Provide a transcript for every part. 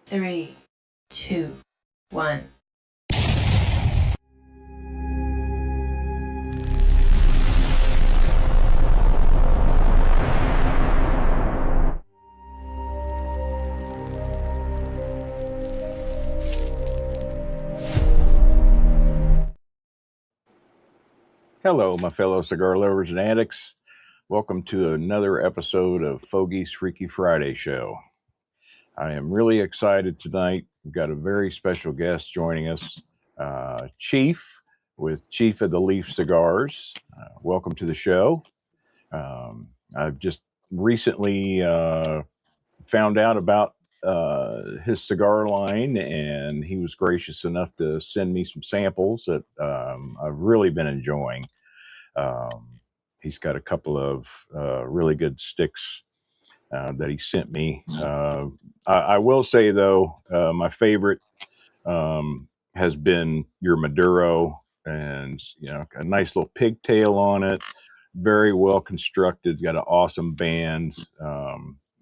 3, 2, 1. Hello, my fellow cigar lovers and addicts. Welcome to another episode of Fogies Freaky Friday Show. I am really excited tonight. We've got a very special guest joining us, Chief, with Chief of the Leaf Cigars. Welcome to the show. I've just recently found out about his cigar line, and he was gracious enough to send me some samples that I've really been enjoying. He's got a couple of really good sticks that he sent me. I will say, though, my favorite has been your Maduro, and a nice little pigtail on it. Very well constructed. Got an awesome band.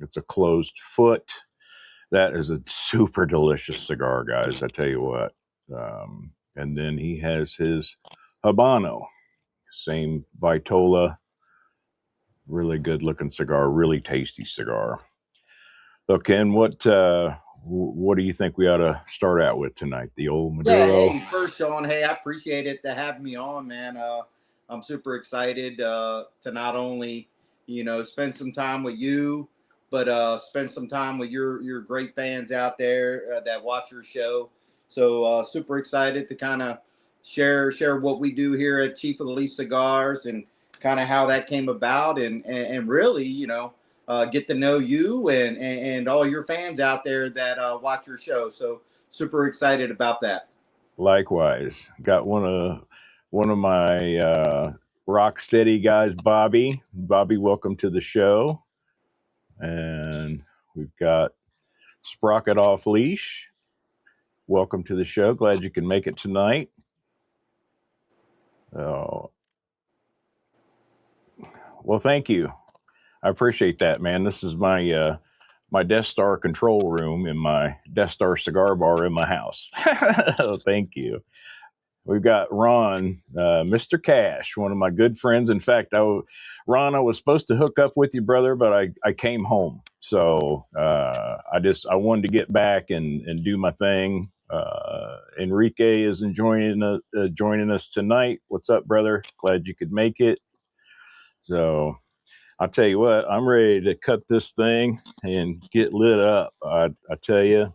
It's a closed foot. That is a super delicious cigar, guys. I tell you what. And then he has his Habano, same Vitola, really good looking cigar, really tasty cigar. So Ken, what do you think we ought to start out with tonight? The old Maduro? Yeah, hey, first, Sean, hey, I appreciate it to have me on, man. I'm super excited to not only, spend some time with you, but spend some time with your great fans out there that watch your show. So super excited to kind of share what we do here at Chief of the Leaf Cigars and kind of how that came about, and really, get to know you and all your fans out there that watch your show. So super excited about that. Likewise, got one of my rock steady guys, Bobby. Bobby, welcome to the show. And we've got Sprocket off leash. Welcome to the show. Glad you can make it tonight. Oh, well, thank you. I appreciate that, man. This is my my Death Star control room in my Death Star cigar bar in my house. Thank you. We've got Ron, Mr. Cash, one of my good friends. In fact, Ron, I was supposed to hook up with you, brother, but I came home. So I wanted to get back and do my thing. Enrique is joining us tonight. What's up, brother? Glad you could make it. So I'll tell you what, I'm ready to cut this thing and get lit up. I tell you,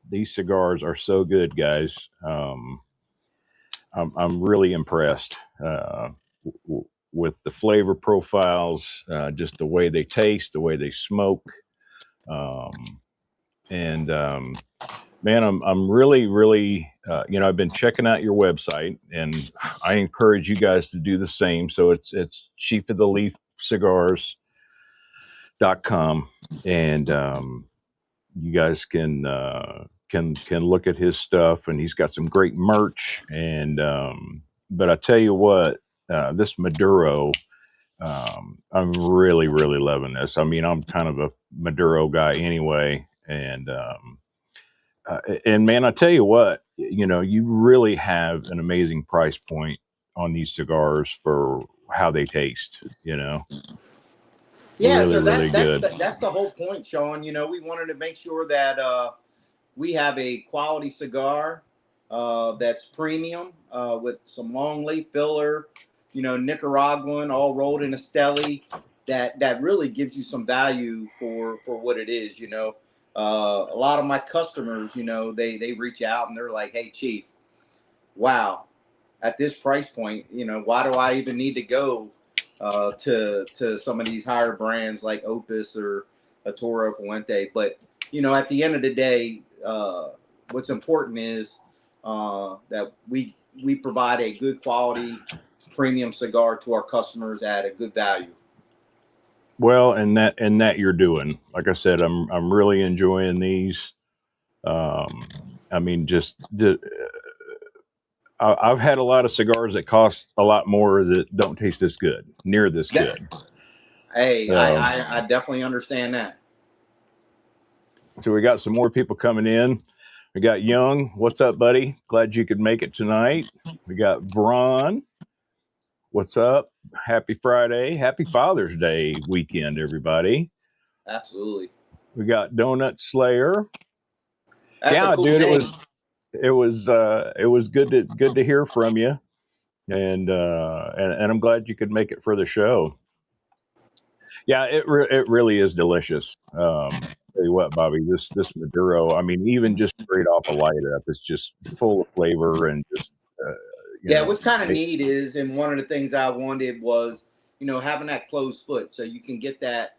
these cigars are so good, guys. I'm really impressed with the flavor profiles, just the way they taste, the way they smoke, and man, I'm really I've been checking out your website, and I encourage you guys to do the same. So it's Chief of the Leaf Cigars.com, and you guys can look at his stuff, and he's got some great merch. And but I tell you what, this Maduro, I'm really loving this. I mean, I'm kind of a Maduro guy anyway, and man, I tell you what, you really have an amazing price point on these cigars for how they taste. Yeah, Really so really that's good. that's the whole point, Sean. We wanted to make sure that we have a quality cigar that's premium with some long leaf filler, Nicaraguan, all rolled in a steli. That really gives you some value for what it is. A lot of my customers, they reach out and they're like, "Hey, Chief, wow, at this price point, why do I even need to go to some of these higher brands like Opus or a Toro Fuente?" But at the end of the day, what's important is that we provide a good quality premium cigar to our customers at a good value. Well, and that you're doing. Like I said, I'm really enjoying these. I mean, I've had a lot of cigars that cost a lot more that don't taste this good, near this good. Hey, I definitely understand that. So we got some more people coming in. We got Young. What's up, buddy? Glad you could make it tonight. We got Vron. What's up? Happy Friday. Happy Father's Day weekend, everybody. Absolutely. We got Donut Slayer. That's a Yeah, cool dude, name. it was good to hear from you. And I'm glad you could make it for the show. Yeah, it really is delicious. Tell you what, Bobby, this Maduro, I mean, even just straight off a light up, it's just full of flavor and just Yeah, what's kind of neat is, and one of the things I wanted was, having that closed foot so you can get that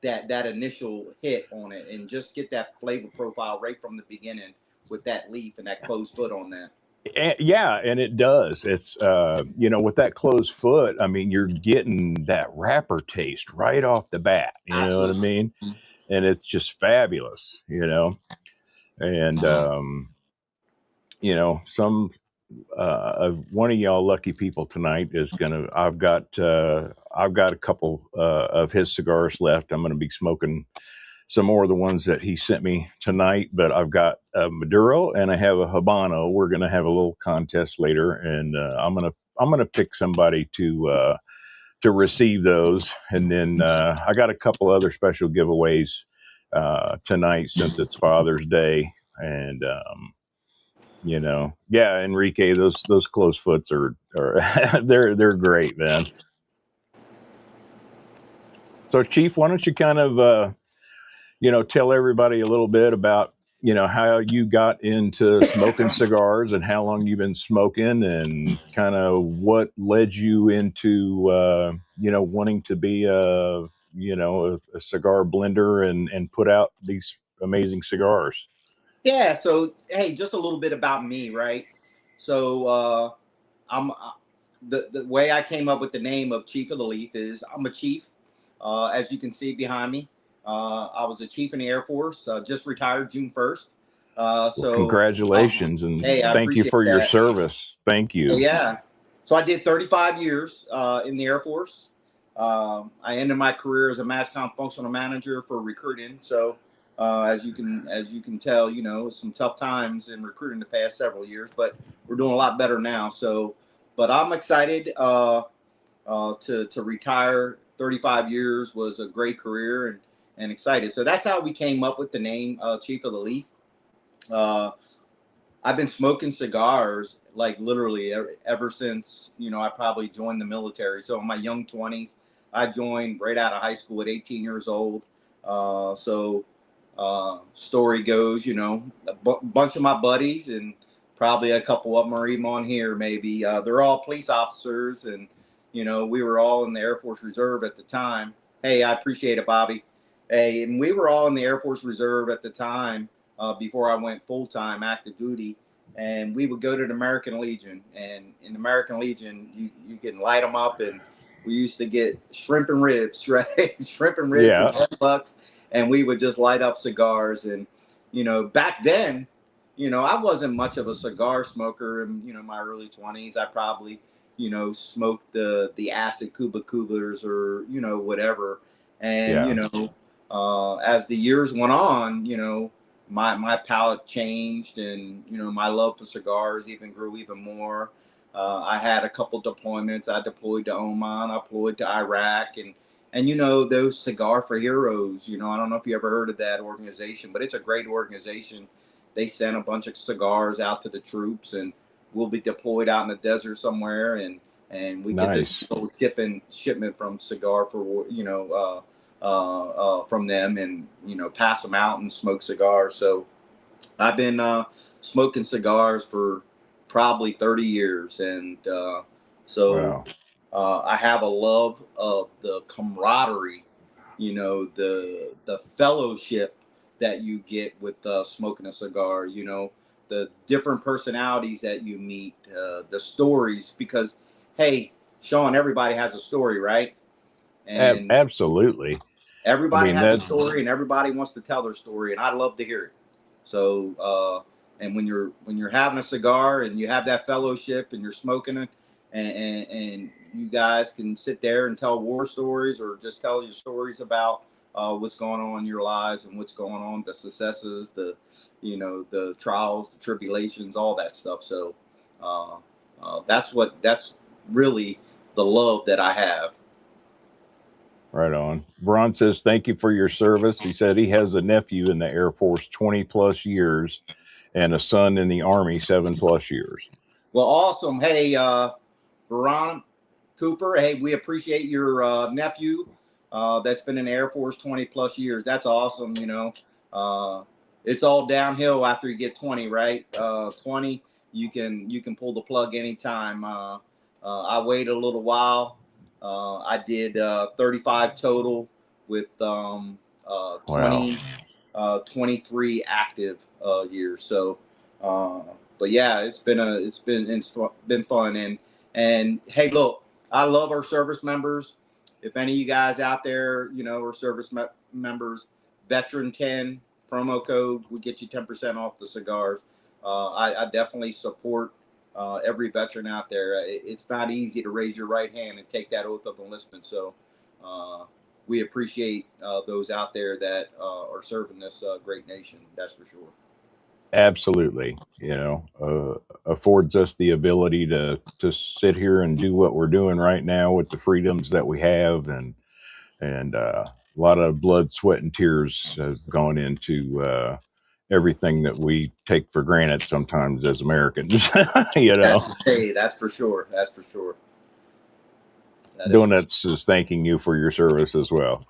initial hit on it and just get that flavor profile right from the beginning with that leaf and that closed foot on that. Yeah, and it does. It's with that closed foot, I mean, you're getting that wrapper taste right off the bat. You know what I Absolutely. mean? And it's just fabulous. And some one of y'all lucky people tonight is gonna. I've got a couple of his cigars left. I'm gonna be smoking some more of the ones that he sent me tonight, but I've got a Maduro and I have a Habano. We're going to have a little contest later, and I'm gonna pick somebody to receive those, and then I got a couple other special giveaways tonight since it's Father's Day, and yeah, Enrique, those close foots are they're great, man. So, Chief, why don't you kind of tell everybody a little bit about, how you got into smoking cigars and how long you've been smoking and kind of what led you into, wanting to be a cigar blender and put out these amazing cigars. Yeah. So, hey, just a little bit about me, right? So, I'm the way I came up with the name of Chief of the Leaf is I'm a chief. As you can see behind me, I was a chief in the Air Force, just retired June 1st. Well, congratulations and Hey, I thank you appreciate for your that. service. Thank you. Yeah. So I did 35 years in the Air Force. I ended my career as a MASCOM functional manager for recruiting. So as you can tell, some tough times in recruiting the past several years, but we're doing a lot better now. So, but I'm excited to retire. 35 years was a great career and excited. So that's how we came up with the name Chief of the Leaf. Uh, I've been smoking cigars like literally ever since I probably joined the military. So in my young 20s, I joined right out of high school at 18 years old. Story goes, a bunch of my buddies and probably a couple of them are even on here. Maybe they're all police officers, and we were all in the Air Force Reserve at the time. Hey, I appreciate it, Bobby. Hey, and we were all in the Air Force Reserve at the time before I went full time active duty, and we would go to the American Legion. And in the American Legion, you can light them up, and we used to get shrimp and ribs, right? Shrimp and ribs Yeah. for $10, and we would just light up cigars. And back then, I wasn't much of a cigar smoker. In my early 20s, I probably smoked the acid Cuba Cubas or whatever. And Yeah. as the years went on, my palate changed, and my love for cigars even grew even more. I had a couple deployments. I deployed to Oman. I deployed to Iraq, and those Cigar for Heroes. I don't know if you ever heard of that organization, but it's a great organization. They sent a bunch of cigars out to the troops, and we'll be deployed out in the desert somewhere, and we get this Nice. little shipment from Cigar for from them, and pass them out and smoke cigars. So I've been smoking cigars for probably 30 years, and so Wow. I have a love of the camaraderie, the fellowship that you get with smoking a cigar. The different personalities that you meet, the stories. Because hey, Sean, everybody has a story, right? And Absolutely. I everybody mean, has a that story, and everybody wants to tell their story, and I love to hear it. So and when you're having a cigar and you have that fellowship and you're smoking it, and you guys can sit there and tell war stories or just tell your stories about what's going on in your lives and what's going on, the successes, the the trials, the tribulations, all that stuff. So that's really the love that I have. Right on. Ron says, thank you for your service. He said he has a nephew in the Air Force 20 plus years and a son in the Army 7+ years. Well, awesome. Hey, Veron Cooper, hey, we appreciate your nephew that's been in the Air Force 20 plus years. That's awesome. It's all downhill after you get 20, right? 20, you can pull the plug anytime. I waited a little while. I did 35 total with 20, Wow. 23 active years. So, but yeah, it's been fun. And hey, look, I love our service members. If any of you guys out there, are service members, Veteran 10 promo code will get you 10% off the cigars. I definitely support every veteran out there. It's not easy to raise your right hand and take that oath of enlistment. So we appreciate those out there that are serving this great nation. That's for sure. Absolutely. Affords us the ability to sit here and do what we're doing right now with the freedoms that we have, and a lot of blood, sweat, and tears have gone into everything that we take for granted sometimes as Americans. That's for sure. That's for sure. Donuts is thanking you for your service as well.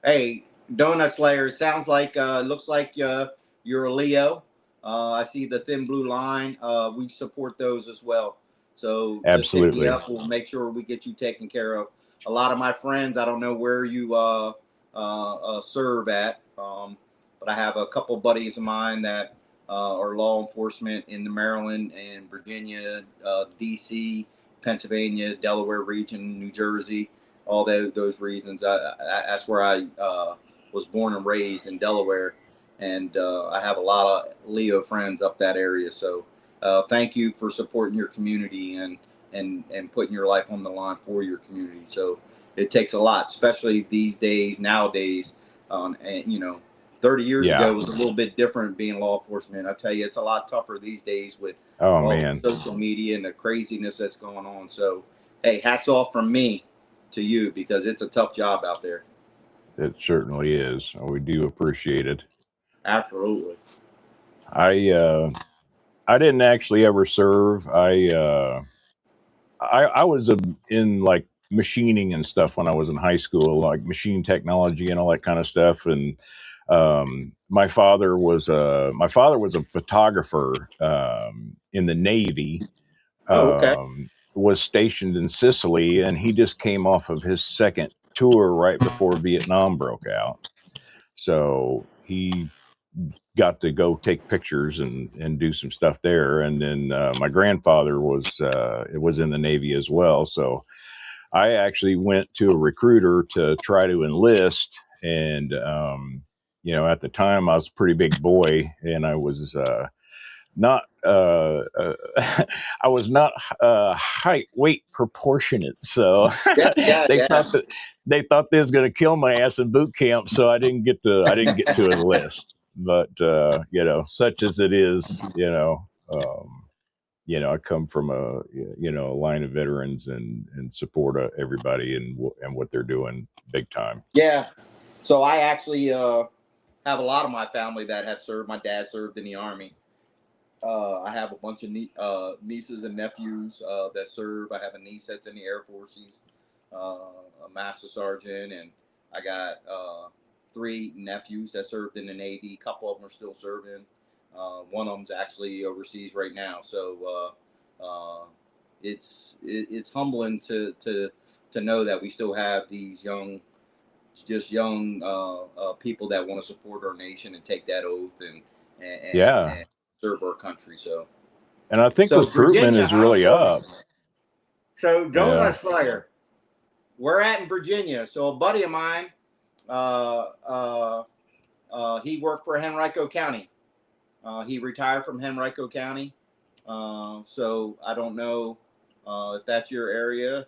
Hey, Donut Slayer, sounds like looks like you're a Leo. I see the thin blue line. We support those as well. So absolutely, just hit me up. We'll make sure we get you taken care of. A lot of my friends, I don't know where you serve at, but I have a couple buddies of mine that are law enforcement in the Maryland and Virginia, D.C., Pennsylvania, Delaware region, New Jersey, all those reasons. That's where I was born and raised, in Delaware, and I have a lot of Leo friends up that area. So thank you for supporting your community and putting your life on the line for your community. So it takes a lot, especially these days, nowadays. And 30 years ago was a little bit different being law enforcement. I tell you, it's a lot tougher these days with all the social media and the craziness that's going on. So hey, hats off from me to you, because it's a tough job out there. It certainly is. We do appreciate it. Absolutely. I didn't actually ever serve. I was in like machining and stuff when I was in high school, like machine technology and all that kind of stuff. And my father was a photographer in the Navy. Okay. Was stationed in Sicily, and he just came off of his second tour right before Vietnam broke out. So he got to go take pictures and do some stuff there. And then my grandfather was in the Navy as well. So I actually went to a recruiter to try to enlist. And, at the time I was a pretty big boy, and I was not I was not height weight proportionate, so they thought they was going to kill my ass in boot camp, so I didn't get to enlist. But such as it is, I come from a line of veterans and support everybody and what they're doing big time. Yeah. So I actually have a lot of my family that have served. My dad served in the Army. I have a bunch of nieces and nephews that serve. I have a niece that's in the Air Force. She's a master sergeant, and I got 3 nephews that served in the Navy. A couple of them are still serving. One of them's actually overseas right now. So it's humbling to know that we still have these young people that want to support our nation and take that oath and serve our country. So, and I think recruitment is really up. So Donut Slayer, we're at in Virginia. So a buddy of mine, he worked for Henrico County. He retired from Henrico County. So I don't know if that's your area.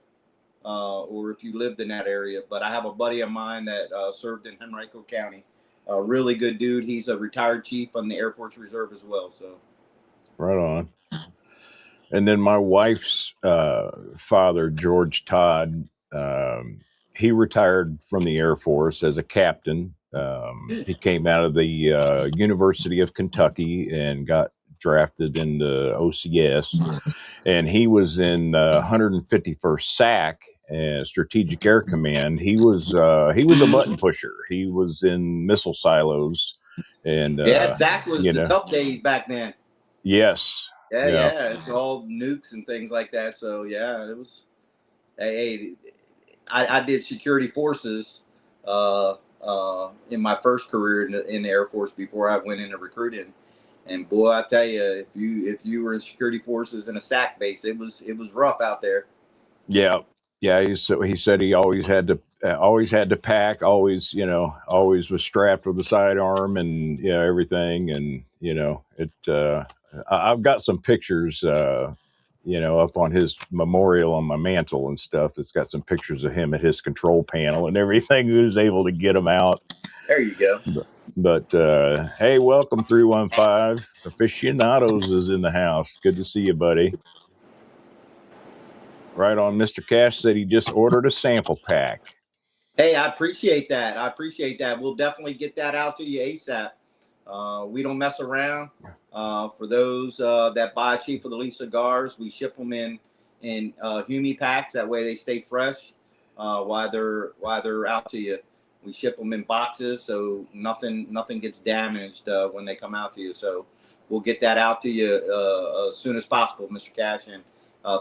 or if you lived in that area. But I have a buddy of mine that served in Henrico County. A really good dude. He's a retired chief on the Air Force Reserve as well. So Right on. And then my wife's father, George Todd, he retired from the Air Force as a captain. He came out of the University of Kentucky and got drafted into OCS. And he was in 151st SAC, Strategic Air Command. He was a button pusher. He was in missile silos, and yeah, SAC was you the know, tough days back then. yes, Yeah, it's all nukes and things like that. So yeah, it was. Hey, I did security forces in my first career in the Air Force before I went into recruiting. And boy, I tell you, if you were in security forces in a SAC base, it was rough out there. yeah, yeah. He said he always had to pack, always was strapped with a sidearm and everything, and it. I've got some pictures, up on his memorial on my mantle and stuff. That's got some pictures of him at his control panel and everything. He was able to get them out. There you go. But hey, welcome 315 Aficionados is in the house. Good to see you, buddy. Right on. Mr. Cash said he just ordered a sample pack. Hey, I appreciate that. We'll definitely get that out to you ASAP. We don't mess around. For those that buy cheap for the Leaf Cigars, we ship them in Humi packs. That way they stay fresh while they're out to you. We ship them in boxes, so nothing gets damaged when they come out to you. So we'll get that out to you as soon as possible, Mr. Cash. And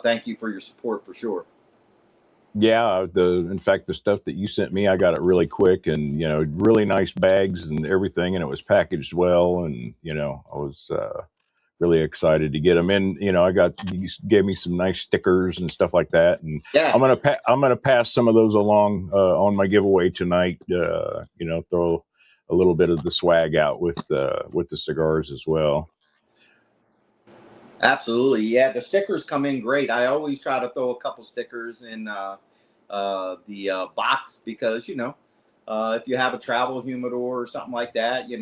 thank you for your support for sure. Yeah, in fact, the stuff that you sent me, I got it really quick, and really nice bags and everything, and it was packaged well, and I was really excited to get them in. You gave me some nice stickers and stuff like that, and Yeah. I'm gonna pass some of those along on my giveaway tonight. Throw a little bit of the swag out with the cigars as well. Absolutely. Yeah, the stickers come in great. I always try to throw a couple stickers in the box because, if you have a travel humidor or something like that, you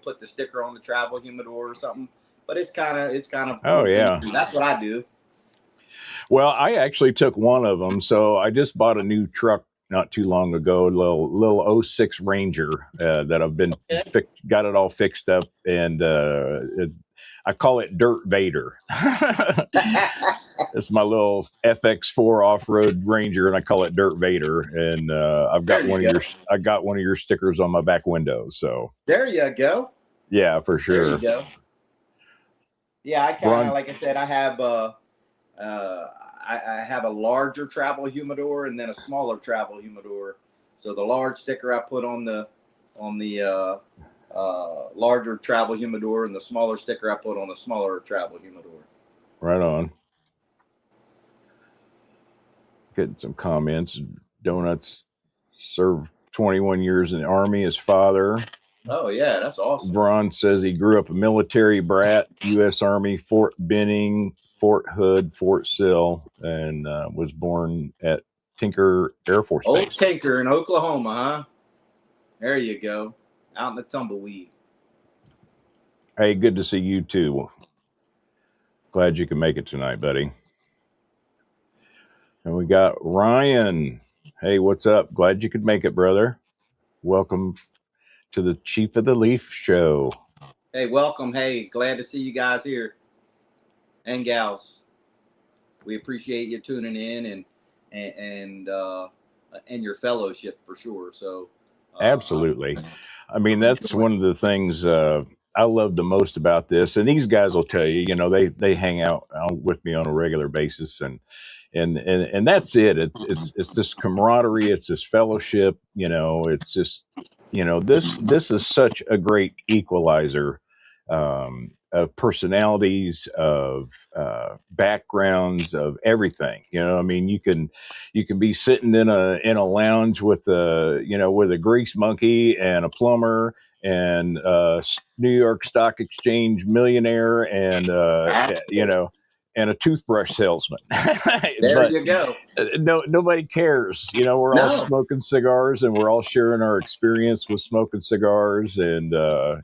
put the sticker on the travel humidor or something. But it's kind of Oh yeah. That's what I do. Well, I actually took one of them. So I just bought a new truck not too long ago, little 06 Ranger that I've been got it all fixed up, and I call it Dirt Vader. It's my little FX4 off-road Ranger, and I call it Dirt Vader. And I've got I got one of your stickers on my back window. So there you go. Yeah, for sure. There you go. Yeah, I kind of, like I said, I have I have a larger travel humidor and then a smaller travel humidor. So the large sticker I put on the larger travel humidor, and the smaller sticker I put on the smaller travel humidor. Right on. Getting some comments. Donuts served 21 years in the Army. His father. Oh yeah, that's awesome. Braun says he grew up a military brat, U.S. Army, Fort Benning, Fort Hood, Fort Sill, and was born at Tinker Air Force Base. Old Tinker in Oklahoma, huh? There you go. Out in the tumbleweed. Hey, good to see you too. Glad you can make it tonight, buddy. And we got Ryan. Hey, what's up? Glad you could make it, brother. Welcome to the Chief of the Leaf show. Hey, welcome. Hey, glad to see you guys here and gals. We appreciate you tuning in and your fellowship for sure. So absolutely. I mean, that's one of the things I love the most about this. And these guys will tell you, they hang out with me on a regular basis, and that's it. It's this camaraderie. It's this fellowship. It's just, this is such a great equalizer of personalities, of backgrounds, of everything. I mean, you can be sitting in a lounge with a grease monkey and a plumber and New York Stock Exchange millionaire, and a toothbrush salesman. There But you go. nobody cares. You know, we're all No. smoking cigars, and we're all sharing our experience with smoking cigars, and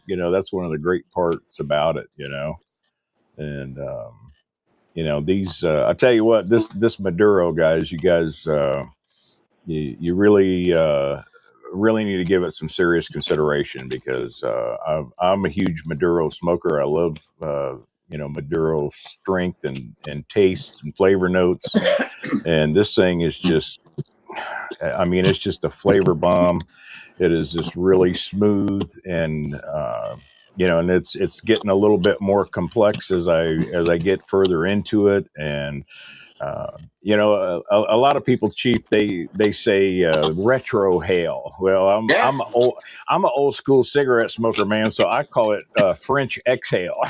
you know, that's one of the great parts about it. You know, and you know, these. I tell you what, this Maduro, guys, you guys, you really really need to give it some serious consideration, because I'm a huge Maduro smoker. I love you know, Maduro strength and taste and flavor notes, and this thing is just, I mean, it's just a flavor bomb. It is just really smooth, and you know, and it's getting a little bit more complex as I get further into it. And you know, a lot of people, Chief, they say retro hail. Well, Yeah. I'm an old school cigarette smoker, man, so I call it French exhale.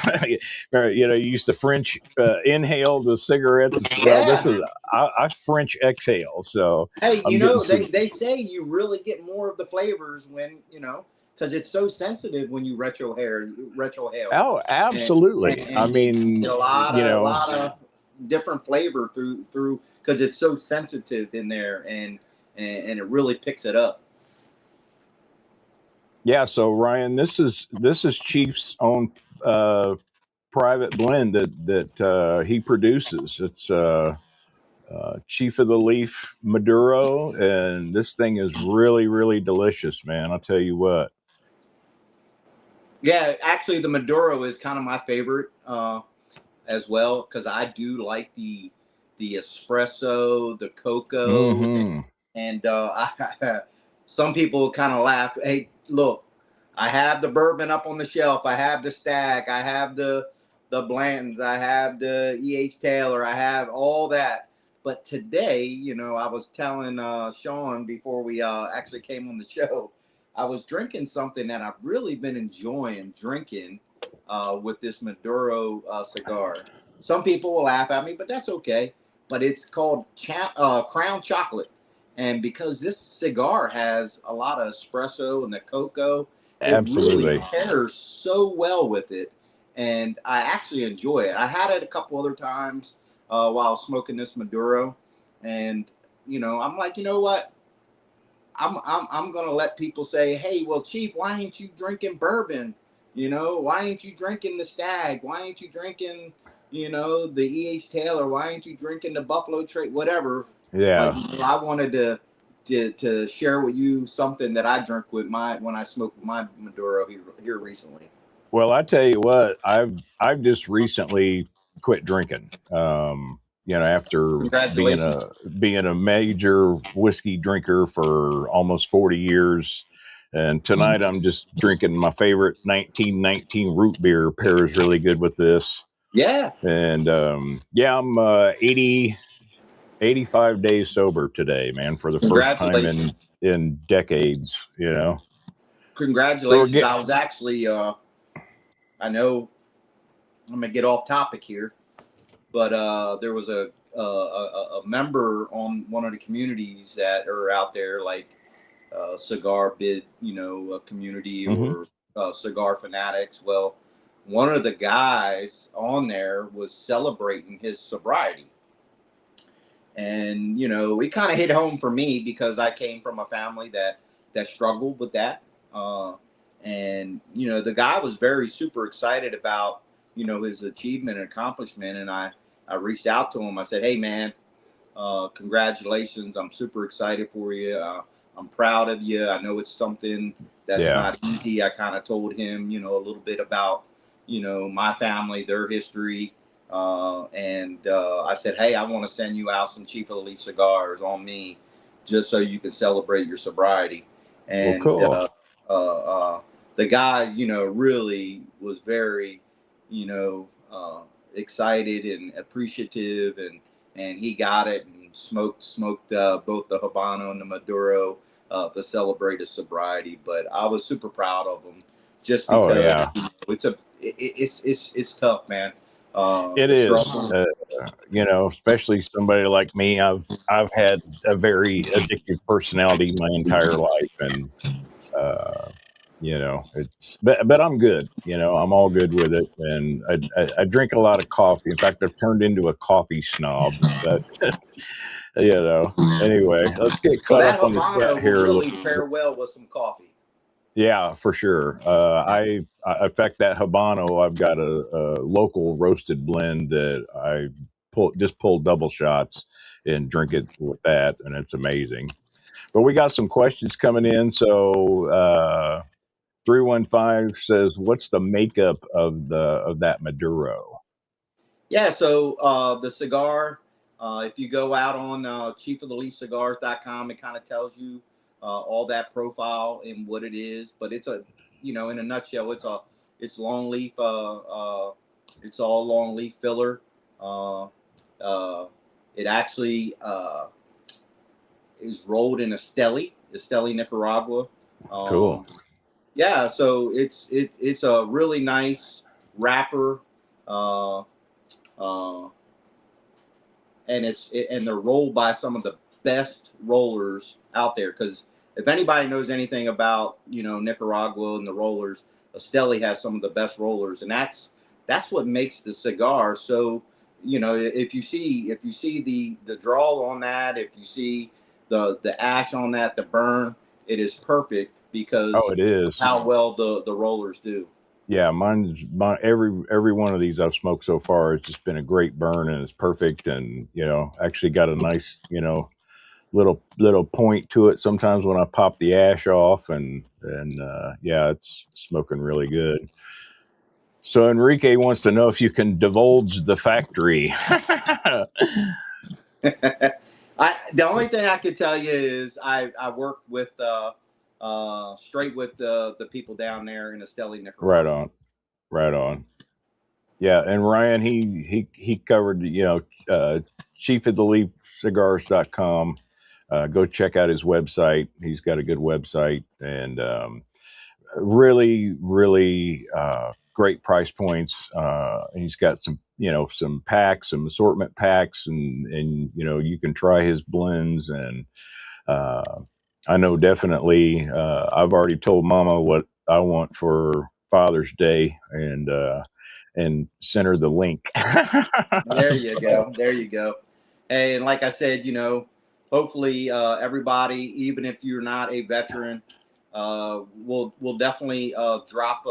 You know, you used to French inhale the cigarettes. Well, this Yeah. is I French exhale, so Hey, I'm getting some. they say you really get more of the flavors when, because it's so sensitive when you retro hail. Oh, and absolutely. I and you mean, get you a know, lot of different flavor through because it's so sensitive in there, and it really picks it up. yeah. So Ryan, this is Chief's own private blend that he produces. It's Chief of the Leaf Maduro, and this thing is really really delicious, man. I'll tell you what. Yeah, actually, the Maduro is kind of my favorite as well, because I do like the espresso, the cocoa, Mm-hmm. and some people kind of laugh. Hey, look, I have the bourbon up on the shelf. I have the Stag. I have the Blantons. I have the E.H. Taylor. I have all that. But today, I was telling Sean before we actually came on the show, I was drinking something that I've really been enjoying drinking with this Maduro cigar. Some people will laugh at me, but that's okay. But it's called Crown Chocolate. And because this cigar has a lot of espresso and the cocoa, it really Absolutely. pairs so well with it. And I actually enjoy it. I had it a couple other times while smoking this Maduro. And, I'm like, you know what? I'm gonna let people say, hey, well, Chief, why ain't you drinking bourbon? Why ain't you drinking the Stag? Why ain't you drinking, the E.H. Taylor? Why ain't you drinking the Buffalo Trace? Whatever. But Yeah. I wanted to share with you something that I drink with when I smoke with my Maduro here recently. Well, I tell you what, I've just recently quit drinking. You know, after Congratulations. being a major whiskey drinker for almost 40 years, and tonight I'm just drinking my favorite 1919 root beer. Pairs really good with this. Yeah. And yeah, I'm 85 days sober today, man, for the first time Congratulations. in decades. You know, so we're Congratulations. get I was actually I know I'm gonna get off topic here, but there was a member on one of the communities that are out there, like cigar bid, community, Mhm. or cigar fanatics. Well, one of the guys on there was celebrating his sobriety, and it kind of hit home for me because I came from a family that struggled with that. And the guy was very super excited about his achievement and accomplishment, and I reached out to him. I said, hey man, congratulations, I'm super excited for you. I'm proud of you. I know it's something that's Yeah. not easy. I kind of told him a little bit about my family, their history, and I said, hey, I want to send you out some Chief of the Leaf cigars on me, just so you can celebrate your sobriety. Well, And cool. the guy, really was very, you know, uh, excited and appreciative, and he got it and smoked both the Habano and the Maduro to celebrate his sobriety. But I was super proud of him, just Oh because yeah, it's tough, man. it The is. struggle. You know, especially somebody like me. I've had a very addictive personality my entire life, and uh, but I'm good. I'm all good with it, and I drink a lot of coffee. In fact, I've turned into a coffee snob. But anyway, let's get Well, caught that up on the chat Habano will here a really little. pair well with some coffee. Yeah, for sure. In fact, that Habano, I've got a local roasted blend that I pull double shots and drink it with that, and it's amazing. But we got some questions coming in. So 315 says, "What's the makeup of that Maduro?" Yeah, so the cigar, if you go out on chiefoftheleafcigars.com, it kind of tells you all that profile and what it is. But it's in a nutshell, it's long leaf. It's all long leaf filler. Uh, uh, it actually is rolled in Esteli, Nicaragua. Cool. Yeah, so it's a really nice wrapper. Uh, uh, and they're rolled by some of the best rollers out there. Because if anybody knows anything about Nicaragua and the rollers, Esteli has some of the best rollers, and that's what makes the cigar so. If you see the draw on that, if you see the ash on that, the burn, it is perfect Oh, because it is. how well the rollers do. Yeah, every one of these I've smoked so far has just been a great burn, and it's perfect, and actually got a nice little point to it sometimes when I pop the ash off, and yeah, it's smoking really good. So Enrique wants to know if you can divulge the factory. The only thing I can tell you is I work with straight with the people down there in Esteli, Right Nicaragua. on, right on. Yeah, and Ryan, he covered chiefoftheleafcigars.com. Go check out his website. He's got a good website, and really, really great price points. And he's got some packs, some assortment packs, and you can try his blends. And I know definitely I've already told Mama what I want for Father's Day, and sent her the link. There you go. There you go. And like I said, hopefully everybody, even if you're not a veteran, we'll definitely drop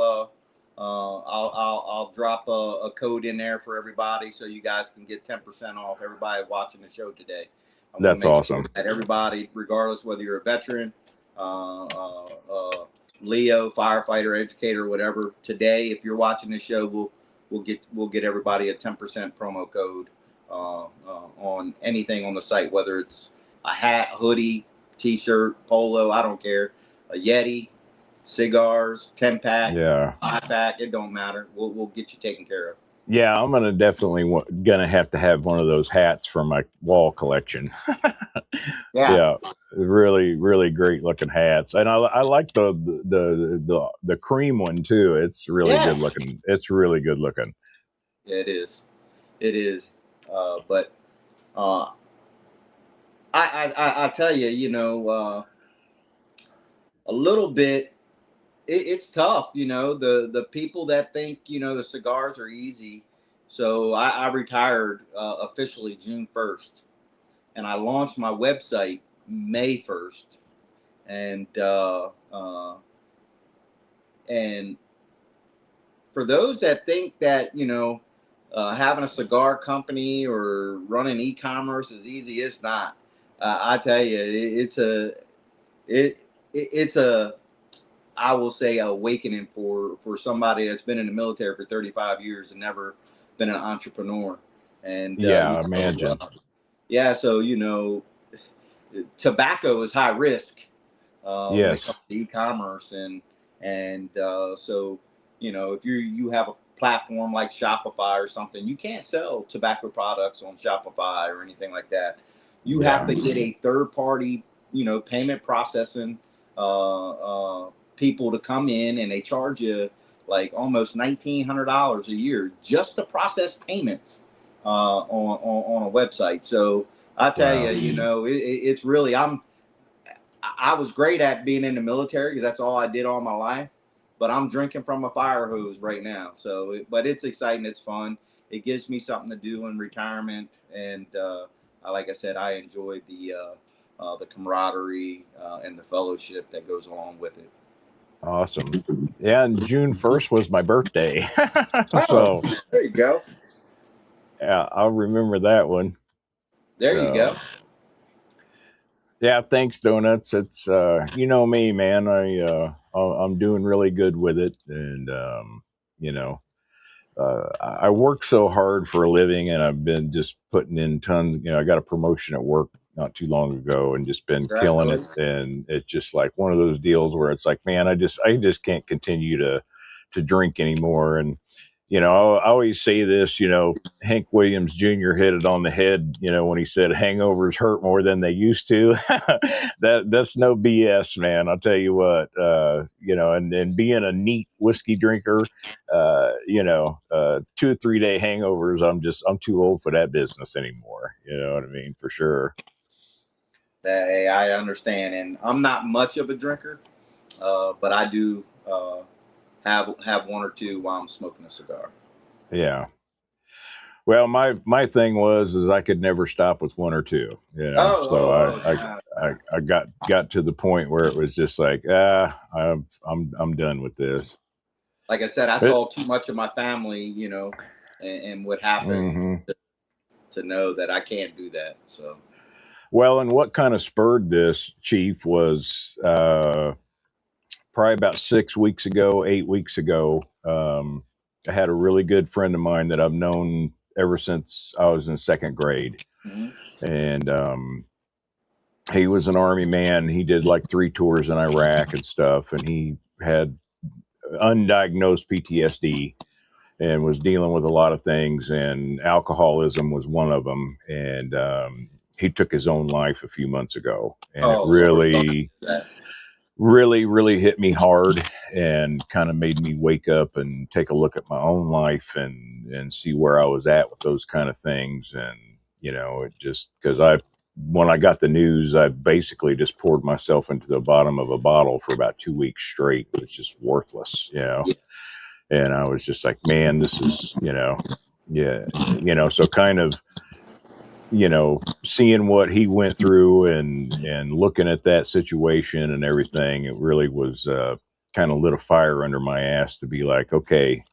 I'll drop a code in there for everybody so you guys can get 10% off everybody watching the show today. I want to That's make sure awesome. that everybody, regardless whether you're a veteran, uh, uh, uh, Leo, firefighter, educator, whatever, today, if you're watching this show, we'll get everybody a 10% promo code on anything on the site, whether it's a hat, hoodie, t-shirt, polo, I don't care, a Yeti, cigars, 10-pack, Yeah. 5-pack, it don't matter. We'll get you taken care of. Yeah, I'm gonna have to have one of those hats for my wall collection. Yeah, really, really great looking hats, and I like the cream one too. It's really good looking. It's really good looking. Yeah, it is. It is. But I tell you, a little bit. It's tough, the people that think the cigars are easy. So I retired officially June 1st, and I launched my website May 1st, and and for those that think that having a cigar company or running e-commerce is easy, it's not. I tell you, it's a I will say awakening for somebody that's been in the military for 35 years and never been an entrepreneur. And Yeah, imagine. Yeah, so tobacco is high risk when it Yes. comes to e-commerce, and so if you have a platform like Shopify or something, you can't sell tobacco products on Shopify or anything like that. You have to get a third party payment processing people to come in, and they charge you like almost $1,900 a year just to process payments on a website. So I tell you, it's really I was great at being in the military because that's all I did all my life. but I'm drinking from a fire hose right now. So, but it's exciting. It's fun. It gives me something to do in retirement, and like I said, I enjoy the camaraderie and the fellowship that goes along with it. Awesome. Yeah, and June 1st was my birthday. Oh, So, there you go. yeah, I'll remember that one. There you go. Yeah, thanks, Donuts. It's you know me, man. I'm doing really good with it, and you know, I work so hard for a living, and I've been just putting in tons. You know, I got a promotion at work not too long ago, and just been killing it. And it's just like one of those deals where it's like, man, I just can't continue to drink anymore. And you know, I always say this. You know, Hank Williams Jr. hit it on the head. You know, when he said hangovers hurt more than they used to. That's no BS, man. I'll tell you what. You know, and being a neat whiskey drinker, you know, 2 or 3 day hangovers, I'm too old for that business anymore. You know what I mean? For sure. Hey, I understand, and I'm not much of a drinker, but I do have one or two while I'm smoking a cigar. Yeah. Well, my thing is I could never stop with one or two, you know. I got to the point where it was just like, I'm done with this. Like I said, I saw too much of my family, you know, and what happened to know that I can't do that. So, well, and what kind of spurred this, Chief, was probably about 8 weeks ago. I had a really good friend of mine that I've known ever since I was in second grade. And he was an Army man. He did like 3 tours in Iraq and stuff. And he had undiagnosed PTSD and was dealing with a lot of things. And alcoholism was one of them. And he took his own life a few months ago. And it really hit me hard and kind of made me wake up and take a look at my own life and see where I was at with those kind of things. And, you know, it just, because when I got the news, I basically just poured myself into the bottom of a bottle for about 2 weeks straight. It was just worthless, you know. And I was just like, man, this is, you know, yeah, you know, so kind of, you know, seeing what he went through and looking at that situation and everything, it really was kind of lit a fire under my ass to be like, okay,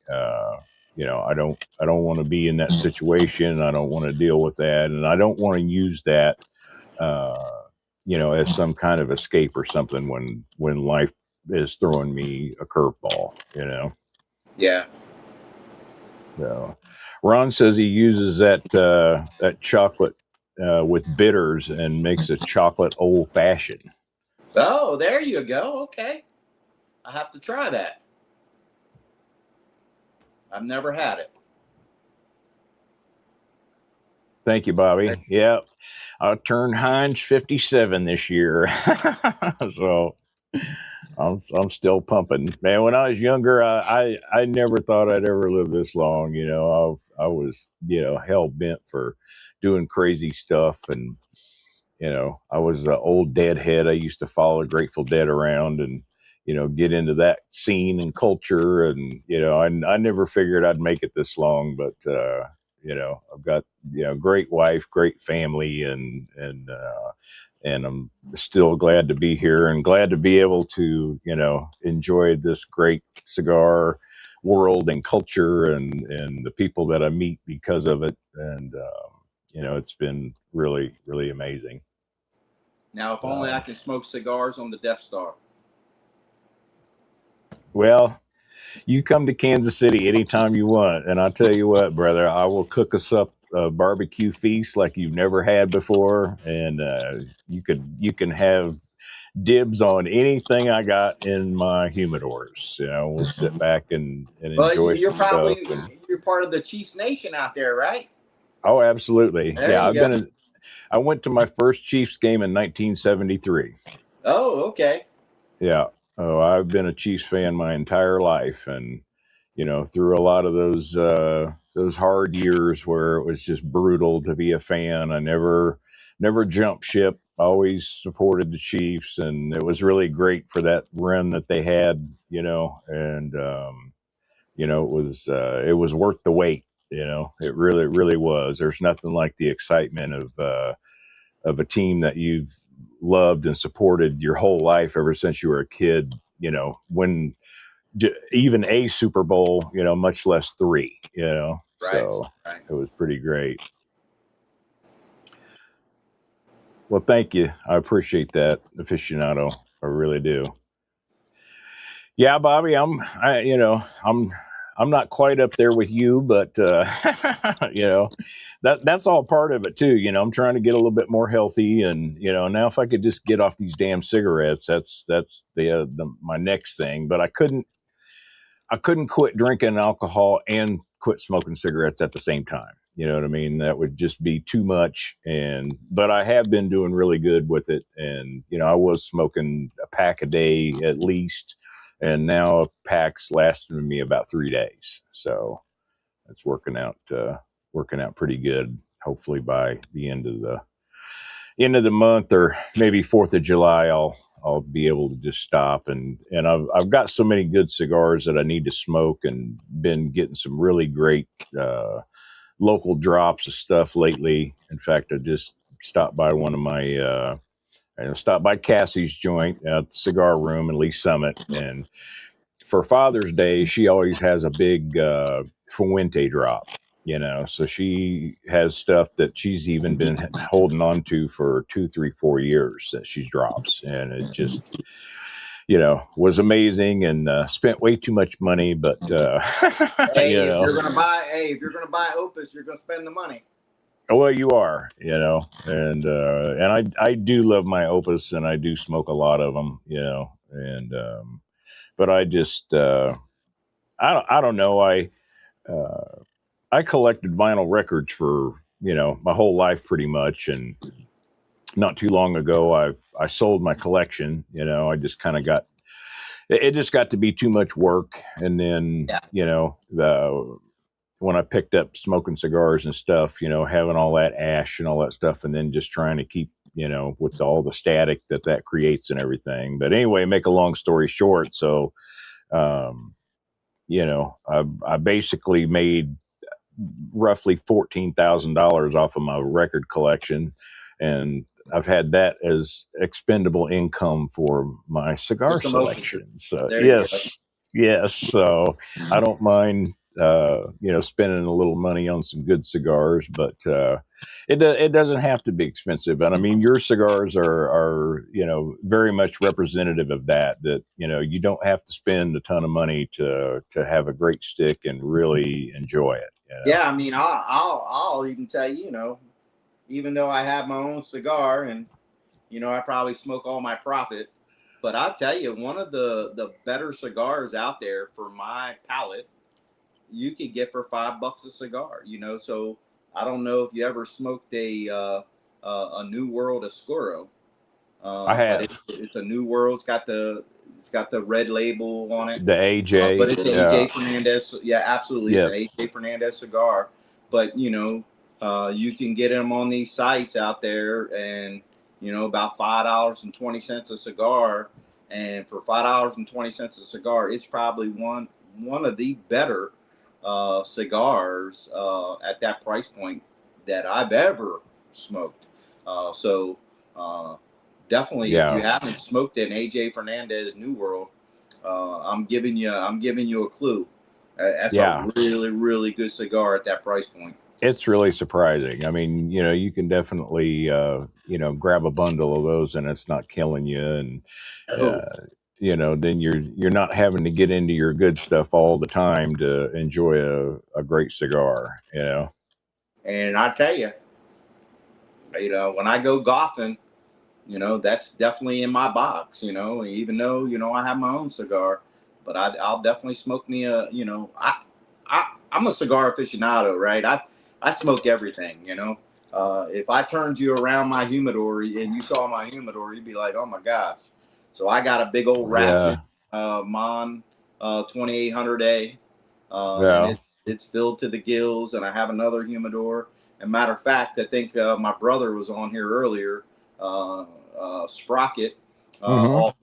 you know, I don't want to be in that situation. I don't want to deal with that, and I don't want to use that, you know, as some kind of escape or something when life is throwing me a curveball, you know. Yeah. So, Ron says he uses that chocolate with bitters and makes a chocolate old fashioned. Oh, there you go. Okay, I have to try that. I've never had it. Thank you, Bobby. Yeah, I turned Heinz 57 this year, so I'm still pumping. Man, when I was younger, I never thought I'd ever live this long. You know, I was, you know, hell bent for doing crazy stuff, and you know, I was an old deadhead. I used to follow Grateful Dead around and, you know, get into that scene and culture. And, you know, I never figured I'd make it this long, but, you know, I've got, you know, great wife, great family, and I'm still glad to be here and glad to be able to, you know, enjoy this great cigar world and culture and the people that I meet because of it. And, you know, it's been really, really amazing. Now, if only I can smoke cigars on the Death Star. Well, you come to Kansas City anytime you want, and I'll tell you what, brother, I will cook us up a barbecue feast like you've never had before, and you can have dibs on anything I got in my humidors. You know, we'll sit back and enjoy some stuff. You're part of the Chiefs Nation out there, right? Oh, absolutely. There I went to my first Chiefs game in 1973. Oh, okay. Yeah. Oh, I've been a Chiefs fan my entire life, and you know, through a lot of those hard years where it was just brutal to be a fan, I never jumped ship. always supported the Chiefs, and it was really great for that run that they had, and it was worth the wait. It really was. There's nothing like the excitement of a team that you've loved and supported your whole life ever since you were a kid. When even a Super Bowl, much less three. Right. So Right. it was pretty great. Well, thank you. I appreciate that, aficionado. I really do. Yeah, Bobby, I'm not quite up there with you, but that's all part of it too. I'm trying to get a little bit more healthy, and now if I could just get off these damn cigarettes, that's my next thing. But I couldn't quit drinking alcohol and quit smoking cigarettes at the same time. You know what I mean? That would just be too much. But I have been doing really good with it. And, I was smoking a pack a day at least. And now a pack's lasting me about 3 days. So it's working out pretty good. Hopefully by the end of the month, or maybe 4th of July, I'll be able to just stop. And I've got so many good cigars that I need to smoke, and been getting some really great local drops of stuff lately. In fact, I just stopped by one of my stopped by Cassie's joint at the cigar room in Lee Summit, and for Father's Day, she always has a big Fuente drop. So she has stuff that she's even been holding on to for 2, 3, 4 years that she drops, and it just was amazing, and spent way too much money, but Hey, if you're gonna buy Opus, you're gonna spend the money. well, you are, and I do love my Opus, and I do smoke a lot of them, and but I just I don't know. I collected vinyl records for my whole life pretty much, and not too long ago I sold my collection. I just kind of got it just got to be too much work, and then when I picked up smoking cigars and stuff, having all that ash and all that stuff, and then just trying to keep with all the static that creates and everything. But anyway, make a long story short, so um, I basically made roughly $14,000 off of my record collection, and I've had that as expendable income for my cigar selection. So there you go. yes. So I don't mind, spending a little money on some good cigars, but it doesn't have to be expensive. And I mean, your cigars are very much representative of that. That you don't have to spend a ton of money to have a great stick and really enjoy it. Yeah, I mean, I'll even tell you, even though I have my own cigar, and I probably smoke all my profit, but I'll tell you, one of the better cigars out there for my palate, you could get for $5 a cigar. So I don't know if you ever smoked a New World Oscuro, I but have it's a New World. It's got the red label on it. the AJ, But it's AJ Fernandez. Yeah, absolutely. Yeah. It's an AJ Fernandez cigar. But, you can get them on these sites out there, and, about $5.20 a cigar. And for $5.20 a cigar, it's probably one of the better cigars at that price point that I've ever smoked. So definitely, if you haven't smoked an AJ Fernandez New World, I'm giving you a clue. That's a really, really good cigar at that price point. It's really surprising. I mean, you can definitely grab a bundle of those and it's not killing you, and then you're not having to get into your good stuff all the time to enjoy a great cigar. And I tell you, when I go golfing, that's definitely in my box. Even though I have my own cigar, but I'll definitely smoke me I'm a cigar aficionado, right? I smoke everything. If I turned you around my humidor and you saw my humidor, you'd be like, oh my gosh. So I got a big old ratchet Mon 2800A, and it's filled to the gills, and I have another humidor. And matter of fact, I think my brother was on here earlier. Sprocket Mm-hmm. off,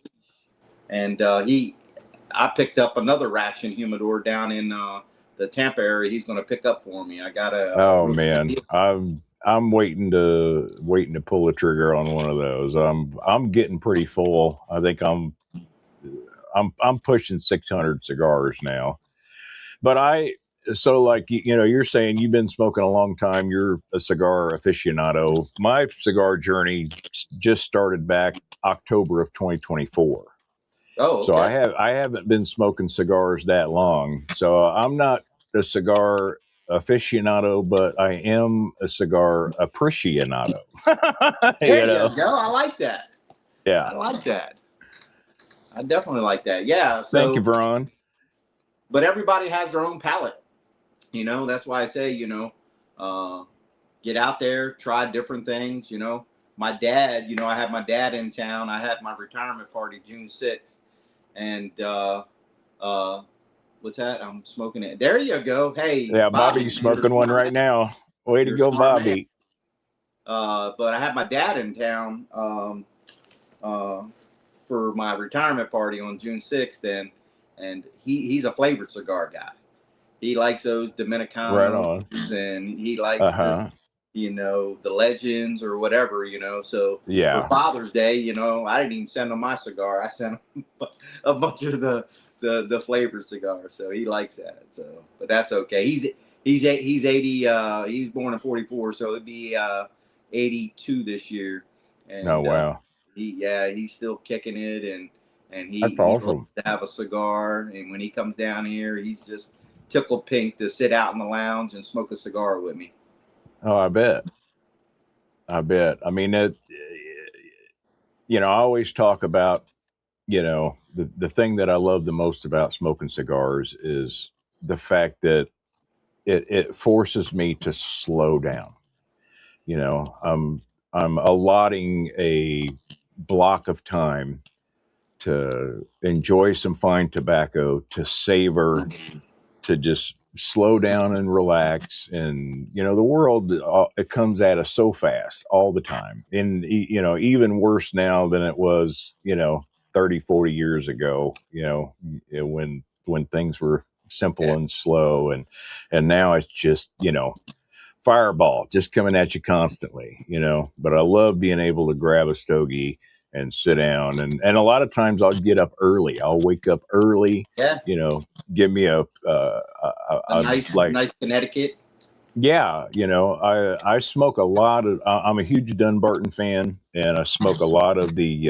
and I picked up another Ratchet humidor down in the Tampa area. He's going to pick up for me. I got a Oh really good man, deal. I'm waiting to pull the trigger on one of those. I'm getting pretty full. I think I'm pushing 600 cigars now. But so like you're saying you've been smoking a long time. You're a cigar aficionado. My cigar journey just started back October of 2024. Oh, So okay. I haven't been smoking cigars that long. So I'm not a cigar aficionado, but I am a cigar aficionado. There you you know? go. I like that. Yeah. I like that. I definitely like that. Yeah. Thank you, So, Veron. but everybody has their own palate. That's why I say, uh, get out there, try different things. My dad, I had my dad in town. I had my retirement party June 6th. And uh, what's that? I'm smoking it. There you go. Hey, Yeah, Bobby, Bobby's you're a smoking one smart right man. now. Way to You're a go, smart man. Bobby. But I had my dad in town uh, for my retirement party on June 6th, and he's a flavored cigar guy. He likes those Right Dominicanos, on. and he likes Uh-huh. the legends or whatever. So for Yeah. Father's Day, I didn't even send him my cigar. I sent him a bunch of the flavored cigars. So he likes that. So, but that's okay. He's 80. He's born in 44, so it'd be 82 this year, No, and wow. he's still kicking it, and That's he loves awesome. to have a cigar. And when he comes down here, he's just tickled pink to sit out in the lounge and smoke a cigar with me. Oh, I bet. I bet. I mean, I always talk about, the thing that I love the most about smoking cigars is the fact that it forces me to slow down. I'm allotting a block of time to enjoy some fine tobacco, to savor, to just slow down and relax. And the world, it comes at us so fast all the time, and even worse now than it was 30, 40 years ago, when things were simple Yeah. and slow, and now it's just fireball just coming at you constantly. But I love being able to grab a stogie and sit down, and a lot of times I'll get up early. I'll wake up early, Yeah. give me A nice, like, nice Connecticut. yeah, I smoke a lot of. I'm a huge Dunbarton fan, and I smoke a lot of the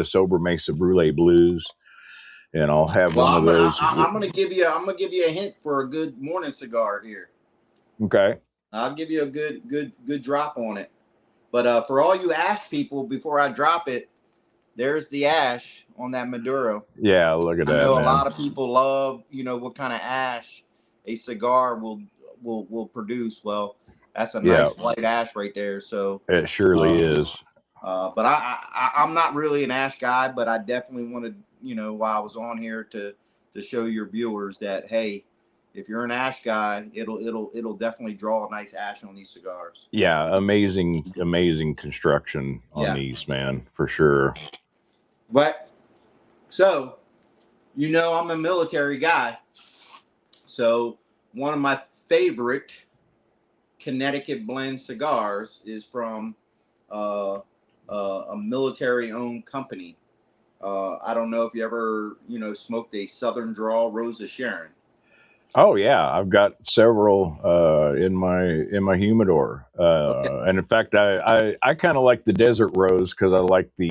Sober Mesa Brulee Blues, and I'll have Well, one of those. I'm gonna give you a hint for a good morning cigar here. Okay, I'll give you a good drop on it. But for all you ash people, before I drop it, there's the ash on that Maduro. yeah, look at I that, know a man. lot of people love, what kind of ash a cigar will produce. Well, that's a Yeah, nice white ash right there. So, it surely uh, is. but I'm not really an ash guy, but I definitely wanted, while I was on here to show your viewers that, hey, if you're an ash guy, it'll definitely draw a nice ash on these cigars. Yeah, amazing construction on Yeah. these, man, for sure. But so, I'm a military guy. So one of my favorite Connecticut blend cigars is from uh, a military-owned company. I don't know if you ever, smoked a Southern Draw Rose of Sharon. Oh yeah, I've got several in my humidor, Okay. and in fact, I kind of like the Desert Rose because I like the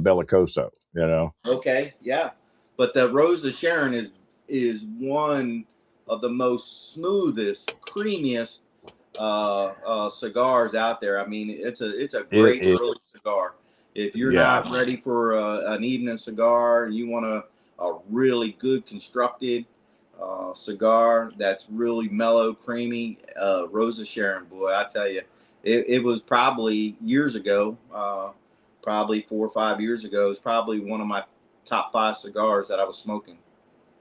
Bellicoso. Okay. Yeah. But the Rose of Sharon is one of the most smoothest, creamiest cigars out there. I mean, it's a It great it early cigar. If you're yeah not ready for an evening cigar, and you want a really good constructed cigar that's really mellow, creamy, Rose of Sharon, boy, I tell you, it was probably years ago, probably 4 or 5 years ago. It's probably one of my top 5 cigars that I was smoking.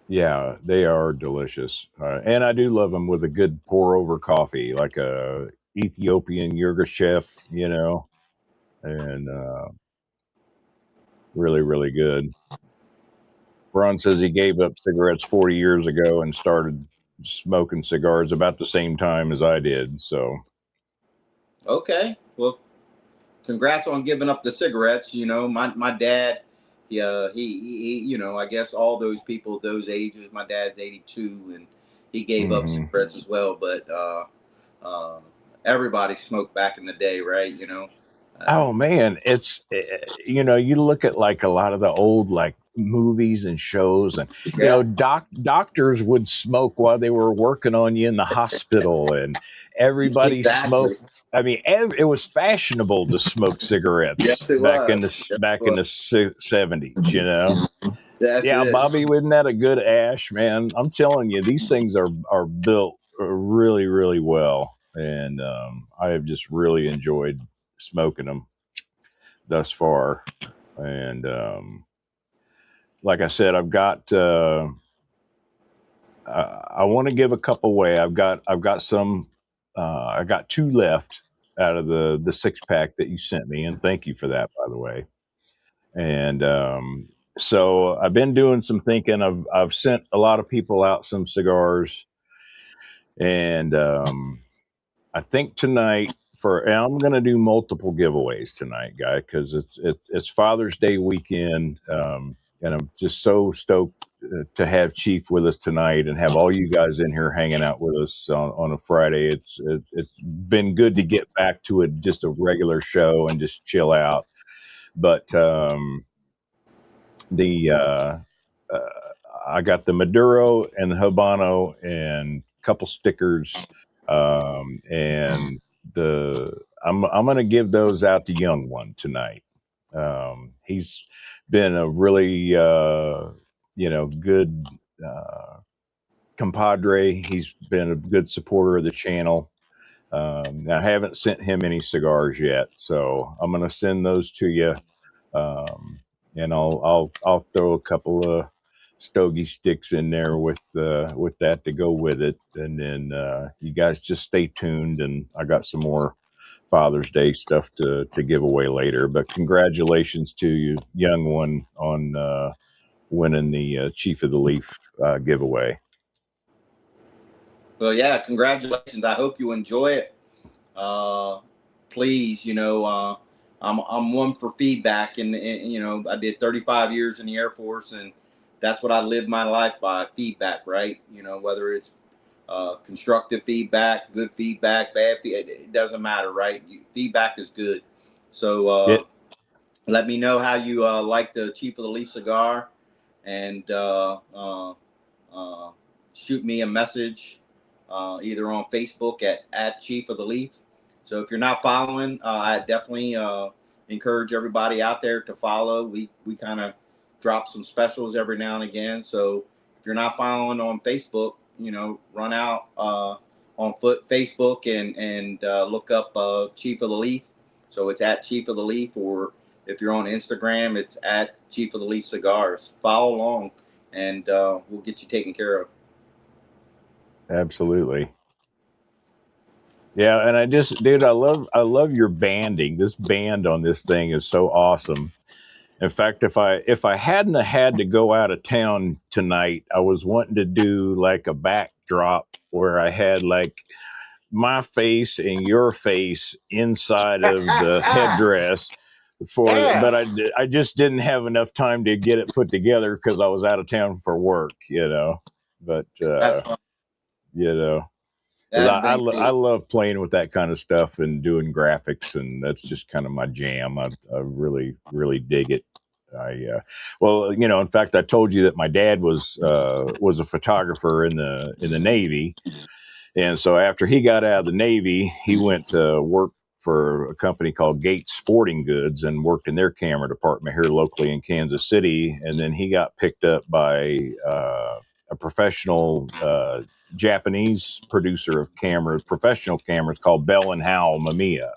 yeah, they are delicious, and I do love them with a good pour over coffee, like a Ethiopian Yirgacheffe, and really, really good. Ron says he gave up cigarettes 40 years ago and started smoking cigars about the same time as I did. So, Okay. Well, congrats on giving up the cigarettes. You know, my dad, he you know, I guess all those people those ages. My dad's 82, and he gave up mhm. cigarettes as well. But everybody smoked back in the day, right? You know. Oh man, it's you know, you look at like a lot of the old like movies and shows, and you know, Yeah. doctors would smoke while they were working on you in the hospital, and everybody Exactly. smoked. I mean, it was fashionable to smoke cigarettes Yes, it was. Yes, it back in was. the 70s, you know. That's Yeah, it. Bobby, wasn't that a good ash, man? I'm telling you, these things are built really, really well, and I have just really enjoyed smoking them thus far. And like I said, I've got. I want to give a couple away. I've got some. I got two left out of the 6 pack that you sent me, and thank you for that, by the way. And so I've been doing some thinking. I've sent a lot of people out some cigars, and I think tonight and I'm going to do multiple giveaways tonight, guy, because it's Father's Day weekend, and I'm just so stoked to have Chief with us tonight and have all you guys in here hanging out with us on a Friday. It's been good to get back to just a regular show and just chill out, but the uh, I got the Maduro and the Habano and a couple stickers, and I'm gonna give those out to Young One tonight. He's been a really good compadre. He's been a good supporter of the channel. I haven't sent him any cigars yet, so I'm gonna send those to you. Um, and I'll throw a couple of stogie sticks in there with that to go with it, and then you guys just stay tuned. And I got some more Father's Day stuff to give away later. But congratulations to you, Young One, on winning the Chief of the Leaf giveaway. Well, yeah. Congratulations. I hope you enjoy it. Uh, Please, I'm one for feedback, and you know, I did 35 years in the Air Force, and that's what I live my life by: feedback, right? You know, whether it's constructive feedback, good feedback, bad feedback, it doesn't matter, right? Feedback is good. So It let me know how you like the Chief of the Leaf cigar, and uh, shoot me a message either on Facebook at Chief of the Leaf. So if you're not following, I definitely encourage everybody out there to follow. We kind of drop some specials every now and again. So if you're not following on Facebook, you know, run out on Facebook and look up Chief of the Leaf. So it's at Chief of the Leaf, or if you're on Instagram, it's at Chief of the Leaf Cigars. Follow along, and we'll get you taken care of. absolutely. Yeah, and dude, I love your banding. This band on this thing is so awesome. In fact, if I hadn't had to go out of town tonight, I was wanting to do like a backdrop where I had like my face and your face inside of the headdress Yeah, but I just didn't have enough time to get it put together because I was out of town for work, you know. But that's fun. you know, because That'd been I cool. love playing with that kind of stuff and doing graphics, and that's just kind of my jam. I really really dig it. Well, you know, in fact, I told you that my dad was a photographer in the Navy, and so after he got out of the Navy, he went to work for a company called Gates Sporting Goods and worked in their camera department here locally in Kansas City. And then he got picked up by a professional Japanese producer of professional cameras called Bell and Howell Mamiya.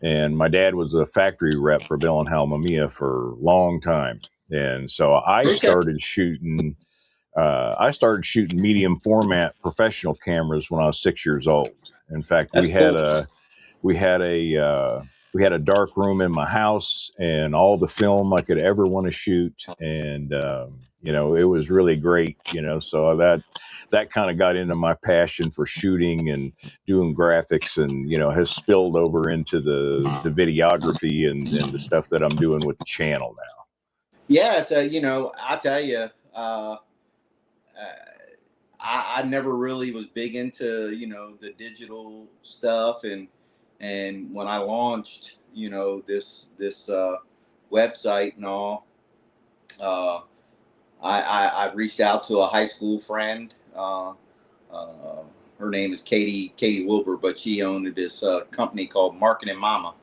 And my dad was a factory rep for Bell and Howell Mamiya for a long time. And so Okay. I started shooting medium format professional cameras when I was 6 years old. In fact, That's cool. we had a we had a dark room in my house and all the film I could ever want to shoot. And, you know, it was really great, you know, so that kind of got into my passion for shooting and doing graphics, and, you know, has spilled over into the videography and the stuff that I'm doing with the channel now. Yeah. So, you know, I tell you, I never really was big into, you know, the digital stuff, and when I launched, you know, this website and all, uh, I reached out to a high school friend. Uh, Her name is Katie Wilbur, but she owned this company called Marketing Mama.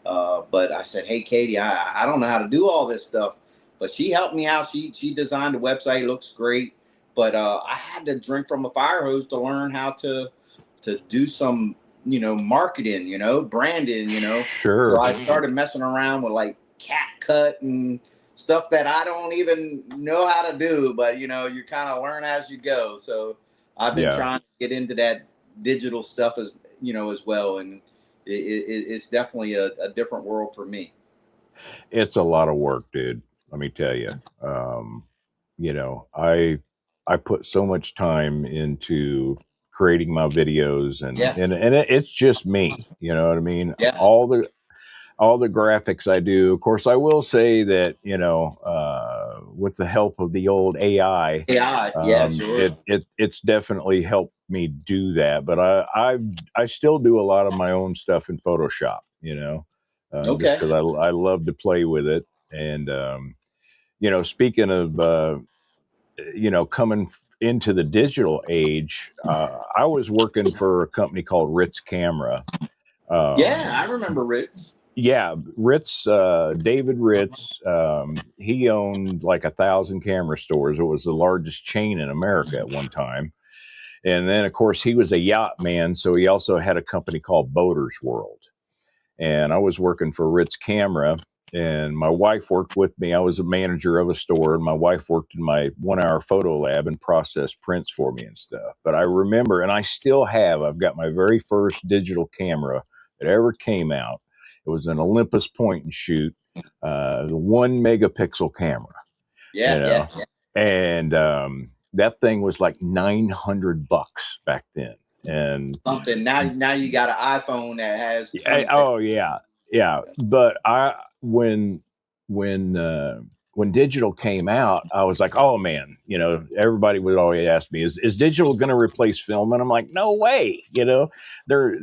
But I said, hey, Katie, I don't know how to do all this stuff, but she helped me out. She designed the website. It looks great. But I had to drink from a fire hose to learn how to do some, you know, marketing, you know, branding, you know. Sure. So I started messing around with like CapCut and stuff that I don't even know how to do, but you know, you kind of learn as you go. So I've been Yeah. trying to get into that digital stuff as, you know, as well, and it's definitely a different world for me. It's a lot of work, dude. Let me tell you. You know, I put so much time into creating my videos, and Yeah, it's just me. You know what I mean? yeah, All the graphics I do. Of course, I will say that, you know, with the help of the old AI, yeah, sure. it's definitely helped me do that. But I still do a lot of my own stuff in Photoshop. You know, just Okay. because I love to play with it. And you know, speaking of you know, coming into the digital age, I was working for a company called Ritz Camera. Yeah, I Um, remember Ritz. yeah, Ritz, David Ritz, he owned like 1,000 camera stores. It was the largest chain in America at one time. And then, of course, he was a yacht man, so he also had a company called Boaters World. And I was working for Ritz Camera, and my wife worked with me. I was a manager of a store, and my wife worked in my 1 hour photo lab and processed prints for me and stuff. But I remember, and I still have, I've got my very first digital camera that ever came out. It was an Olympus point and shoot, the 1 megapixel camera, you Yeah, yeah, know, and that thing was like $900 back then. And something. Now you got an iPhone that has 20 oh pixels. yeah, yeah. But I when when digital came out, I was like, oh man, you know, everybody would always ask me, is digital going to replace film? And I'm like, no way. You know, they're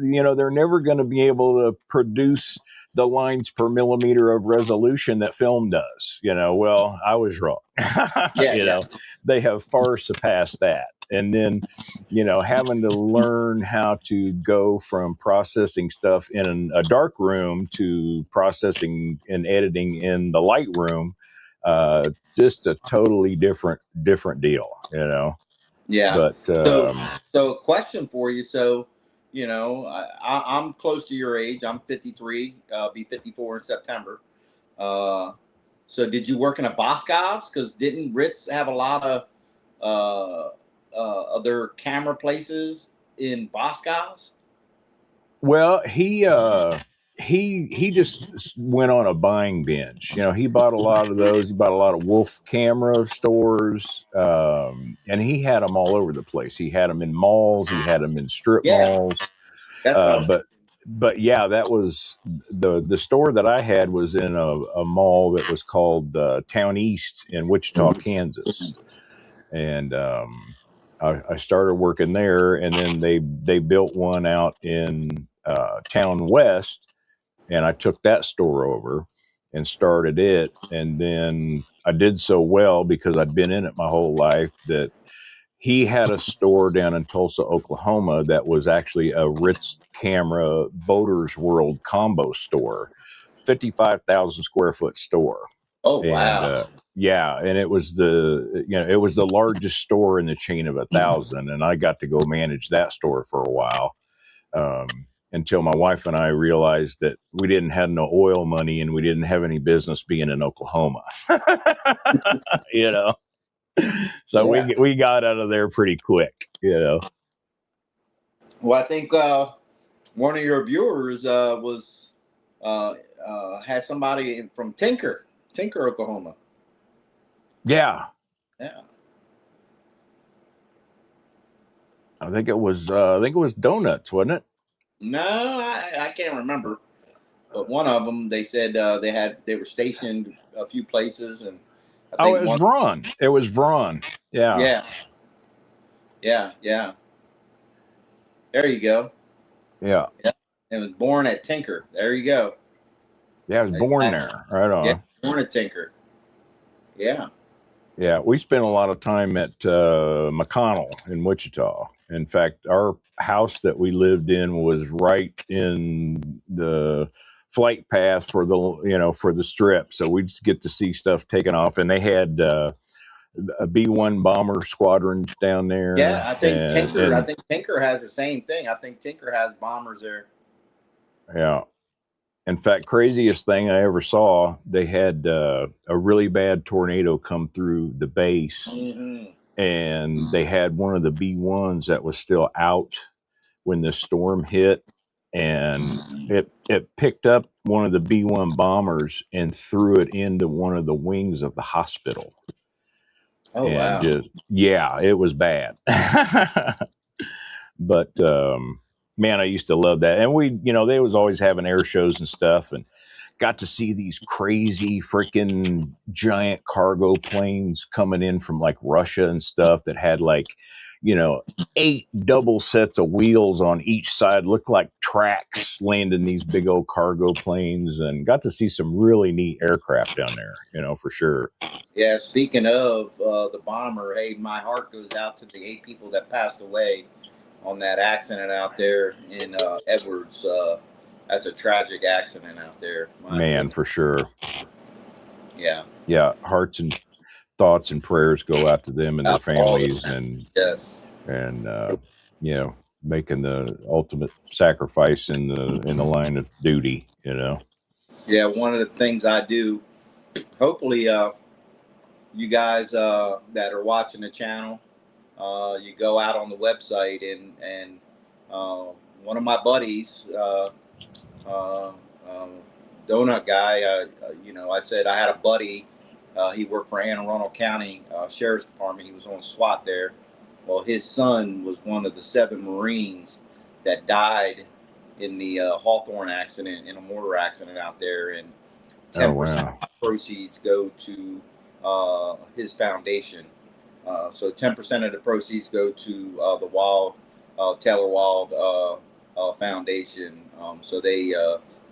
never going to be able to produce the lines per millimeter of resolution that film does. You know, well, I was wrong. Yeah, You yeah, know, they have far surpassed that. And then, you know, having to learn how to go from processing stuff in a dark room to processing and editing in the light room, just a totally different deal, you know. yeah. But So, so question for you. So, you know, I'm close to your age. I'm 53. Be 54 in September. Uh, so, did you work in a Boscov's? Because didn't Ritz have a lot of other camera places in Boscov's? well, he just went on a buying binge. You know, he bought a lot of those. He bought a lot of Wolf camera stores, and he had them all over the place. He had them in malls. He had them in strip Yeah, malls. that's what I Uh, was. but but yeah, that was the store that I had was in a mall that was called Town East in Wichita, Kansas, and I started working there, and then they built one out in Town West, and I took that store over and started it, and then I did so well because I'd been in it my whole life that he had a store down in Tulsa, Oklahoma that was actually a Ritz Camera Boaters World combo store, 55,000 square foot store. Oh And wow. yeah, and it was it was the largest store in the chain of 1,000, and I got to go manage that store for a while, until my wife and I realized that we didn't have no oil money and we didn't have any business being in Oklahoma. You know, so Yeah. we got out of there pretty quick. You know. Well, I think one of your viewers was. had somebody from Tinker, Oklahoma. Yeah. Yeah. I think it was donuts, wasn't it? No, I can't remember. But one of them, they said they were stationed a few places, and I Oh, think it was one. Vron. It was Vron. Yeah. Yeah, yeah. There you go. Yeah. Yeah. It was born at Tinker. There you go. Yeah, I was born Exactly. there. Right Yeah, on. born at Tinker. Yeah. Yeah, we spent a lot of time at McConnell in Wichita. In fact, our house that we lived in was right in the flight path for the strip, so we'd just get to see stuff taken off. And they had a B-1 bomber squadron down Yeah, there, I think Tinker. I and think Tinker has the same thing. I think Tinker has bombers there. yeah. In fact, craziest thing I ever saw, they had a really bad tornado come through the base, Mm-hmm. and they had one of the B-1s that was still out when the storm hit, and it picked up one of the B-1 bombers and threw it into one of the wings of the hospital. Oh And wow. just, yeah, it was bad. But man, I used to love that. And they was always having air shows and stuff, and got to see these crazy freaking giant cargo planes coming in from like Russia and stuff that had like, 8 double sets of wheels on each side, looked like tracks landing these big old cargo planes, and got to see some really neat aircraft down there, for sure. Yeah. Speaking of the bomber, hey, my heart goes out to the 8 people that passed away on that accident out there in Edwards. That's a tragic accident out there. My Man, goodness. for sure. Yeah. Yeah, hearts and thoughts and prayers go out to them and their Out to all families, the and yes. and making the ultimate sacrifice in the line of duty. Yeah. One of the things I do. Hopefully, you guys that are watching the channel, you go out on the website and one of my buddies, uh, um, donut guy, I said I had a buddy. He worked for Anne Arundel County Sheriff's Department. He was on SWAT there. Well, his son was one of the 7 Marines that died in the Hawthorne accident, in a mortar accident out there, and Oh 10% wow. of proceeds go to his foundation. So 10% of the proceeds go to the Taylor Wild Foundation. So they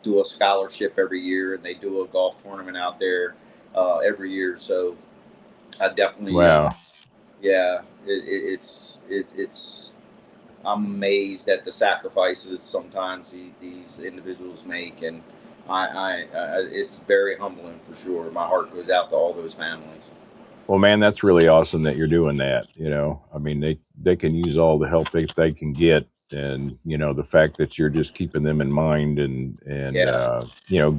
do a scholarship every year, and they do a golf tournament out there every year. So I definitely, Wow. yeah, it's. I'm amazed at the sacrifices sometimes these individuals make, and it's very humbling for sure. My heart goes out to all those families. Well, man, that's really awesome that you're doing that. I mean, they can use all the help they can get, and the fact that you're just keeping them in mind, and Yeah,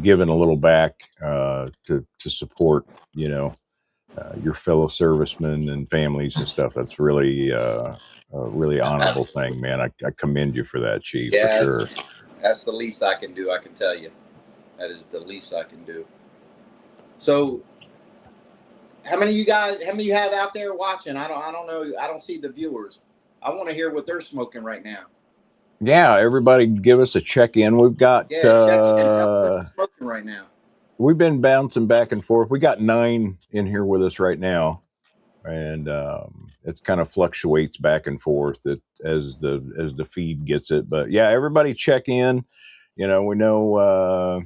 giving a little back to support your fellow servicemen and families and stuff. That's really a really honorable thing, man. I commend you for that, Chief, for yeah, sure. that's the least I can do. I can tell you, that is the least I can do. So, how many you have out there watching? I don't know. I don't see the viewers. I want to hear what they're smoking right now. Yeah, everybody give us a check-in. We've got Yeah, check in. Tell me what you're smoking right now. we've been bouncing back and forth. We got 9 in here with us right now, and it kind of fluctuates back and forth as the feed gets it. But yeah, everybody check in. We know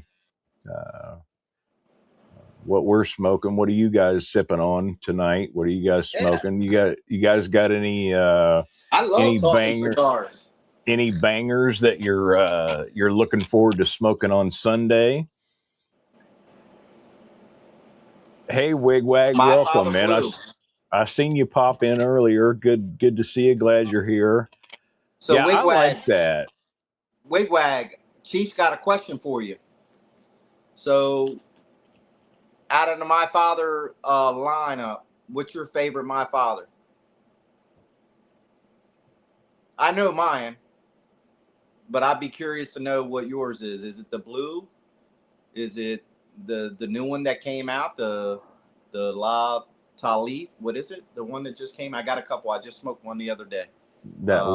what we're smoking. What are you guys sipping on tonight? What are you guys smoking? You guys got any I love talking banger cigars. any bangers that you're looking forward to smoking on Sunday? Hey, Wigwag, My welcome, Father man. Blue. I seen you pop in earlier. Good to see you. Glad you're here. So Yeah, I like that. Wigwag, Chief's got a question for you. So out of the My Father lineup, what's your favorite My Father? I know mine, but I'd be curious to know what yours is. Is it the blue, Is it the new one that came out, the La Talif? What is it? The one that just came? I got a couple. I just smoked one the other day. That Uh,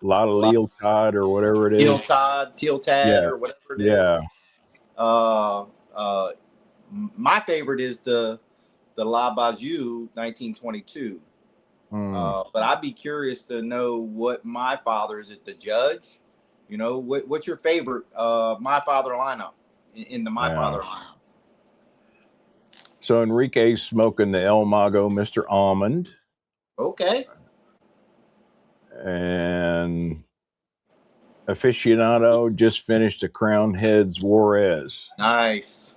lot of Leotard or whatever it is. Teal Tad, Yeah, or whatever it is. yeah. Uh, my favorite is the La Bajou 1922. But I'd be curious to know what My Father is. It the Judge? You know, what's your favorite My Father lineup in the My Father lineup? So Enrique's smoking the El Mago Mr. Almond. Okay. And Aficionado just finished the Crown Heads Juarez. Nice.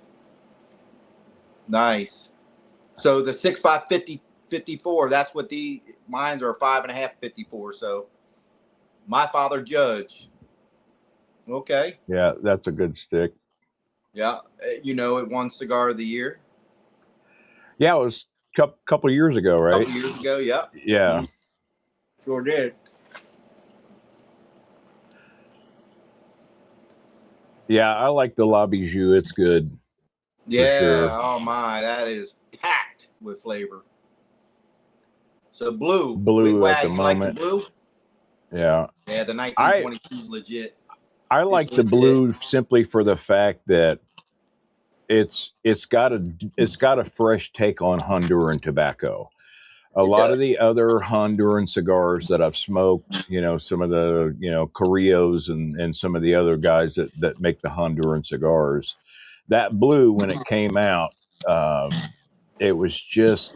So the 6x50 54, that's what mines are 5.5 54. So My Father Judge. Okay. Yeah, that's a good stick. Yeah. You know, it won Cigar of the Year. Yeah, it was a couple of years ago, right? A couple years ago, yeah. Yeah. Sure did. Yeah, I like the La Bijou. It's good. Yeah. For sure. Oh my, that is packed with flavor. So blue at the you moment. like the blue? Yeah. Yeah, the 1922 is legit. I like the blue simply for the fact that it's got a fresh take on Honduran tobacco. A lot of the other Honduran cigars that I've smoked, you know, some of the, you know, Carrillos and some of the other guys that make the Honduran cigars, that blue, when it came out, it was just,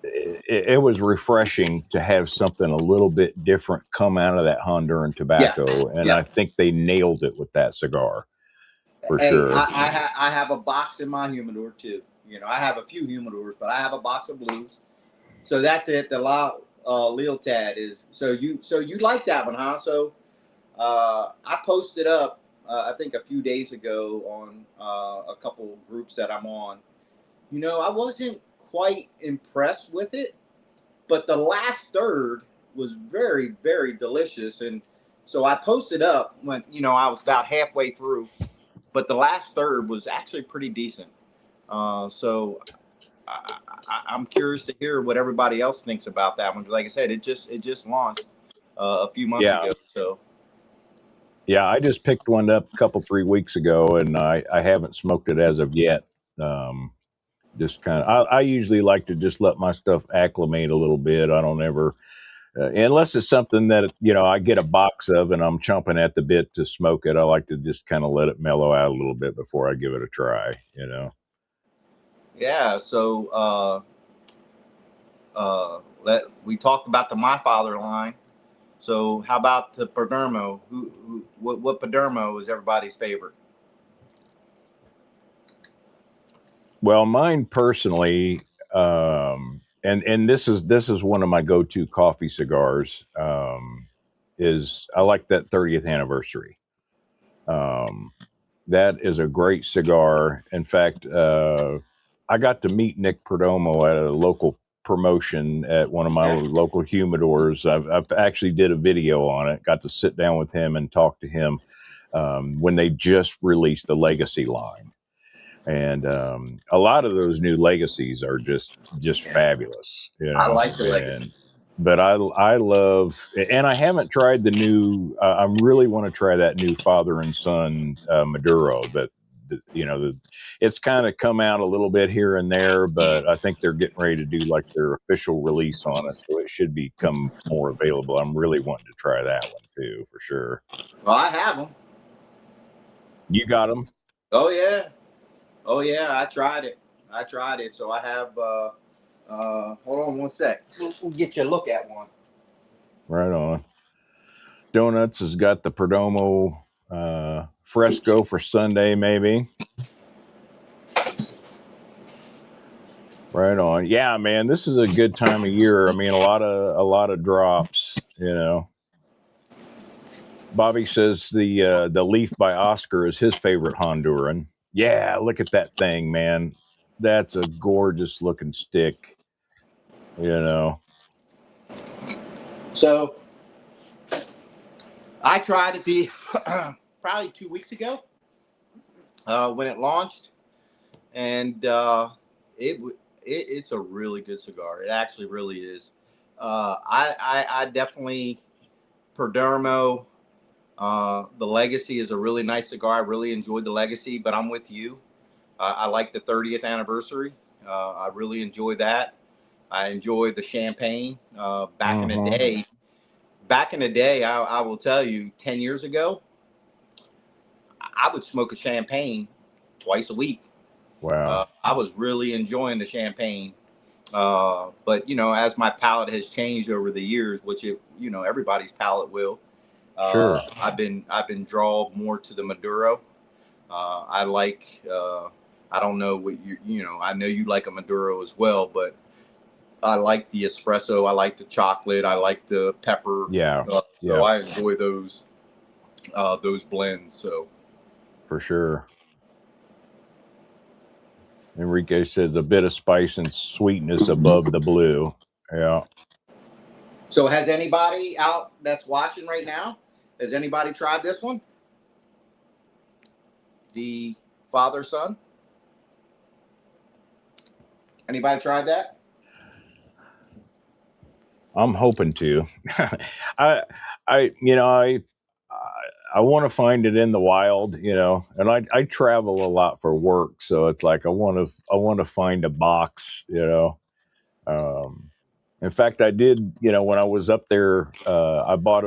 it was refreshing to have something a little bit different come out of that Honduran tobacco. And I think they nailed it with that cigar for sure. I have a box in my humidor too. You know, I have a few humidors, but I have a box of blues. So that's it. The Leotad is so you like that one, huh? So I posted up I think a few days ago on a couple groups that I'm on. You know, I wasn't quite impressed with it, but the last third was very, very delicious. And so I posted up when, you know, I was about halfway through, but the last third was actually pretty decent. So I'm curious to hear what everybody else thinks about that one. Like I said, it just launched a few months ago. So yeah, I just picked one up a couple 3 weeks ago, and I haven't smoked it as of yet. Just kind of, I usually like to just let my stuff acclimate a little bit. I don't ever, unless it's something that, you know, I get a box of and I'm chomping at the bit to smoke it. I like to just kind of let it mellow out a little bit before I give it a try, you know? Yeah. So we talked about the My Father line. So how about the Padermo? What Padermo is everybody's favorite? Well, mine personally, and this is one of my go-to coffee cigars, is I like that 30th anniversary. That is a great cigar. In fact, I got to meet Nick Perdomo at a local promotion at one of my local humidors. I've actually did a video on it. Got to sit down with him and talk to him when they just released the Legacy line. And a lot of those new legacies are just fabulous, you know. I like the Legacy. But I love, and I haven't tried the new. I really want to try that new father and son Maduro. You know, it's kind of come out a little bit here and there, but I think they're getting ready to do like their official release on it, so it should become more available. I'm really wanting to try that one too, for sure. Well, I have them. You got them? Oh yeah. I tried it. So I have. Hold on one sec. We'll get you a look at one. Right on. Donuts has got the Perdomo Fresco for Sunday, maybe. Right on. Yeah, man, this is a good time of year. I mean, a lot of drops, you know. Bobby says the Leaf by Oscar is his favorite Honduran. Yeah, look at that thing, man. That's a gorgeous looking stick, you know. So I tried it probably 2 weeks ago. when it launched, and it's a really good cigar. It actually really is. I definitely Perdomo. The Legacy is a really nice cigar. I really enjoyed the Legacy, but I'm with you. I like the 30th anniversary. I really enjoy that. I enjoy the champagne. Back in the day, I will tell you, 10 years ago, I would smoke a champagne twice a week. Wow. I was really enjoying the champagne. But as my palate has changed over the years, which everybody's palate will. Sure. I've been drawn more to the Maduro. I like. I don't know what I know you like a Maduro as well, but I like the espresso. I like the chocolate. I like the pepper. Yeah. So I enjoy those blends. So for sure. Enrique says a bit of spice and sweetness above the blue. Yeah. So has anybody out that's watching right now? Has anybody tried this one? The father son. Anybody tried that? I'm hoping to. I want to find it in the wild, and I travel a lot for work, so it's like I want to find a box, In fact, I did, when I was up there, I bought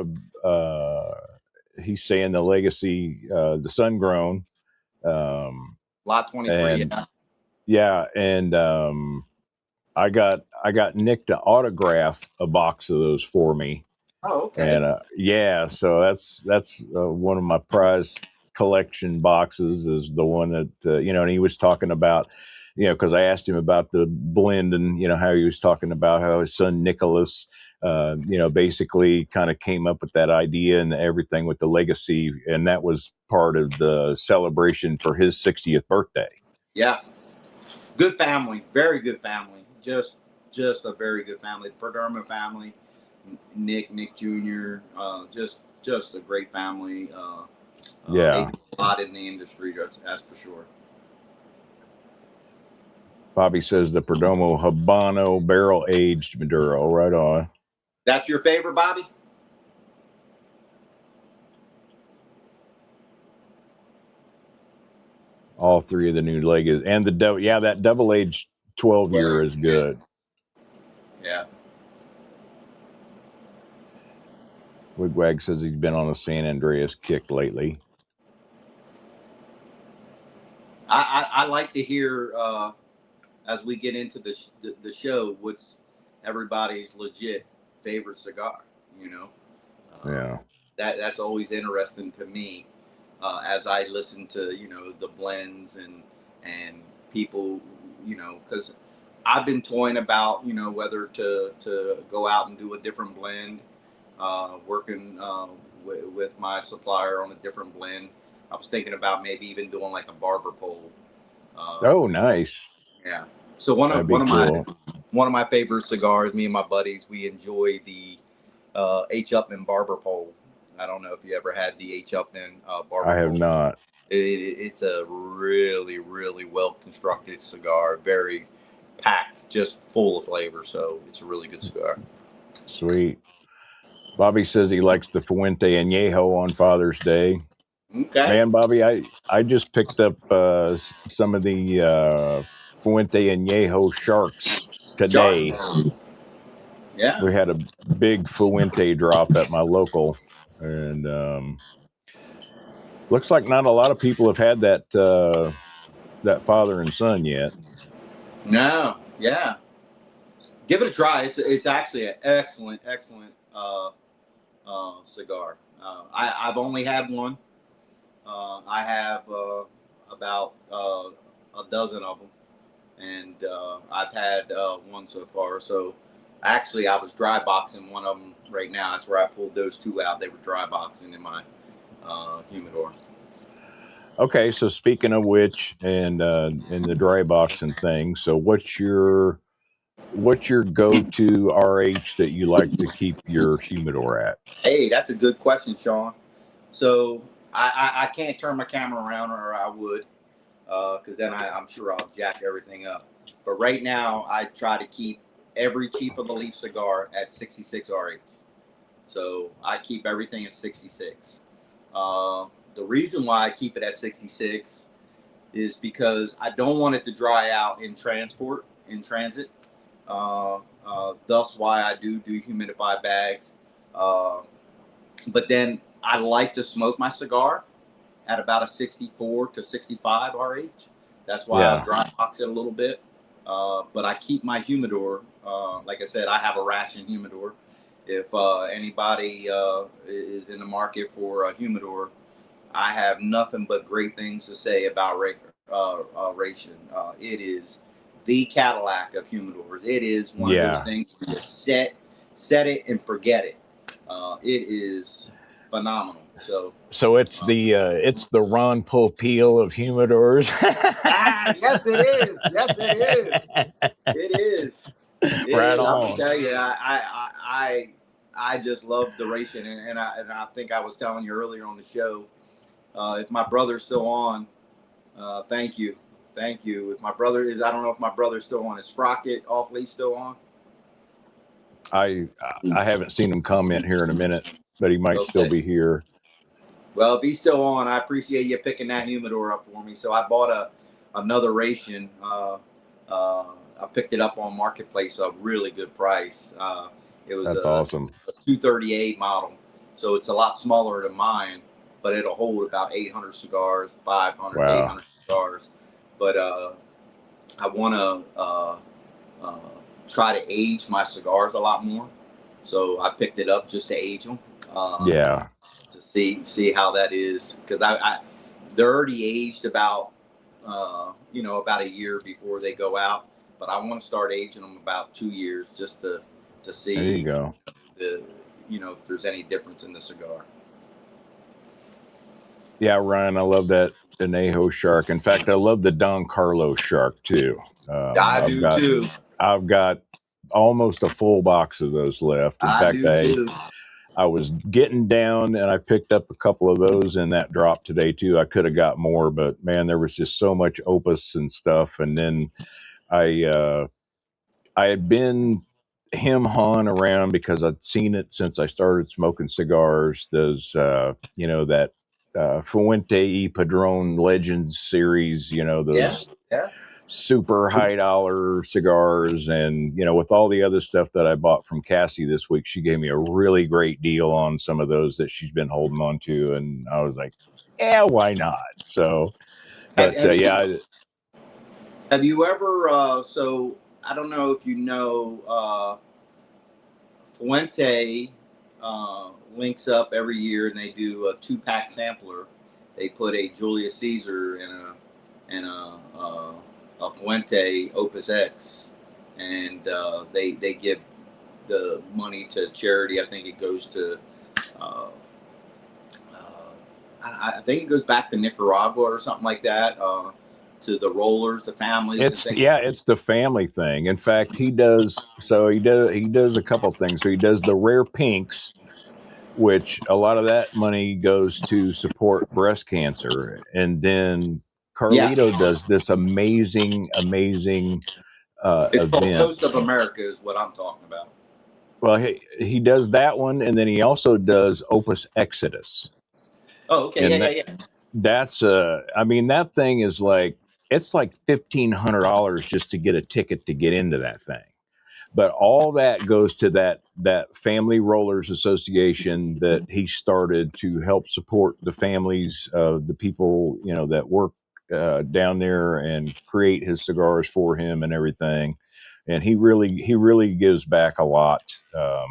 he's saying the Legacy, the Sun Grown, Lot 23. and and I got Nick to autograph a box of those for me. Oh, okay. And so that's one of my prized collection boxes is the one that and he was talking about, because I asked him about the blend and how he was talking about how his son Nicholas, basically kind of came up with that idea and everything with the Legacy, and that was part of the celebration for his 60th birthday. Yeah, good family, very good family, just a very good family. The Perdomo family. Nick Jr. Just a great family. They do a lot in the industry. That's for sure. Bobby says the Perdomo Habano barrel aged Maduro. Right on. That's your favorite, Bobby? All three of the new Legacy and the double. Yeah, that double aged 12-year is good. Yeah. Wigwag says he's been on a San Andreas kick lately. I like to hear as we get into the show what's everybody's legit favorite cigar. Yeah. That's always interesting to me as I listen to the blends and people because I've been toying about whether to go out and do a different blend. Working with my supplier on a different blend. I was thinking about maybe even doing like a barber pole. Nice. Yeah. So one of my favorite cigars. Me and my buddies, we enjoy the H. Upman barber pole. I don't know if you ever had the H. Upman barber. I have pole. not. It's a really, really well constructed cigar. Very packed, just full of flavor. So it's a really good cigar. Sweet. Bobby says he likes the Fuente Añejo on Father's Day. Okay. Man, Bobby, I just picked up some of the Fuente Añejo Sharks today. Yeah. We had a big Fuente drop at my local, and looks like not a lot of people have had that father and son yet. No. Yeah. Give it a try. It's actually an excellent cigar. I've only had one. I have about a dozen of them, and I've had one so far. So actually, I was dry boxing one of them right now. That's where I pulled those two out. They were dry boxing in my humidor. Okay, so speaking of which, and in the dry boxing thing, so what's your go-to RH that you like to keep your humidor at? Hey, that's a good question, Sean. So I can't turn my camera around, or I would. because then I'm sure I'll jack everything up. But right now, I try to keep every cheap of the Leaf cigar at 66 RH. So I keep everything at 66. The reason why I keep it at 66 is because I don't want it to dry out in transit. Thus why I do humidified bags. But then I like to smoke my cigar at about a 64 to 65 RH. That's why I dry box it a little bit. But I keep my humidor. Like I said, I have a ration humidor. If anybody is in the market for a humidor, I have nothing but great things to say about ration. It is the Cadillac of humidors. It is one of those things you just set it and forget it. It is phenomenal. So it's the Ron Popeil of humidors. yes, it is. Yes, it is. It is. Right on. I'm gonna tell you, I just love the racing, and I think I was telling you earlier on the show. If my brother's still on, thank you. If my brother is, I don't know if my brother's still on. Is Sprocket off leaf still on? I haven't seen him comment here in a minute, but he might still be here. Well, if he's still on, I appreciate you picking that humidor up for me. So I bought another ration. I picked it up on Marketplace, a really good price. It was awesome. A 238 model, so it's a lot smaller than mine, but it'll hold about 800 cigars, 500, 800 cigars. But I want to try to age my cigars a lot more, so I picked it up just to age them. To see how that is, because they're already aged about about a year before they go out, but I want to start aging them about 2 years just to see. There you go. If there's any difference in the cigar. Yeah, Ryan, I love that Anejo Shark. In fact, I love the Don Carlos Shark too. I do too. I've got almost a full box of those left. In fact, I was getting down and I picked up a couple of those in that drop today too. I could have got more, but man, there was just so much opus and stuff. And then I had been hawing around because I'd seen it since I started smoking cigars. Those, that Fuente y Padron Legends series, those super high dollar cigars. And, with all the other stuff that I bought from Cassie this week, she gave me a really great deal on some of those that she's been holding on to. And I was like, yeah, why not? So, but have you ever, so I don't know if you know, Fuente links up every year and they do a 2-pack sampler. They put a Julius Caesar and a Fuente Opus X, and they give the money to charity. I think it goes to I think it goes back to Nicaragua or something like that. To the rollers, the families. It's the family thing. In fact, he does a couple things. So he does the rare pinks, which a lot of that money goes to support breast cancer. And then Carlito does this amazing it's event. called Toast of America is what I'm talking about. Well, he does that one, and then he also does Opus Exodus. Oh, okay, yeah. That's that thing is it's like $1,500 just to get a ticket to get into that thing. But all that goes to that Family Rollers Association that he started to help support the families of the people, that work down there and create his cigars for him and everything. And he really gives back a lot. I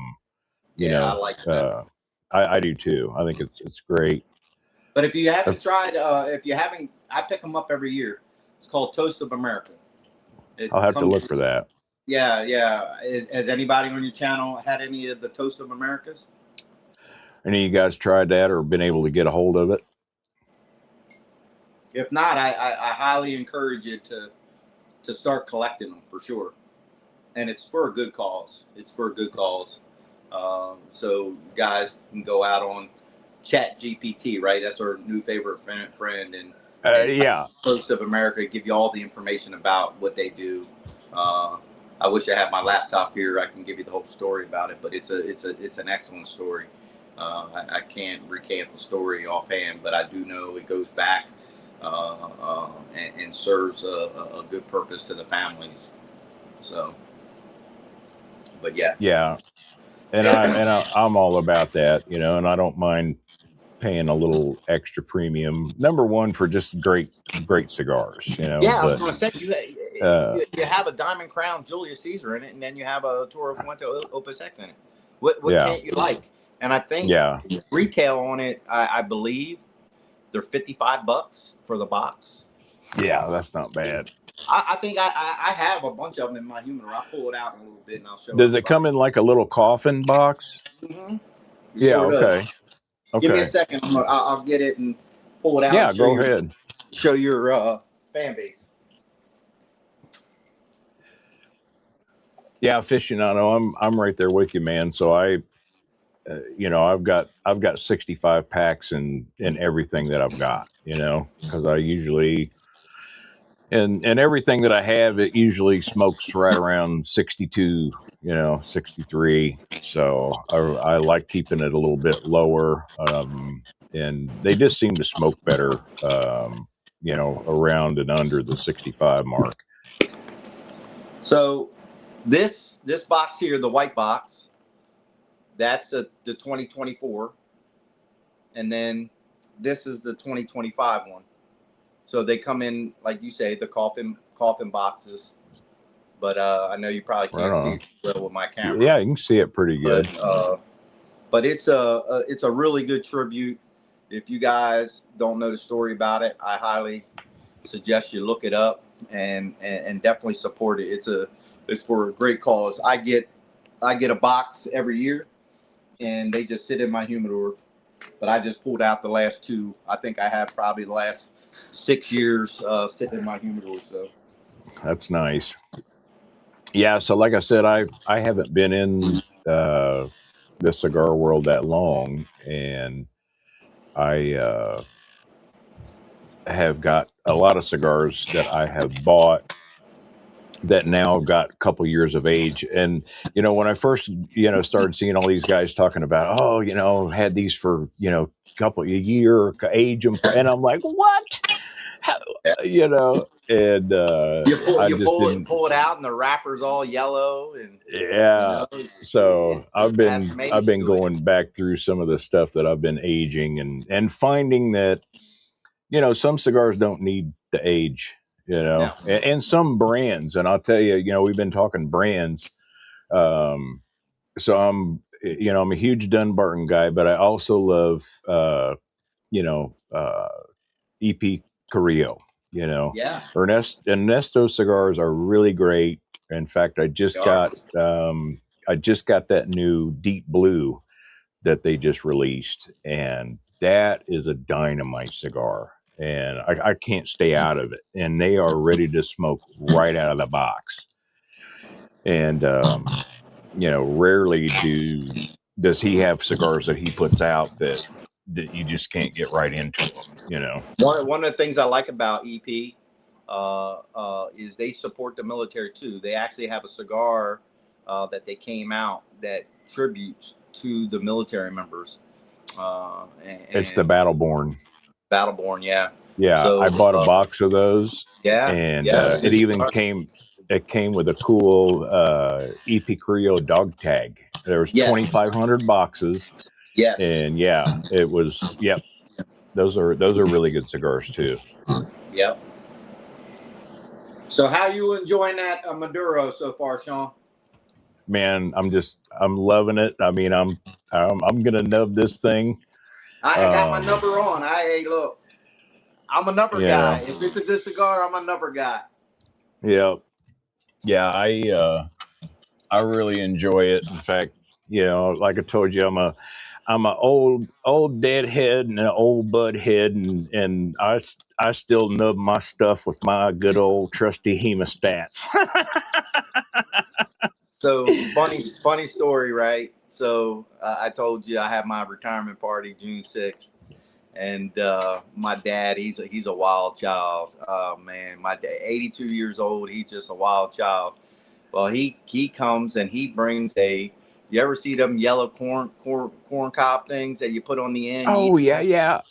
like that. I do too. I think it's great. But if you haven't tried, I pick them up every year. It's called Toast of America. I'll have to look for that. Yeah. Has anybody on your channel had any of the Toast of Americas? Any of you guys tried that or been able to get a hold of it? If not, I highly encourage you to start collecting them for sure. And it's for a good cause. So you guys can go out on Chat GPT, right? That's our new favorite friend, and Yeah. Coast of America, give you all the information about what they do. I wish I had my laptop here. I can give you the whole story about it, but it's an excellent story. I can't recant the story offhand, but I do know it goes back and serves a good purpose to the families. So, but yeah. Yeah. And I'm all about that, you know, and I don't mind paying a little extra premium. Number one, for just great cigars, you know. Yeah, I was But going to say uh, you have a Diamond Crown Julius Caesar in it, and then you have a Toro Fuente Opus X in it. What yeah, can't you like? And I think yeah, retail on it, I believe they're $55 for the box. yeah, that's not bad. I think I have a bunch of them in my humidor. I'll pull it out in a little bit and I'll show Does it everybody. come in like a little coffin box? Mm-hmm. It Yeah. sure does. Okay. Give me a Okay. second. I'll get it and pull it out Yeah. and Go ahead. show your fan base. Yeah, aficionado. I'm right there with you, man. So you know, I've got 65 packs in everything that I've got. You know, because I usually and everything that I have, it usually smokes right around 62. You know, 63. So I like keeping it a little bit lower. And they just seem to smoke better. You know, around and under the 65 mark. So this box here, the white box, that's the 2024, and then this is the 2025 one. So they come in, like you say, the coffin boxes. But I know you probably Right can't see on. it well with my camera. Yeah, you can see it pretty good. But it's a really good tribute. If you guys don't know the story about it, I highly suggest you look it up and definitely support it. It's for a great cause. I get a box every year, and they just sit in my humidor. But I just pulled out the last two. I think I have probably the last 6 years sitting in my humidor. So That's nice. Yeah, so like I said, I haven't been in the cigar world that long, and I have got a lot of cigars that I have bought that now got a couple years of age. And you know, when I first started seeing all these guys talking about, oh, you know, had these for couple a year, age them for, and I'm like, what? How, you know, and I you just didn't. pull it out, and the wrapper's all yellow, and Yeah. So it has some I've age been to it. going back through some of the stuff that I've been aging and finding that, you know, some cigars don't need the age, you know, No. and some brands. And I'll tell you, you know, we've been talking brands. So I'm a huge Dunbarton guy, but I also love, EP Carrillo, you know, Yeah. Ernesto cigars are really great. In fact, I just got that new deep blue that they just released, and that is a dynamite cigar. And I can't stay out of it. And they are ready to smoke right out of the box. And rarely does he have cigars that he puts out that you just can't get right into them. You know. One of the things I like about EP is they support the military too. They actually have a cigar that they came out that tributes to the military members. It's the And Battleborn. Battleborn, yeah. Yeah, So I bought a box of those, yeah, and yeah. it even came. It came with a cool EP Creo dog tag. There was Yes. 2,500 boxes, Yes. and yeah, it was. Yep, those are really good cigars too. Yep. So how you enjoying that Maduro so far, Sean? Man, I'm loving it. I mean, I'm gonna nub this thing. I got my number on. Hey, look, I'm a number guy. If it's a good cigar, I'm a number guy. Yeah, yeah. I really enjoy it. In fact, you know, like I told you, I'm a old deadhead and an old bud head, and I still nub my stuff with my good old trusty hemostats. So funny story, right? So I told you I have my retirement party June 6th, And my dad, he's a wild child. Oh man, my dad, 82 years old, he's just a wild child. Well, he comes and he brings a. You ever see them yellow corn cob things that you put on the end? Oh yeah, yeah.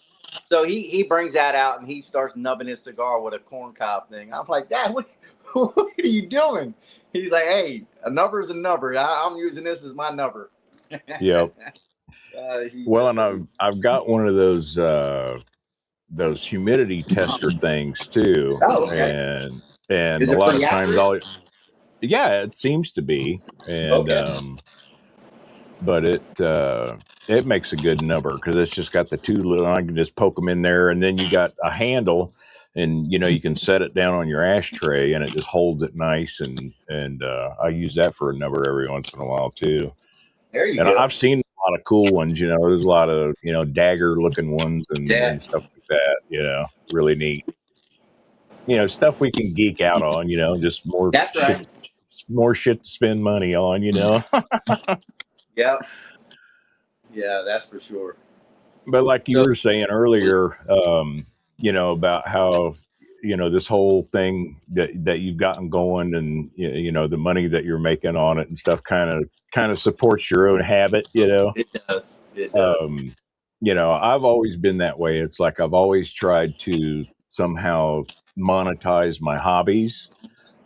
So he brings that out and he starts nubbing his cigar with a corn cob thing. I'm like, Dad, what are you doing? He's like, hey, a number is a number. I'm using this as my number. Yep. He Well, just, and I've got one of those humidity tester things too, oh, okay. and Is a it lot pretty of times accurate? yeah, it seems to be, and Okay. but it makes a good number because it's just got the two little. I can just poke them in there, and then you got a handle, and you can set it down on your ashtray, and it just holds it nice, and I use that for a number every once in a while too. There you And go. I've seen a lot of cool ones. There's a lot of dagger looking ones Yeah, and stuff like that. Really neat. Stuff we can geek out on. Just that's right. more shit to spend money on. Yep. Yeah, that's for sure. But like you So were saying earlier, about how this whole thing that you've gotten going, and the money that you're making on it and stuff kind of supports your own habit. it does. It does. Um, I've always been that way. It's like I've always tried to somehow monetize my hobbies.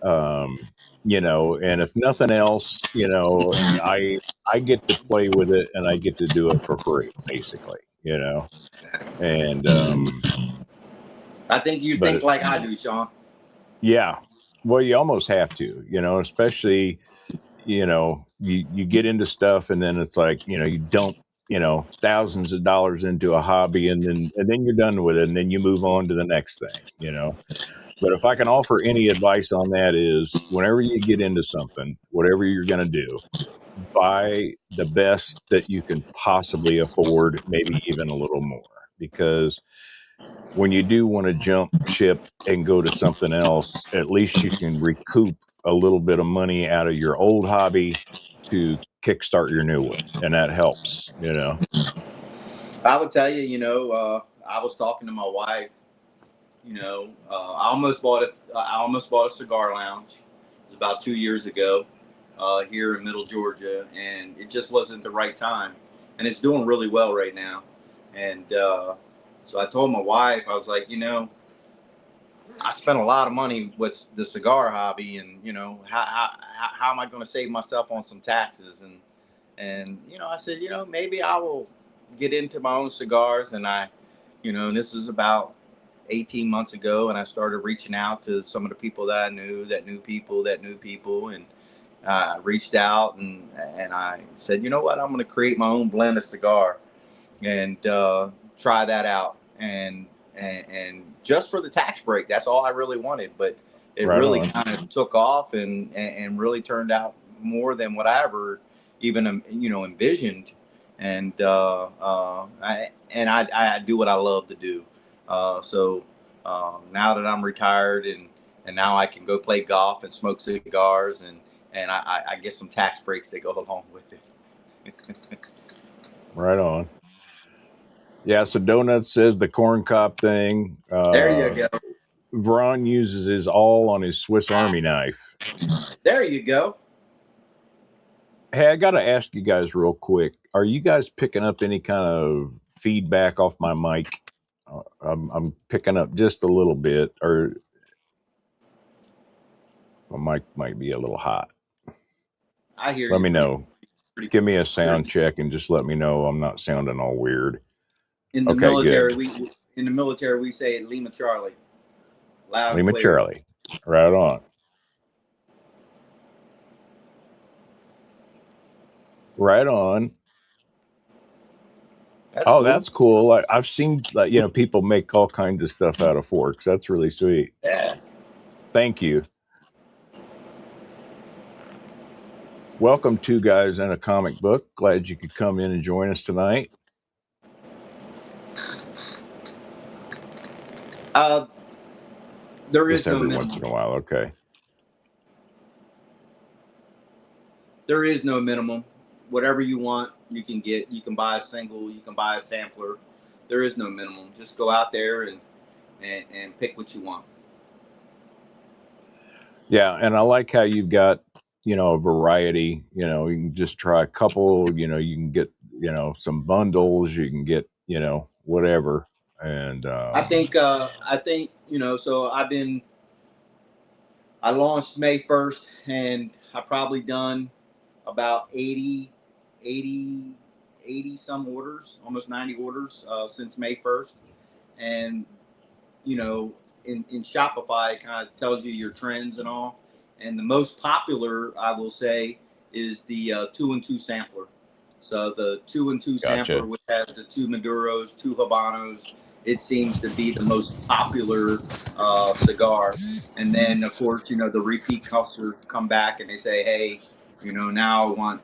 Um, and if nothing else, I get to play with it and I get to do it for free, basically. And I think you but think like I do, Sean. yeah, well, you almost have to, especially you get into stuff and then it's like you dump thousands of dollars into a hobby, and then you're done with it, and then you move on to the next thing. But if I can offer any advice on that, is whenever you get into something, whatever you're going to do, buy the best that you can possibly afford, maybe even a little more, because when you do want to jump ship and go to something else, at least you can recoup a little bit of money out of your old hobby to kickstart your new one. And that helps. I would tell you, I was talking to my wife. I almost bought a cigar lounge. It was about 2 years ago, here in Middle Georgia, and it just wasn't the right time. And it's doing really well right now. And so I told my wife, I was like, I spent a lot of money with the cigar hobby, and how am I going to save myself on some taxes? And I said, maybe I will get into my own cigars. And this is about 18 months ago, and I started reaching out to some of the people that I knew, that knew people, and I reached out and I said, you know what, I'm going to create my own blend of cigar and try that out, and just for the tax break, that's all I really wanted. But it Right really on. kind of took off and really turned out more than what I ever even envisioned. And I do what I love to do. So now that I'm retired, and now I can go play golf and smoke cigars, and I get some tax breaks that go along with it. Right on. Yeah. So Donut says the corn cob thing. There you go. Vron uses his all on his Swiss Army knife. There you go. Hey, I got to ask you guys real quick. Are you guys picking up any kind of feedback off my mic? I'm picking up just a little bit, or my mic might be a little hot. I hear Let you me know. pretty Give me a sound check and just let me know I'm not sounding all weird. In the Okay, military, good. we say it Lima Charlie, loud and Lima clear. Charlie. Right on. Right on. That's Oh, cool. that's cool. I've seen people make all kinds of stuff out of forks. That's really sweet. Yeah. Thank you. Welcome to Guys and a Comic Book. Glad you could come in and join us tonight. There is Just no every minimum. once in a while. Okay. There is no minimum. Whatever you want, you can get. You can buy a single. You can buy a sampler. There is no minimum. Just go out there and pick what you want. Yeah, and I like how you've got, a variety. You can just try a couple. You can get, some bundles. You can get, whatever. And I think so I launched May 1st, and I probably done about 80 some orders, almost 90 orders since May 1st. And, in Shopify, it kind of tells you your trends and all. And the most popular, I will say, is the 2-and-2 sampler. So the 2-and-2 sampler, gotcha. which has the 2 Maduros, 2 Habanos, it seems to be the most popular cigar. And then, of course, the repeat customers come back and they say, hey, now I want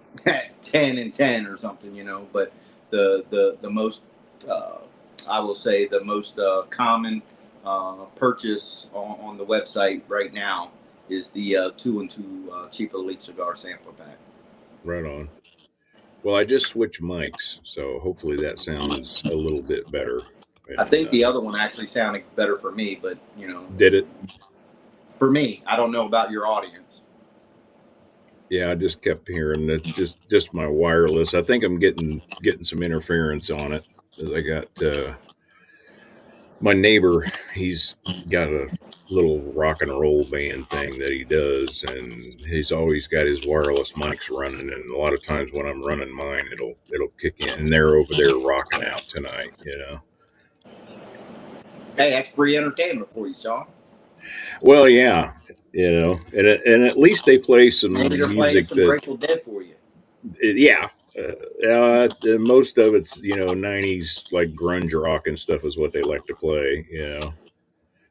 10 and 10 or something, But the most, I will say, the most common purchase on the website right now is the 2-and-2 cheap elite cigar sampler pack. Right on. Well, I just switched mics, so hopefully that sounds a little bit better. I And think the other one actually sounded better for me, but did it? for me, I don't know about your audience. Yeah, I just kept hearing that. Just my wireless. I think I'm getting some interference on it. As I got my neighbor. He's got a little rock and roll band thing that he does, and he's always got his wireless mics running. And a lot of times when I'm running mine, it'll kick in, and they're over there rocking out tonight. Hey, that's free entertainment for you, Sean. Well, yeah, and at least they play Maybe some they're playing music some that, Grateful Dead for you. yeah, most of it's 90s like grunge rock and stuff is what they like to play.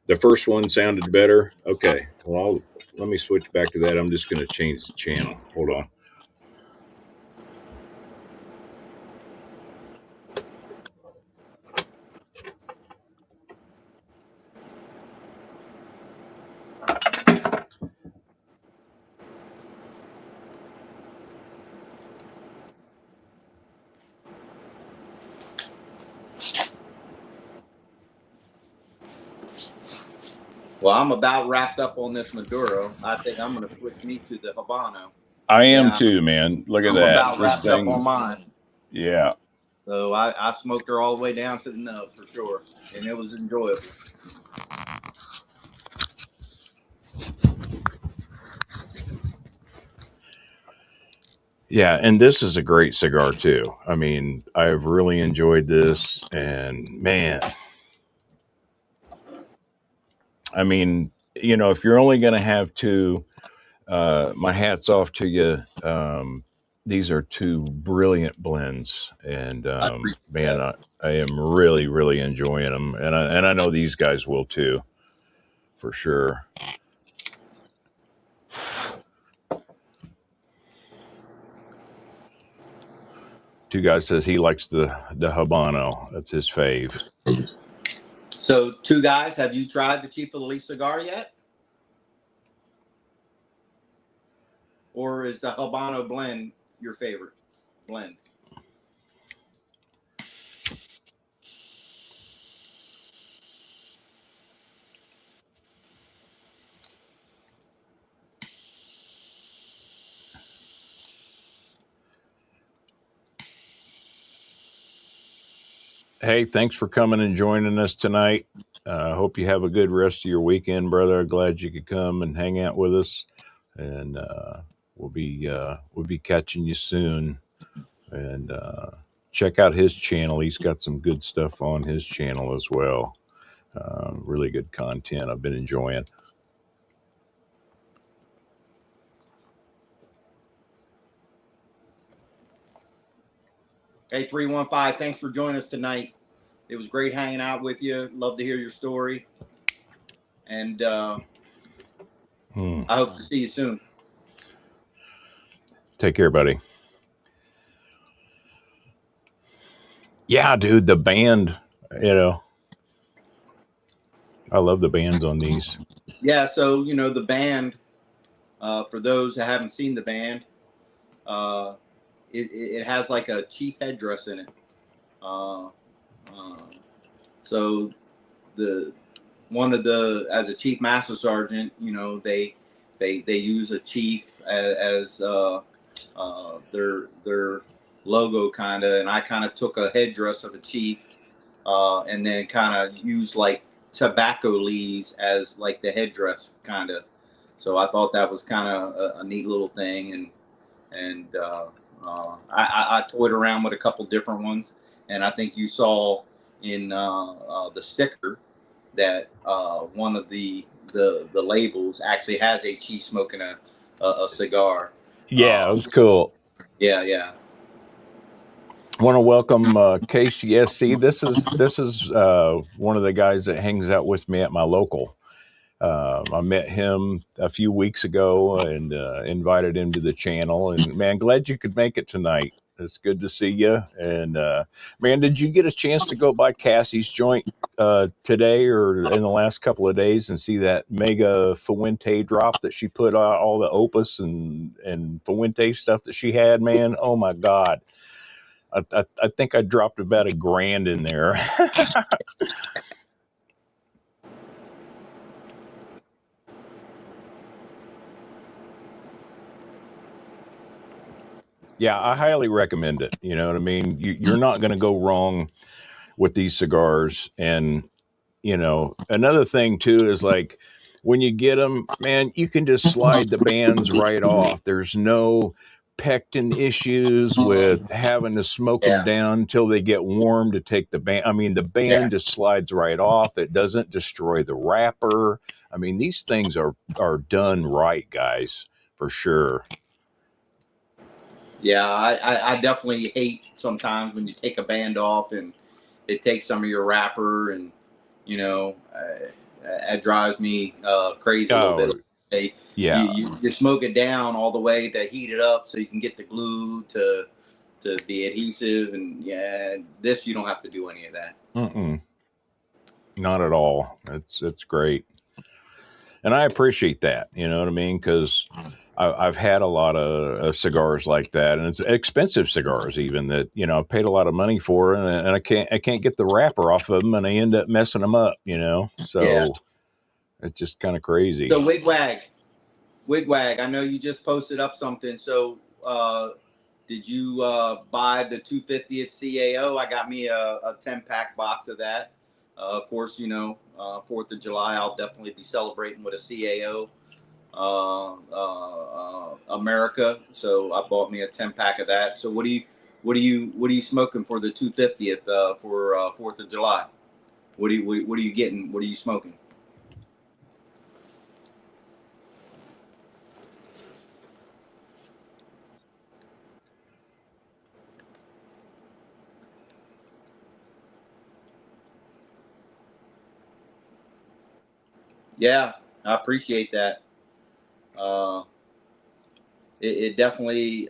The first one sounded better. Okay, well, let me switch back to that. I'm just going to change the channel. Hold on. Well, I'm about wrapped up on this Maduro. I think I'm going to switch me to the Habano. I am Yeah, too, man. Look at I'm that. about This wrapped up on thing, mine. yeah. So I smoked her all the way down to the nub for sure, and it was enjoyable. Yeah, and this is a great cigar too. I mean, I've really enjoyed this, and man, I mean, if you're only going to have two, my hat's off to you. These are two brilliant blends, and I appreciate man, that. I am really, really enjoying them, and I know these guys will too, for sure. Two guys says he likes the Habano. That's his fave. So, two guys, have you tried the Chief of the Leaf cigar yet? Or is the Habano blend your favorite blend? Hey, thanks for coming and joining us tonight. I hope you have a good rest of your weekend, brother. Glad you could come and hang out with us, and we'll be catching you soon. And check out his channel. He's got some good stuff on his channel as well. Really good content. I've been enjoying. Hey, 315, thanks for joining us tonight. It was great hanging out with you. Love to hear your story. And I hope to see you soon. Take care, buddy. Yeah, dude, the band, I love the bands on these. Yeah, so, the band, for those that haven't seen the band, it has like a chief headdress in it. So as a chief master sergeant, you know, they use a chief as their logo kind of, and I kind of took a headdress of a chief, and then kind of used like tobacco leaves as like the headdress kind of. So I thought that was kind of a neat little thing, and I toyed around with a couple different ones, and I think you saw in the sticker that one of the labels actually has a chief smoking a cigar. Yeah, it was cool. Yeah. I want to welcome KCSC. This is one of the guys that hangs out with me at my local. I met him a few weeks ago and invited him to the channel. And man, glad you could make it tonight. It's good to see you. And man, did you get a chance to go by Cassie's joint today or in the last couple of days and see that mega Fuente drop that she put all the Opus and Fuente stuff that she had? Man, oh my God. I think I dropped about $1,000 in there. Yeah, I highly recommend it. You know what I mean? You're not going to go wrong with these cigars. And, you know, another thing too is like when you get them, man, you can just slide the bands right off. There's no pectin issues with having to smoke them down until they get warm to take the band. I mean, the band just slides right off. It doesn't destroy the wrapper. I mean, these things are done right, guys, for sure. Yeah, I definitely hate sometimes when you take a band off and it takes some of your wrapper, and you know, it drives me crazy a little bit. You smoke it down all the way to heat it up so you can get the glue to the adhesive, and this you don't have to do any of that. Not at all. It's great, and I appreciate that. You know what I mean? Because I've had a lot of cigars like that, and it's expensive cigars even that, you know, I paid a lot of money for, and I can't get the wrapper off of them, and I end up messing them up, you know. So it's just kind of crazy. So Wigwag, I know you just posted up something. So did you buy the 250th CAO? I got me a 10-pack box of that. Of course, you know, 4th of July, I'll definitely be celebrating with a CAO. America, so I bought me a 10-pack of that. So what are you smoking for the 250th for 4th of July? What are you getting? What are you smoking? Yeah, I appreciate that. It definitely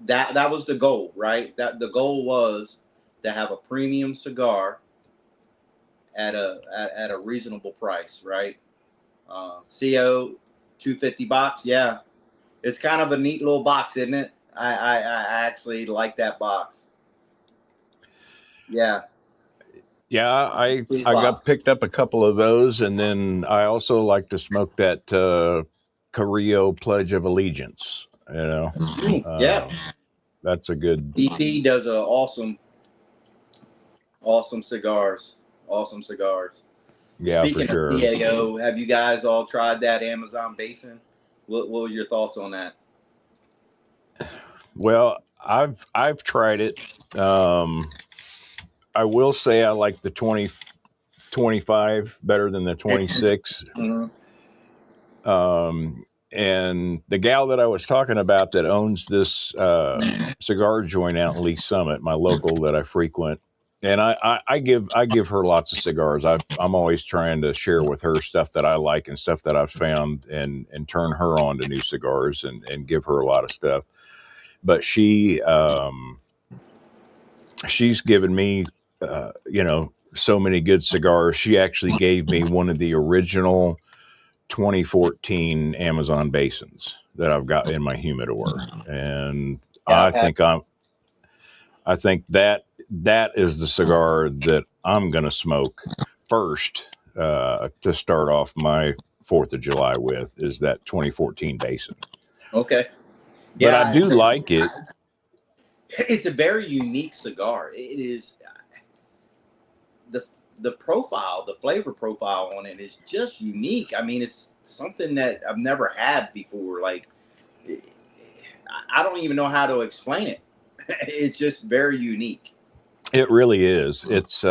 that was the goal, right? That the goal was to have a premium cigar at a reasonable price, right? CO 250 box, yeah, it's kind of a neat little box, isn't it? I actually like that box. Yeah. Yeah, I got picked up a couple of those, and then I also like to smoke that Carrillo Pledge of Allegiance. You know, that's a good. DP does a awesome cigars. Awesome cigars. Yeah, Speaking for sure. of CAO, have you guys all tried that Amazon Basin? What were your thoughts on that? Well, I've tried it. I will say I like the 2025 better than the 26. And the gal that I was talking about that owns this cigar joint out in Lee Summit, my local that I frequent, and I give her lots of cigars. I'm always trying to share with her stuff that I like and stuff that I've found, and turn her on to new cigars and give her a lot of stuff. But she's given me, you know, so many good cigars. She actually gave me one of the original 2014 Amazon Basins that I've got in my humidor, and I think that is the cigar that I'm going to smoke first to start off my 4th of July with is that 2014 Basin. Okay. But I Yeah, do like it. it's a very unique cigar. It is the profile, the flavor profile on it is just unique. I mean, it's something that I've never had before. Like, I don't even know how to explain it. It's just very unique. It really is. It's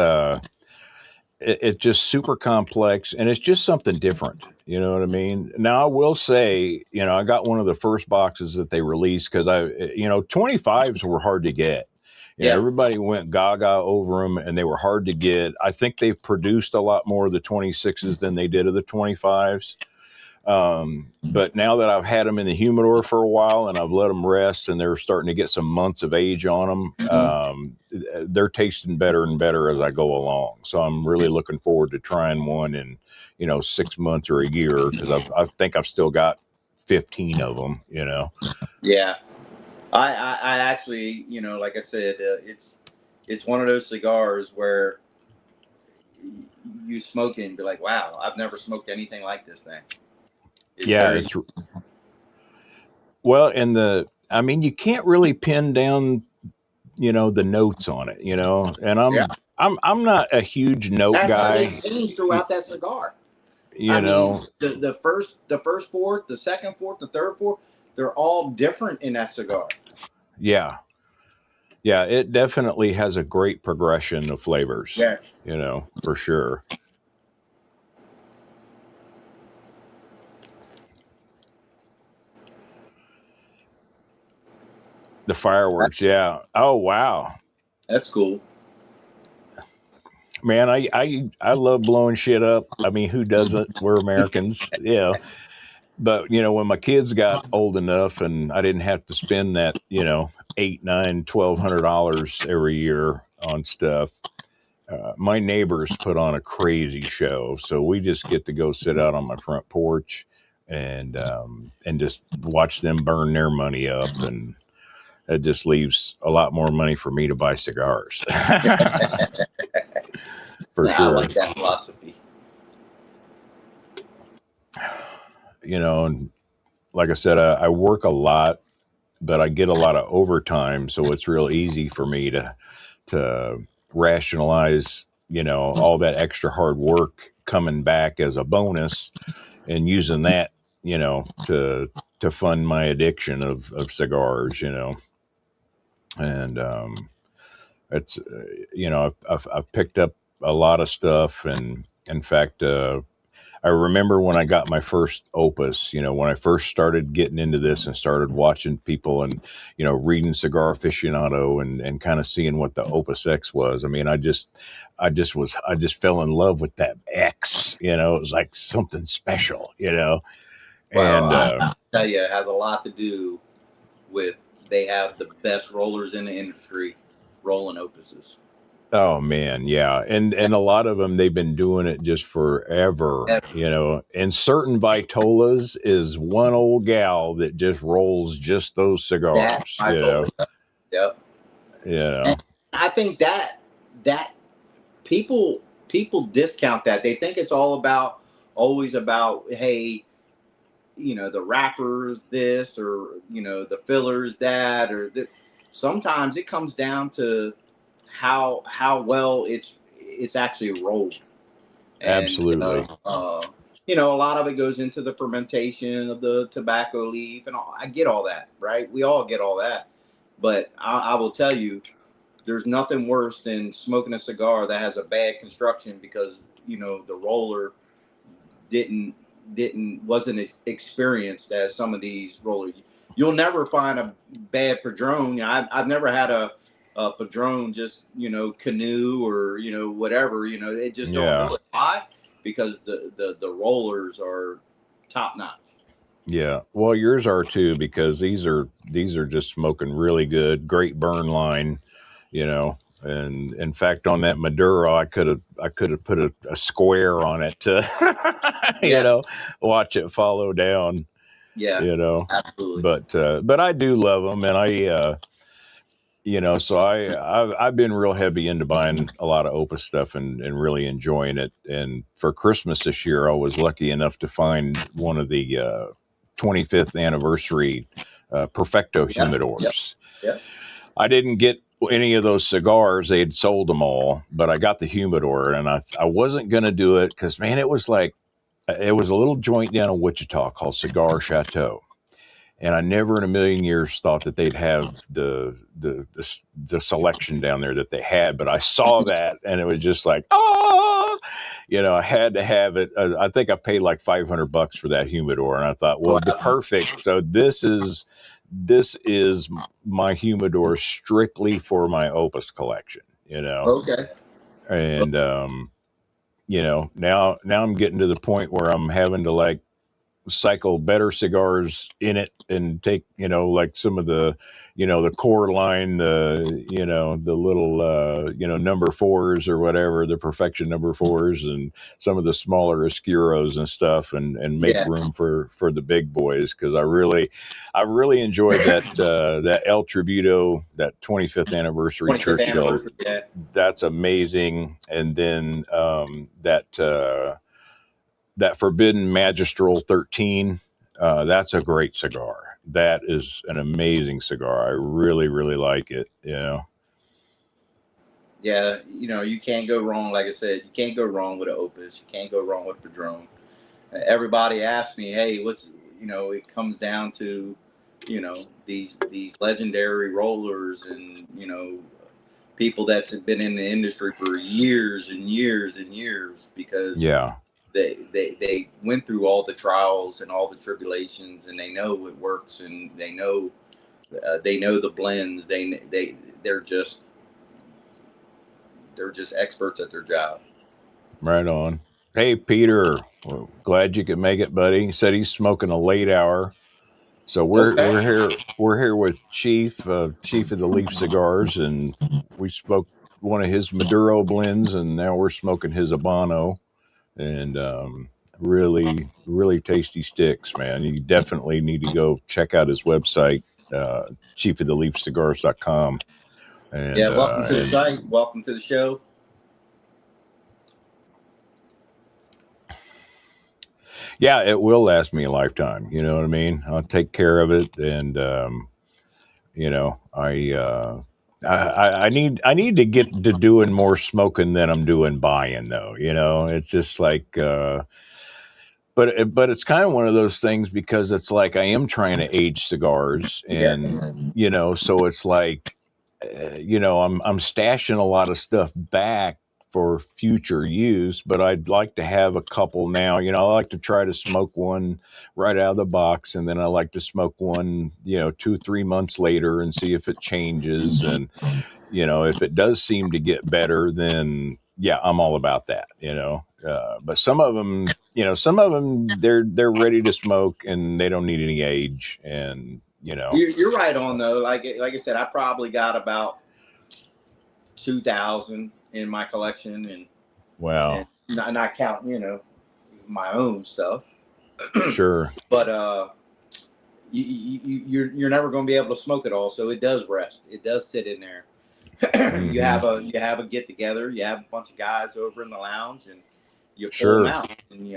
just super complex, and it's just something different. You know what I mean? Now I will say, I got one of the first boxes that they released because 25s were hard to get. Yeah. Everybody went gaga over them, and they were hard to get. I think they've produced a lot more of the 26s than they did of the 25s. But now that I've had them in the humidor for a while and I've let them rest and they're starting to get some months of age on them, they're tasting better and better as I go along. So I'm really looking forward to trying one in, 6 months or a year, because I think I've still got 15 of them, Yeah. I actually, like I said, it's one of those cigars where you smoke it and be like, wow, I've never smoked anything like this thing. It's Yeah, very, well, and I mean, you can't really pin down, the notes on it, and yeah. I'm not a huge note They guy, change throughout that cigar. I you mean, know. the first fourth, the second fourth, the third fourth, they're all different in that cigar. Yeah. Yeah, it definitely has a great progression of flavors, Yeah. for sure. The fireworks, yeah. Oh, wow. That's cool. Man, I love blowing shit up. I mean, who doesn't? We're Americans, But, when my kids got old enough and I didn't have to spend that, $8, $9, $1,200 every year on stuff, my neighbors put on a crazy show. So we just get to go sit out on my front porch and just watch them burn their money up, and it just leaves a lot more money for me to buy cigars. For Yeah, I sure. like that philosophy. And like I said, I work a lot, but I get a lot of overtime, so it's real easy for me to rationalize, all that extra hard work coming back as a bonus and using that, to fund my addiction of cigars, and it's I've picked up a lot of stuff, and in fact, I remember when I got my first Opus, when I first started getting into this and started watching people and, reading Cigar Aficionado and kind of seeing what the Opus X was. I mean, I just fell in love with that X, it was like something special, Well, and, I'll tell you, it has a lot to do with they have the best rollers in the industry rolling opuses. oh man, yeah, and a lot of them, they've been doing it just forever, And certain Vitolas is one old gal that just rolls just those That cigars, I totally, yep. you know. And I think that people discount that. They think it's always about, hey, the wrappers this, or the fillers that, or sometimes it comes down to how well it's actually rolled. And Absolutely. a lot of it goes into the fermentation of the tobacco leaf, and I get all that, right? We all get all that. But I will tell you, there's nothing worse than smoking a cigar that has a bad construction because the roller didn't wasn't as experienced as some of these rollers. You'll never find a bad Padron. I've never had a Padron just canoe or whatever. They just don't Yeah. do it. Why? Because the rollers are top notch. Yeah. Well, yours are too, because these are just smoking really good, great burn line, And in fact, on that Maduro, I could have put a square on it to, Yeah. watch it follow down, Yeah, absolutely. But I do love them, and So I've been real heavy into buying a lot of Opus stuff and really enjoying it. And for Christmas this year, I was lucky enough to find one of the 25th anniversary Perfecto Yep, yep, humidors. yep. I didn't get any of those cigars; they had sold them all, but I got the humidor, and I wasn't gonna do it because, man, it was a little joint down in Wichita called Cigar Chateau, and I never in a million years thought that they'd have the selection down there that they had. But I saw that, and it was just like, I had to have it. I think I paid like $500 for that humidor, and I thought, well, the Wow. perfect. So this is my humidor strictly for my Opus collection. Okay. And now I'm getting to the point where I'm having to like cycle better cigars in it and take like some of the the core line, the little number fours or whatever, the perfection number fours, and some of the smaller oscuros and stuff, and make Yeah. room for the big boys, because I really enjoyed that El Tributo, that 25th anniversary 25th Churchill. anniversary. Yeah. That's amazing. And then that Forbidden Magistral 13, that's a great cigar. That is an amazing cigar. I really, really like it. Yeah. You can't go wrong. Like I said, you can't go wrong with an Opus. You can't go wrong with a Padron. Everybody asks me, hey, it comes down to, these legendary rollers, and, people that's been in the industry for years and years and years, because Yeah. they went through all the trials and all the tribulations, and they know it works, and they know the blends. They're just experts at their job. Right on. Hey, Peter, well, glad you could make it, buddy. He said he's smoking a late hour. So we're Okay. we're here we're here with Chief of the Leaf Cigars, and we spoke one of his Maduro blends, and now we're smoking his Habano, and really, really tasty sticks, man. You definitely need to go check out his website, chiefoftheleafcigars.com. Yeah. And Welcome to the site. Welcome to the show. yeah, it will last me a lifetime. You know what I mean? I'll take care of it, and I need to get to doing more smoking than I'm doing buying, though. It's just like, but it's kind of one of those things, because it's like I am trying to age cigars, Yeah. and so it's like, I'm stashing a lot of stuff back for future use, but I'd like to have a couple now. I like to try to smoke one right out of the box, and then I like to smoke one 2-3 months later and see if it changes. And if it does seem to get better, then yeah, I'm all about that. But some of them, they're ready to smoke, and they don't need any age. And You're right on though. Like I said, I probably got about 2,000 in my collection, and wow, not counting my own stuff. sure. But you're never going to be able to smoke it all, so it does rest. It does sit in there. you Hmm. have a get together. You have a bunch of guys over in the lounge, and you pull them Sure. out, and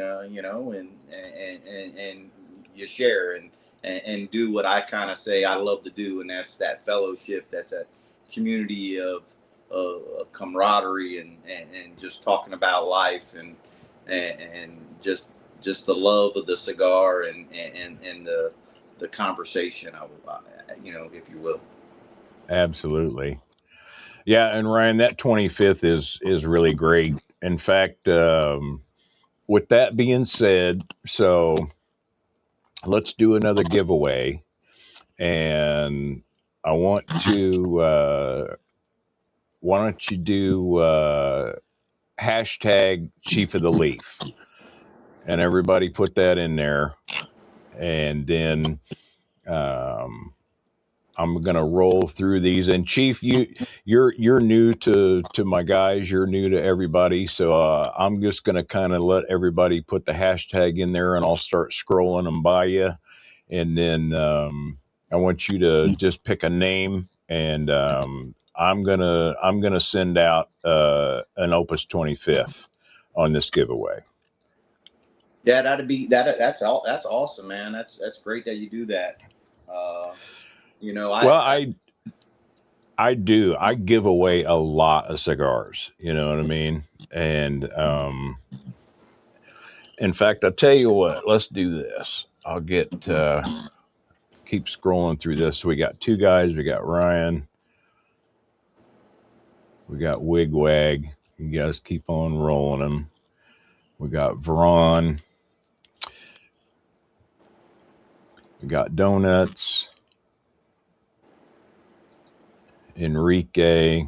and you share, and do what I kind of say I love to do, and that's that fellowship. That's a community of camaraderie, and just talking about life, and just the love of the cigar, and the conversation. If you will. Absolutely. Yeah, and Ryan, that 25th is really great. In fact, with that being said, so let's do another giveaway, and I want to. Why don't you do hashtag Chief of the Leaf, and everybody put that in there, and then um, I'm gonna roll through these. And Chief, you're new to my guys. You're new to everybody, so I'm just gonna kind of let everybody put the hashtag in there, and I'll start scrolling them by you. And then I want you to just pick a name, and I'm gonna send out an Opus 25th on this giveaway. Yeah, that's awesome, man. That's great that you do that. You know, Well, I do. I give away a lot of cigars. You know what I mean? And in fact, I'll tell you what. Let's do this. I'll get keep scrolling through this. So we got two guys. We got Ryan. We got Wigwag. You guys keep on rolling them. We got Veron. We got Donuts. Enrique.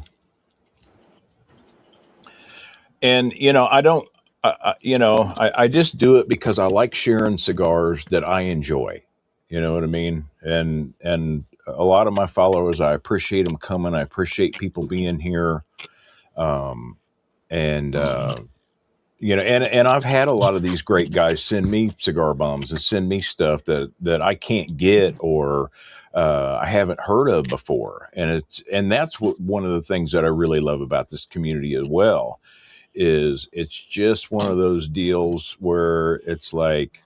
And I don't. I just do it because I like sharing cigars that I enjoy. You know what I mean? And a lot of my followers, I appreciate them coming. I appreciate people being here. Um, and and I've had a lot of these great guys send me cigar bombs and send me stuff that I can't get or I haven't heard of before. And that's one of the things that I really love about this community as well. Is it's just one of those deals where it's like,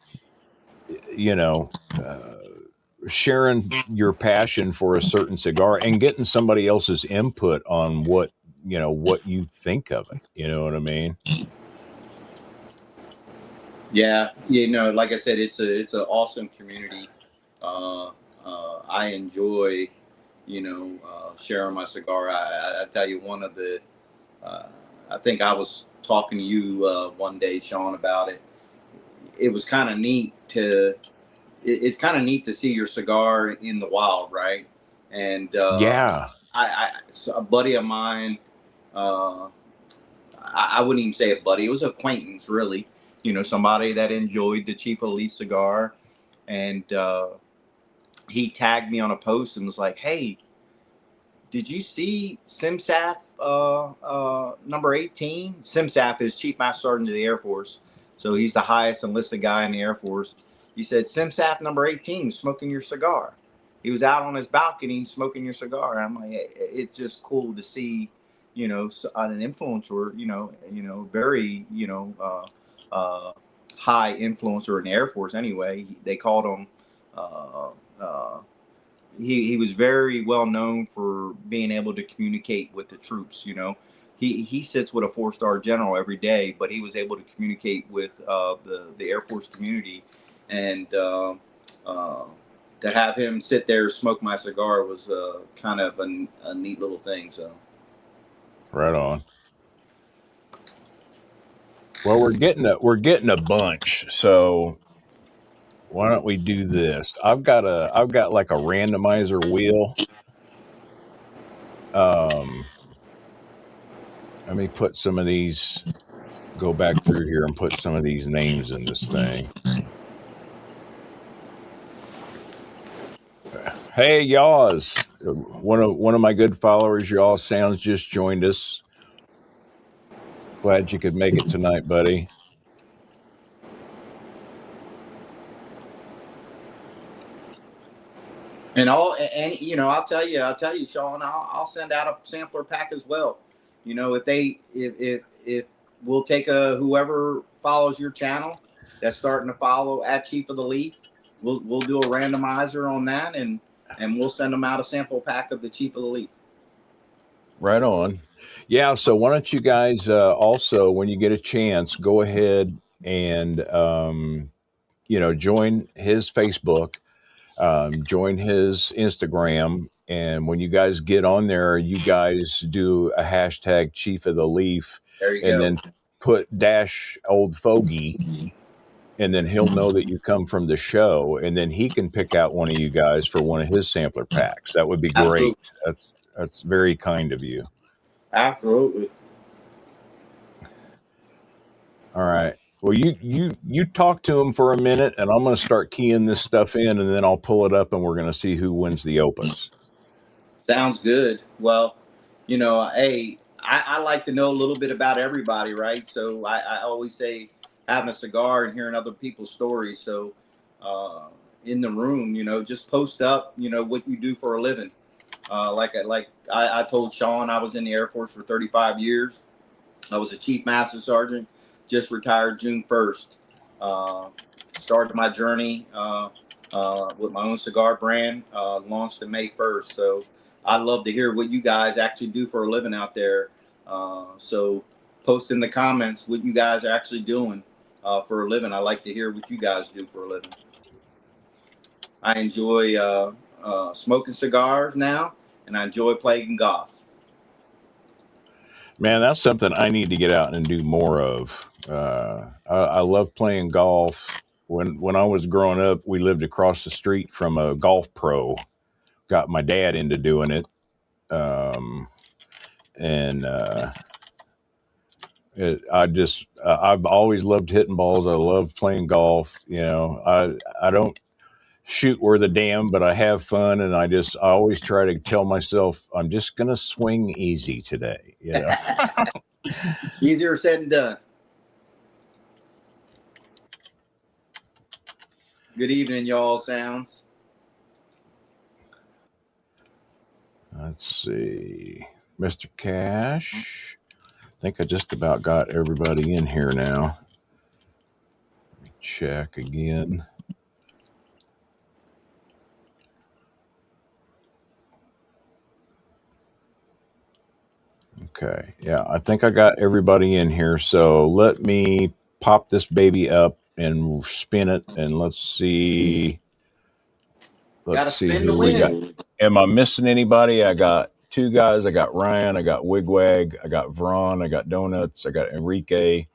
you know, sharing your passion for a certain cigar and getting somebody else's input on what you think of it. You know what I mean? Yeah, like I said, it's an awesome community. I enjoy, sharing my cigar. I tell you, one of the, uh, I think I was talking to you one day, Sean, about it. It was kind of neat it's kind of neat to see your cigar in the wild, right? And Yeah. so a buddy of mine, uh, I wouldn't even say a buddy, it was an acquaintance, really. Somebody that enjoyed the cheap Leaf cigar, and he tagged me on a post and was like, "Hey, did you see Simsaf number 18? Simsaf is Chief Master Sergeant of the Air Force, so he's the highest enlisted guy in the Air Force. He said Simsaf number 18 is smoking your cigar. He was out on his balcony smoking your cigar. And I'm like, it's just cool to see, an influencer, very, high influencer in the Air Force. Anyway, they called him. Uh, uh, he was very well known for being able to communicate with the troops. He sits with a 4-star general every day, but he was able to communicate with the Air Force community, and to have him sit there smoke my cigar was kind of a neat little thing. So Right on. Well, we're getting a bunch, so why don't we do this? I've got like a randomizer wheel. Let me put some of these. Go back through here and put some of these names in this thing. Hey, Yaws, one of my good followers, Yaw Sounds, just joined us. Glad you could make it tonight, buddy. I'll tell you, Sean, I'll send out a sampler pack as well. If we'll take whoever follows your channel that's starting to follow at Chief of the Leaf, we'll do a randomizer on that, and we'll send them out a sample pack of the Chief of the Leaf. Right on. Yeah. So why don't you guys also, when you get a chance, go ahead and join his Facebook. Join his Instagram, and when you guys get on there, you guys do a hashtag Chief of the Leaf, There you and go. then put dash old Fogey, and then he'll know that you come from the show, and then he can pick out one of you guys for one of his sampler packs. That would be great. Absolutely. That's very kind of you. Absolutely. All right. Well, you talk to him for a minute, and I'm going to start keying this stuff in, and then I'll pull it up, and we're going to see who wins the Opus. Sounds good. Well, hey, I like to know a little bit about everybody, right? So I always say having a cigar and hearing other people's stories. So in the room, just post up, what you do for a living. I told Sean, I was in the Air Force for 35 years. I was a Chief Master Sergeant, just retired June 1st. Started my journey with my own cigar brand, launched in May 1st. So I'd love to hear what you guys actually do for a living out there. So post in the comments what you guys are actually doing for a living. I like to hear what you guys do for a living. I enjoy smoking cigars now, and I enjoy playing golf. Man, that's something I need to get out and do more of. I love playing golf. When I was growing up, we lived across the street from a golf pro. Got my dad into doing it, and I've always loved hitting balls. I love playing golf. I don't shoot worth a damn, but I have fun, and I always try to tell myself I'm just gonna swing easy today. Easier said than done. Good evening, y'all. Sounds. Let's see, Mr. Cash. I think I just about got everybody in here now. Let me check again. Okay, yeah, I think I got everybody in here. So let me pop this baby up and spin it, and let's see. Gotta Let's see spin to who we got. win. Am I missing anybody? I got two guys. I got Ryan. I got Wigwag. I got Vron. I got Donuts. I got Enrique.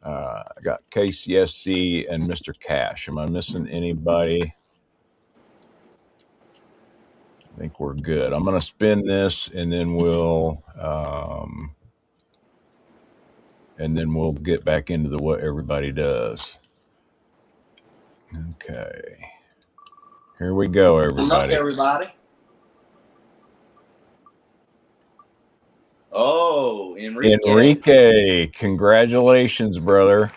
I got KCSC and Mr. Cash. Am I missing anybody? I think we're good. I'm going to spin this, and then we'll get back into what everybody does. Okay. Here we go, Good luck, everybody. everybody. Oh, Enrique, congratulations, brother.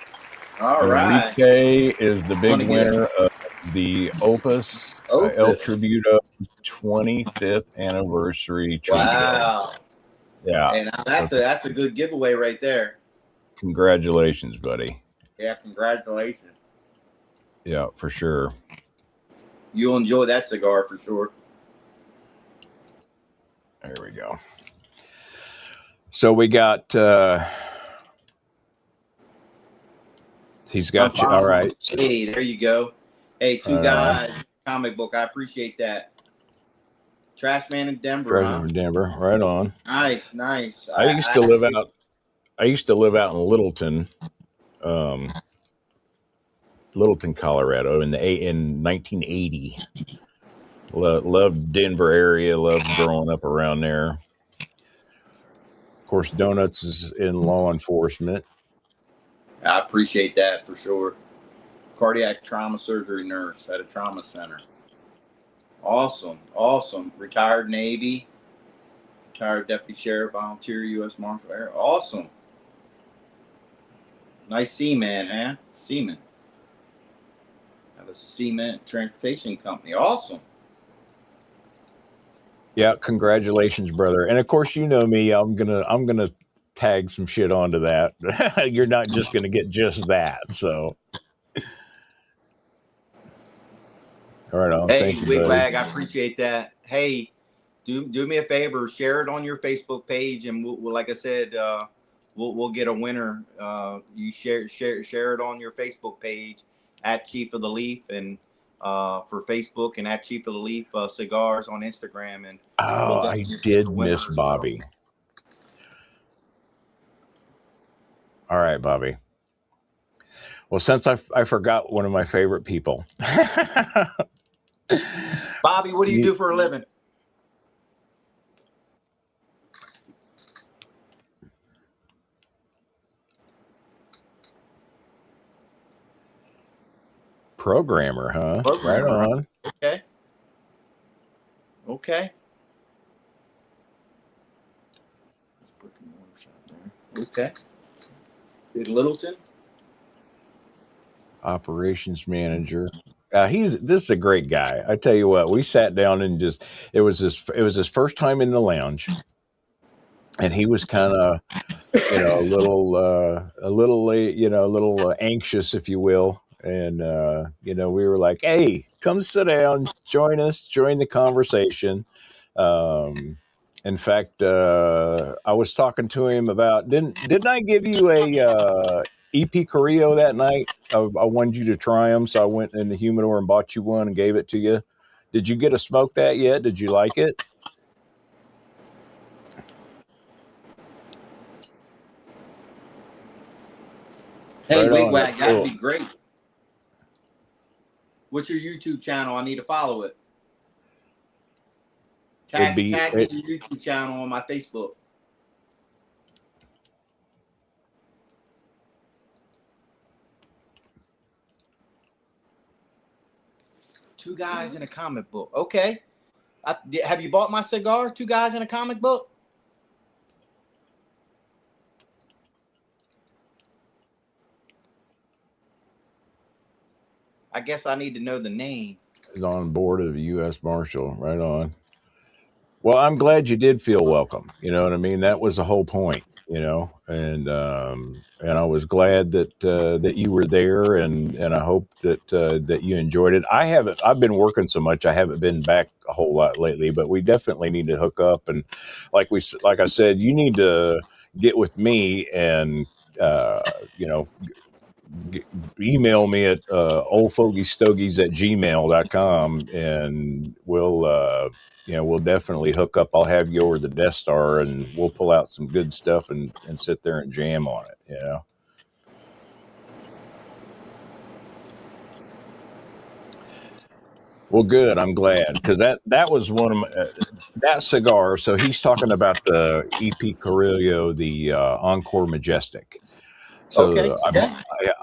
All right. Enrique is the big Gonna get winner of the Opus El Opus. Tributo 25th anniversary tree show. Wow. Yeah. And that's a good giveaway right there. Congratulations, buddy. Yeah, congratulations. Yeah, for sure. You'll enjoy that cigar for sure. There we go. So we got he's got you. All right. Hey, there you go. Hey, two guys, comic book. I appreciate that. Trash Man in Denver, huh? In Denver, right on. Nice, nice. I used to live out in Littleton, Colorado in 1980. Loved Denver area. Loved growing up around there. Of course, Donuts is in law enforcement. I appreciate that for sure. Cardiac trauma surgery nurse at a trauma center. Awesome, awesome. Retired Navy, retired deputy sheriff, volunteer U.S. Marshal Air. Awesome. Nice seaman, man. Seaman. Have a cement transportation company. Awesome. Yeah, congratulations, brother. And of course, you know me. I'm gonna tag some shit onto that. You're not just gonna get just that. So, all right, on. Hey, Thank you, Wigwag, buddy. I appreciate that. Hey, do me a favor, share it on your Facebook page, and we'll like I said, we'll get a winner. You share it on your Facebook page at Chief of the Leaf, and for Facebook, and at Chief of the Leaf Cigars on Instagram. And I did miss Bobby. All right, Bobby. Well, since I forgot one of my favorite people. Bobby, what do you do for a living? Programmer, huh? Right on. Okay. Okay. Okay. In Littleton. Operations manager. This is a great guy. I tell you what, we sat down and it was his first time in the lounge, and he was kind of, a little a little anxious, if you will. And we were like, hey, come sit down, join us, join the conversation. um in fact, I was talking to him about, didn't I give you a EP Carrillo that night? I wanted you to try them, so I went in the humidor and bought you one and gave it to you. Did you get to smoke that yet? Did you like it? Hey, Right on. Wigwag, that'd Cool. be great. What's your YouTube channel? I need to follow it. Tag me your YouTube channel on my Facebook. Two Guys in a Comic Book. Okay. Have you bought my cigar? Two Guys in a Comic Book? I guess I need to know the name. Is on board of the U.S. Marshal. Right on. Well, I'm glad you did feel welcome. You know what I mean? That was the whole point. And I was glad that you were there, and I hope that you enjoyed it. I've been working so much, I haven't been back a whole lot lately, but we definitely need to hook up. And like I said, you need to get with me and uh, you know email me at oldfogiestogies@gmail.com, and we'll definitely hook up. I'll have you over the Death Star, and we'll pull out some good stuff and sit there and jam on it. Well, good. I'm glad, because that was one of that cigar. So he's talking about the EP Carrillo, the Encore Majestic. Okay. So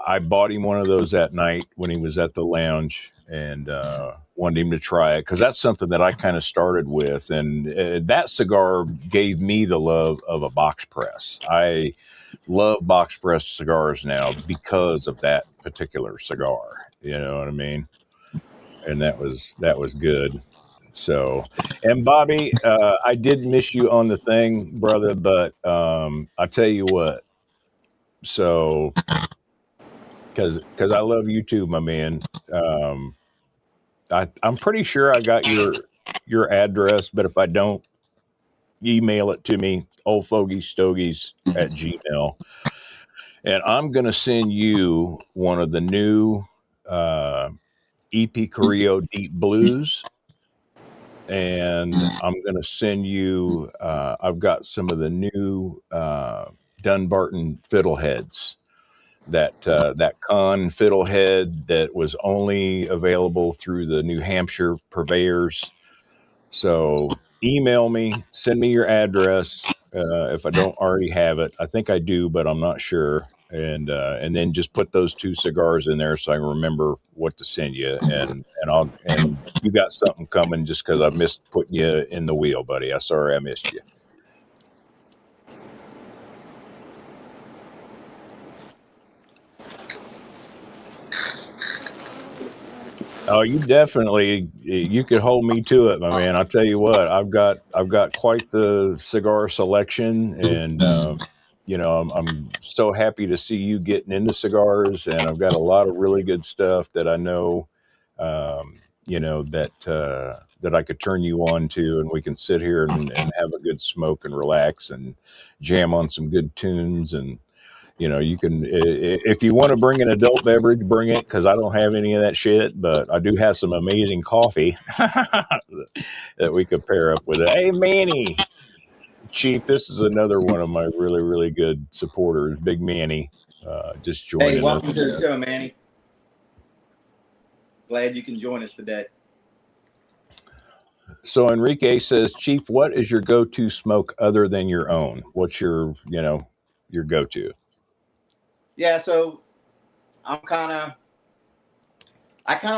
I bought him one of those that night when he was at the lounge, and wanted him to try it, because that's something that I kind of started with, and that cigar gave me the love of a box press. I love box press cigars now because of that particular cigar. You know what I mean? And that was good. So, and Bobby, I did miss you on the thing, brother, but I tell you what. So, because I love you too, my man. Um, I'm pretty sure I got your address, but if I don't, email it to me, oldfogiestogies@gmail, and I'm gonna send you one of the new uh, EP Carrillo Deep Blues, and I'm gonna send you. I've got some of the new Dunbarton fiddleheads, that con fiddlehead that was only available through the New Hampshire purveyors. So email me, send me your address, if I don't already have it. I think I do, but I'm not sure. And then just put those two cigars in there so I can remember what to send you. And you got something coming, just because I missed putting you in the wheel, buddy. I'm sorry I missed you. Oh, you could hold me to it, my man. I'll tell you what, I've got quite the cigar selection, and I'm so happy to see you getting into cigars, and I've got a lot of really good stuff that I know, that I could turn you on to, and we can sit here and have a good smoke and relax and jam on some good tunes. And you can, if you want to bring an adult beverage, bring it, because I don't have any of that shit, but I do have some amazing coffee that we could pair up with it. Hey, Manny, Chief, this is another one of my really, really good supporters, Big Manny, just Hey, joining us welcome to the there. show, Manny. Glad you can join us today. So Enrique says, Chief, what is your go-to smoke other than your own? What's your go-to? Yeah, so I kind of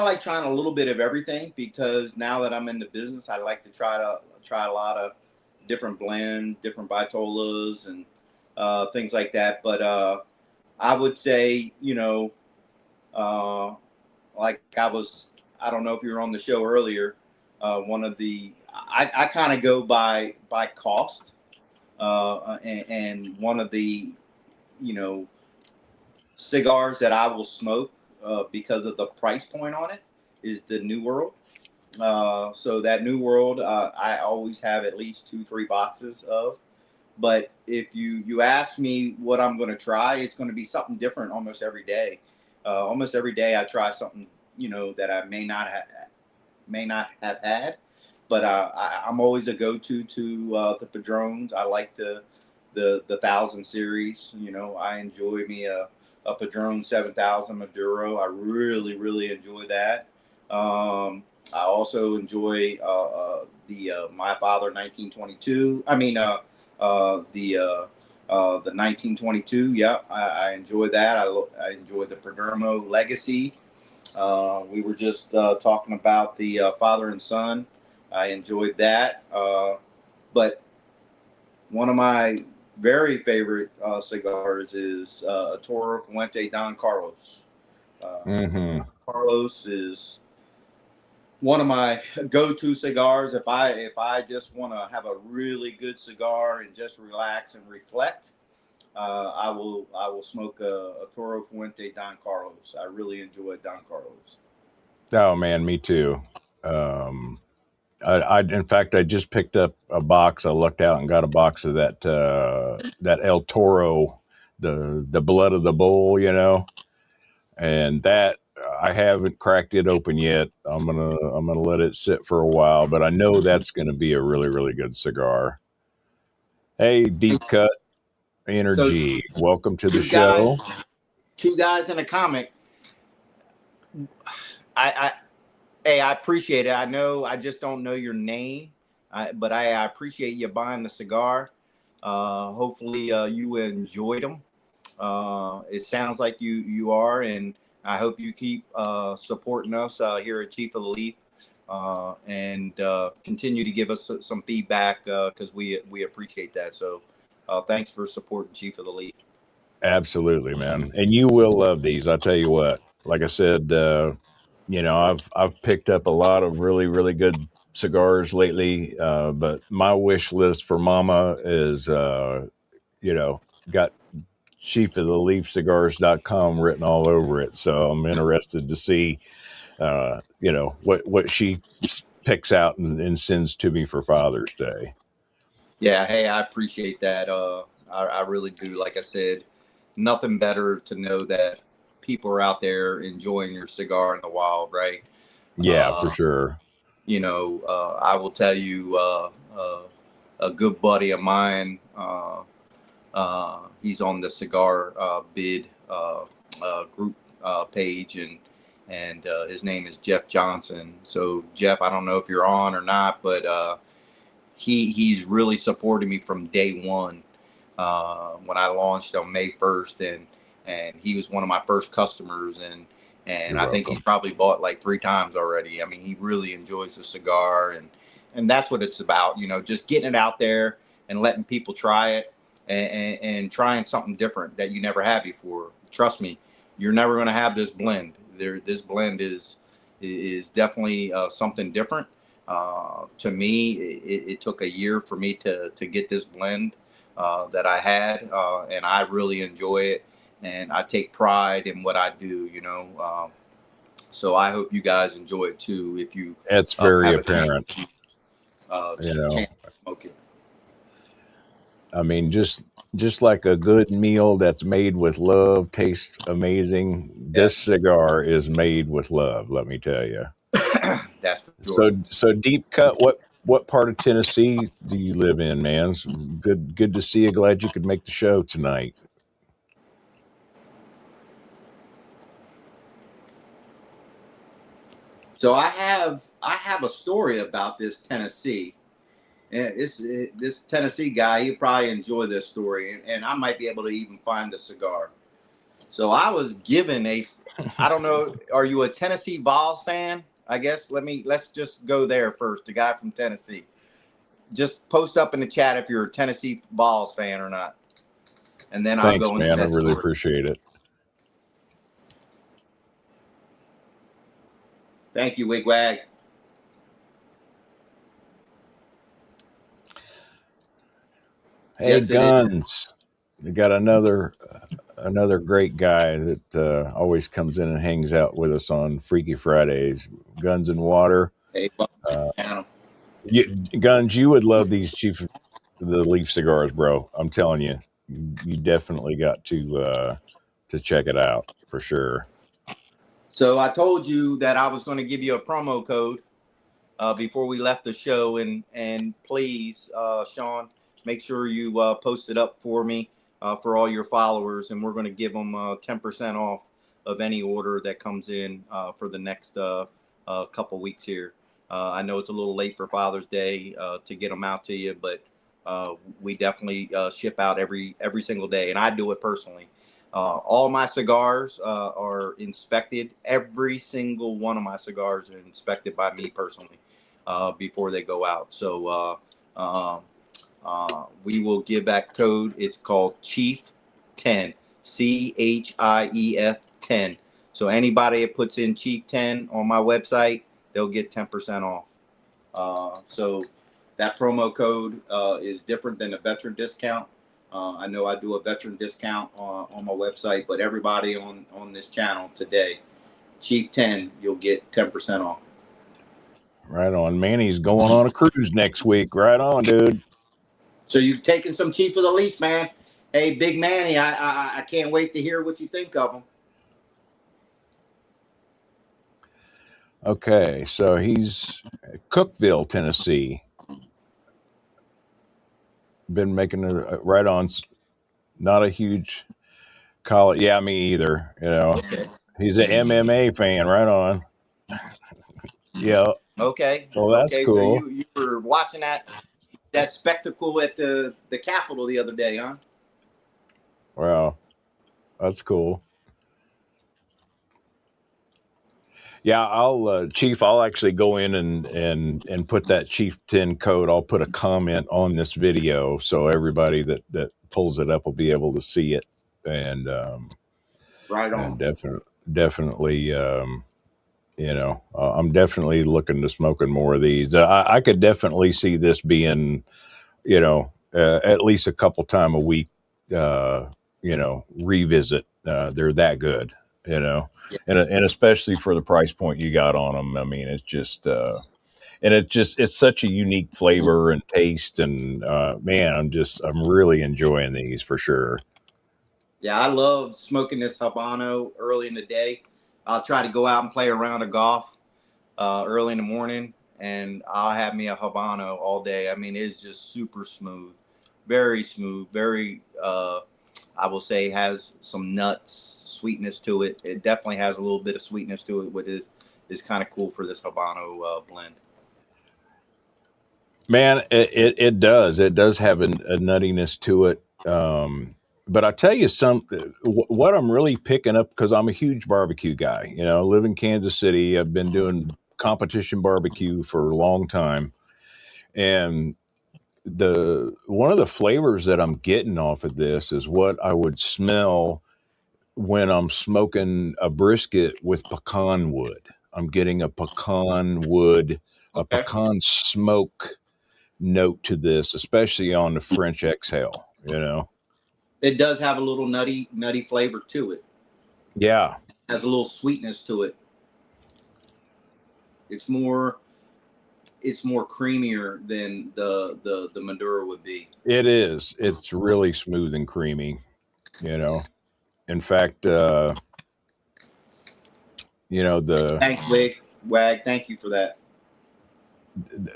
like trying a little bit of everything, because now that I'm in the business, I like to try a lot of different blends, different vitolas, and things like that. But I would say, like I was I don't know if you were on the show earlier. I kind of go by cost, and one of the, you know, cigars that I will smoke because of the price point on it is the New World. So that New World, I always have at least 2-3 boxes of. But if you ask me what I'm going to try, it's going to be something different almost every day. Almost every day I try something, you know, that I may not have had. But I'm always a go-to to the Padrones. I like the 1000 series. You know, I enjoy me a Padron 7000 Maduro. I really enjoy that. I also enjoy the My Father 1922. I mean, the 1922. Yeah, I enjoy that. I enjoy the Perdermo Legacy. We were just talking about the father and son. I enjoyed that. But one of my very favorite cigars is Toro Fuente Don Carlos. Mm-hmm. Don Carlos is one of my go-to cigars. If I just want to have a really good cigar and just relax and reflect, I will smoke a Toro Fuente Don Carlos. I really enjoy Don Carlos. Oh man, me too. Um, I in fact I just picked up a box. I looked out and got a box of that El Toro, the blood of the bull, you know, and that I haven't cracked it open yet. I'm gonna let it sit for a while, but I know that's gonna be a really good cigar. Hey, Deep Cut So Energy, welcome to the two guys, show. two guys in a comic. I Hey, I appreciate it. I know I just don't know your name, but I appreciate you buying the cigar. Hopefully, you enjoyed them. It sounds like you are, and I hope you keep supporting us here at Chief of the Leaf, and continue to give us some feedback because we appreciate that. So, thanks for supporting Chief of the Leaf. Absolutely, man. And you will love these. I'll tell you what. Like I said, you know, I've picked up a lot of really good cigars lately. But my wish list for Mama is, you know, got chief of the leaf cigars.com written all over it. So I'm interested to see, you know, what she picks out and sends to me for Father's Day. Yeah, hey, I appreciate that. I really do. Like I said, nothing better to know that people are out there enjoying your cigar in the wild, right? Yeah, for Uh, sure. you know, I will tell you, a good buddy of mine, he's on the cigar bid group page, and his name is Jeff Johnson. So, Jeff, I don't know if you're on or not, but he's really supported me from day one when I launched on May 1st, and he was one of my first customers, and You're I think he's welcome. probably bought like 3 times already. I mean, he really enjoys the cigar, and that's what it's about, you know, just getting it out there and letting people try it, and trying something different that you never had before. Trust me, you're never going to have this blend. This blend is definitely something different. To me, it took a year for me to get this blend that I had, and I really enjoy it, and I take pride in what I do. You know, so I hope you guys enjoy it too. If you It's very have a apparent, you chance know. to smoke it. I mean, just like a good meal that's made with love tastes amazing. This Yes, cigar is made with love, let me tell you. that's for sure. So Deep Cut, what part of Tennessee do you live in, man? It's good to see you. Glad you could make the show tonight. So I have a story about this Tennessee. And this Tennessee guy, he probably enjoy this story, and I might be able to even find the cigar. So I was given I don't know, are you a Tennessee Vols fan? I guess let's just go there first. The guy from Tennessee. Just post up in the chat if you're a Tennessee Vols fan or not, and then I'll Thanks, go into man. I that really story. appreciate it. Thank you, Wigwag. Hey, Yes, it is. Guns. We got another great guy that always comes in and hangs out with us on Freaky Fridays. Guns and Water. Hey, welcome to Uh, the channel. Guns, you would love these the Leaf Cigars, bro. I'm telling you, you definitely got to check it out for sure. So I told you that I was going to give you a promo code before we left the show, and please, Sean, make sure you post it up for me for all your followers, and we're going to give them 10% off of any order that comes in for the next couple weeks here. I know it's a little late for Father's Day to get them out to you, but we definitely ship out every single day, and I do it personally. All my cigars are inspected. Every single one of my cigars are inspected by me personally before they go out. So we will give that code. It's called Chief 10, CHIEF 10. So anybody that puts in Chief 10 on my website, they'll get 10% off. So that promo code is different than a veteran discount. I know I do a veteran discount on my website, but everybody on this channel today, Chief 10, you'll get 10% off. Right on. Manny's going on a cruise next week. Right on, dude. So you've taken some Chief of the Leafs, man. Hey, Big Manny, I can't wait to hear what you think of him. Okay, so he's Cookeville, Tennessee. Been making a right on. Not a huge college. Yeah, me either. You know, Okay. he's an MMA fan. Right on. Yeah. Okay. Well, that's okay. cool. So you were watching that spectacle at the Capitol the other day, huh? Wow, that's cool. Yeah, I'll Chief. I'll actually go in and put that Chief 10 code. I'll put a comment on this video so everybody that pulls it up will be able to see it. And Right on. and definitely, you know, I'm definitely looking to smoking more of these. I could definitely see this being, you know, at least a couple time a week. You know, revisit. They're that good. You know, Yeah. and especially for the price point you got on them. I mean, it's just and it's such a unique flavor and taste. And man, I'm really enjoying these for sure. Yeah, I love smoking this Habano early in the day. I'll try to go out and play a round of golf early in the morning, and I'll have me a Habano all day. I mean, it's just super smooth, very smooth, very, I will say, has some nuts, sweetness to it. It definitely has a little bit of sweetness to it, which is kind of cool for this Habano blend. Man, it does. It does have a nuttiness to it. But I tell you what I'm really picking up, because I'm a huge barbecue guy. You know, I live in Kansas City. I've been doing competition barbecue for a long time. And one of the flavors that I'm getting off of this is what I would smell when I'm smoking a brisket with pecan wood. I'm getting a pecan wood, a Okay. pecan smoke note to this, especially on the French exhale, you know? It does have a little nutty flavor to it. Yeah. It has a little sweetness to it. It's more creamier than the Maduro would be. It is. It's really smooth and creamy, you know? In fact, you know, Thanks, Wag. Thank you for that.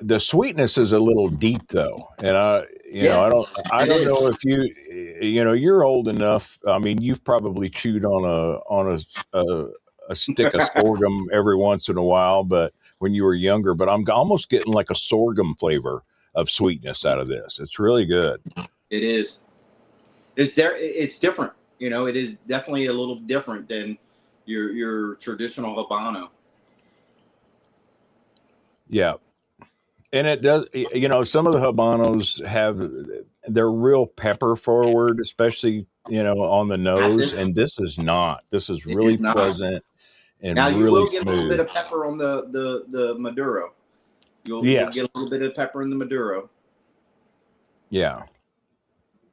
the sweetness is a little deep though. And I don't know if you know, you're old enough. I mean, you've probably chewed on a stick of sorghum every once in a while, but when you were younger, but I'm almost getting like a sorghum flavor of sweetness out of this. It's really good. It is. It's different. You know, it is definitely a little different than your traditional Habano. Yeah. And it does, you know, some of the Habanos they're real pepper forward, especially, you know, on the nose. And this is not. This is really pleasant. and Now you really will get a little smooth. bit of pepper on the Maduro. You'll Yes. get a little bit of pepper in the Maduro. Yeah.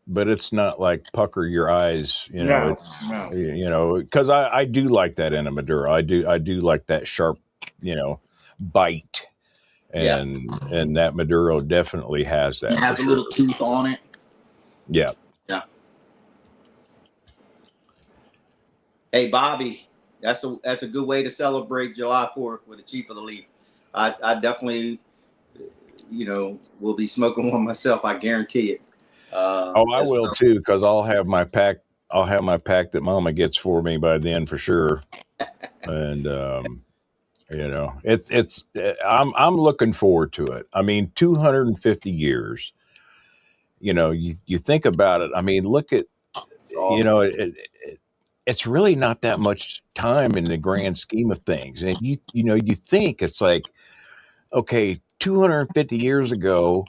But it's not like pucker your eyes, you know. No. You know, because I do like that in a Maduro. I do like that sharp, you know, bite, Yeah. and that Maduro definitely has that. It has for a sure. little tooth on it. Yeah. Yeah. Hey, Bobby, that's a good way to celebrate July 4th with the Chief of the Leaf. I definitely, will be smoking one myself. I guarantee it. Oh, I As will well. too, because I'll have my pack. I'll have my pack that Mama gets for me by then for sure. And you know, it's I'm looking forward to it. I mean, 250 years. You know, you think about it. I mean, look at, It's you awesome. know, it's really not that much time in the grand scheme of things. And you know, you think it's like, okay, 250 years ago,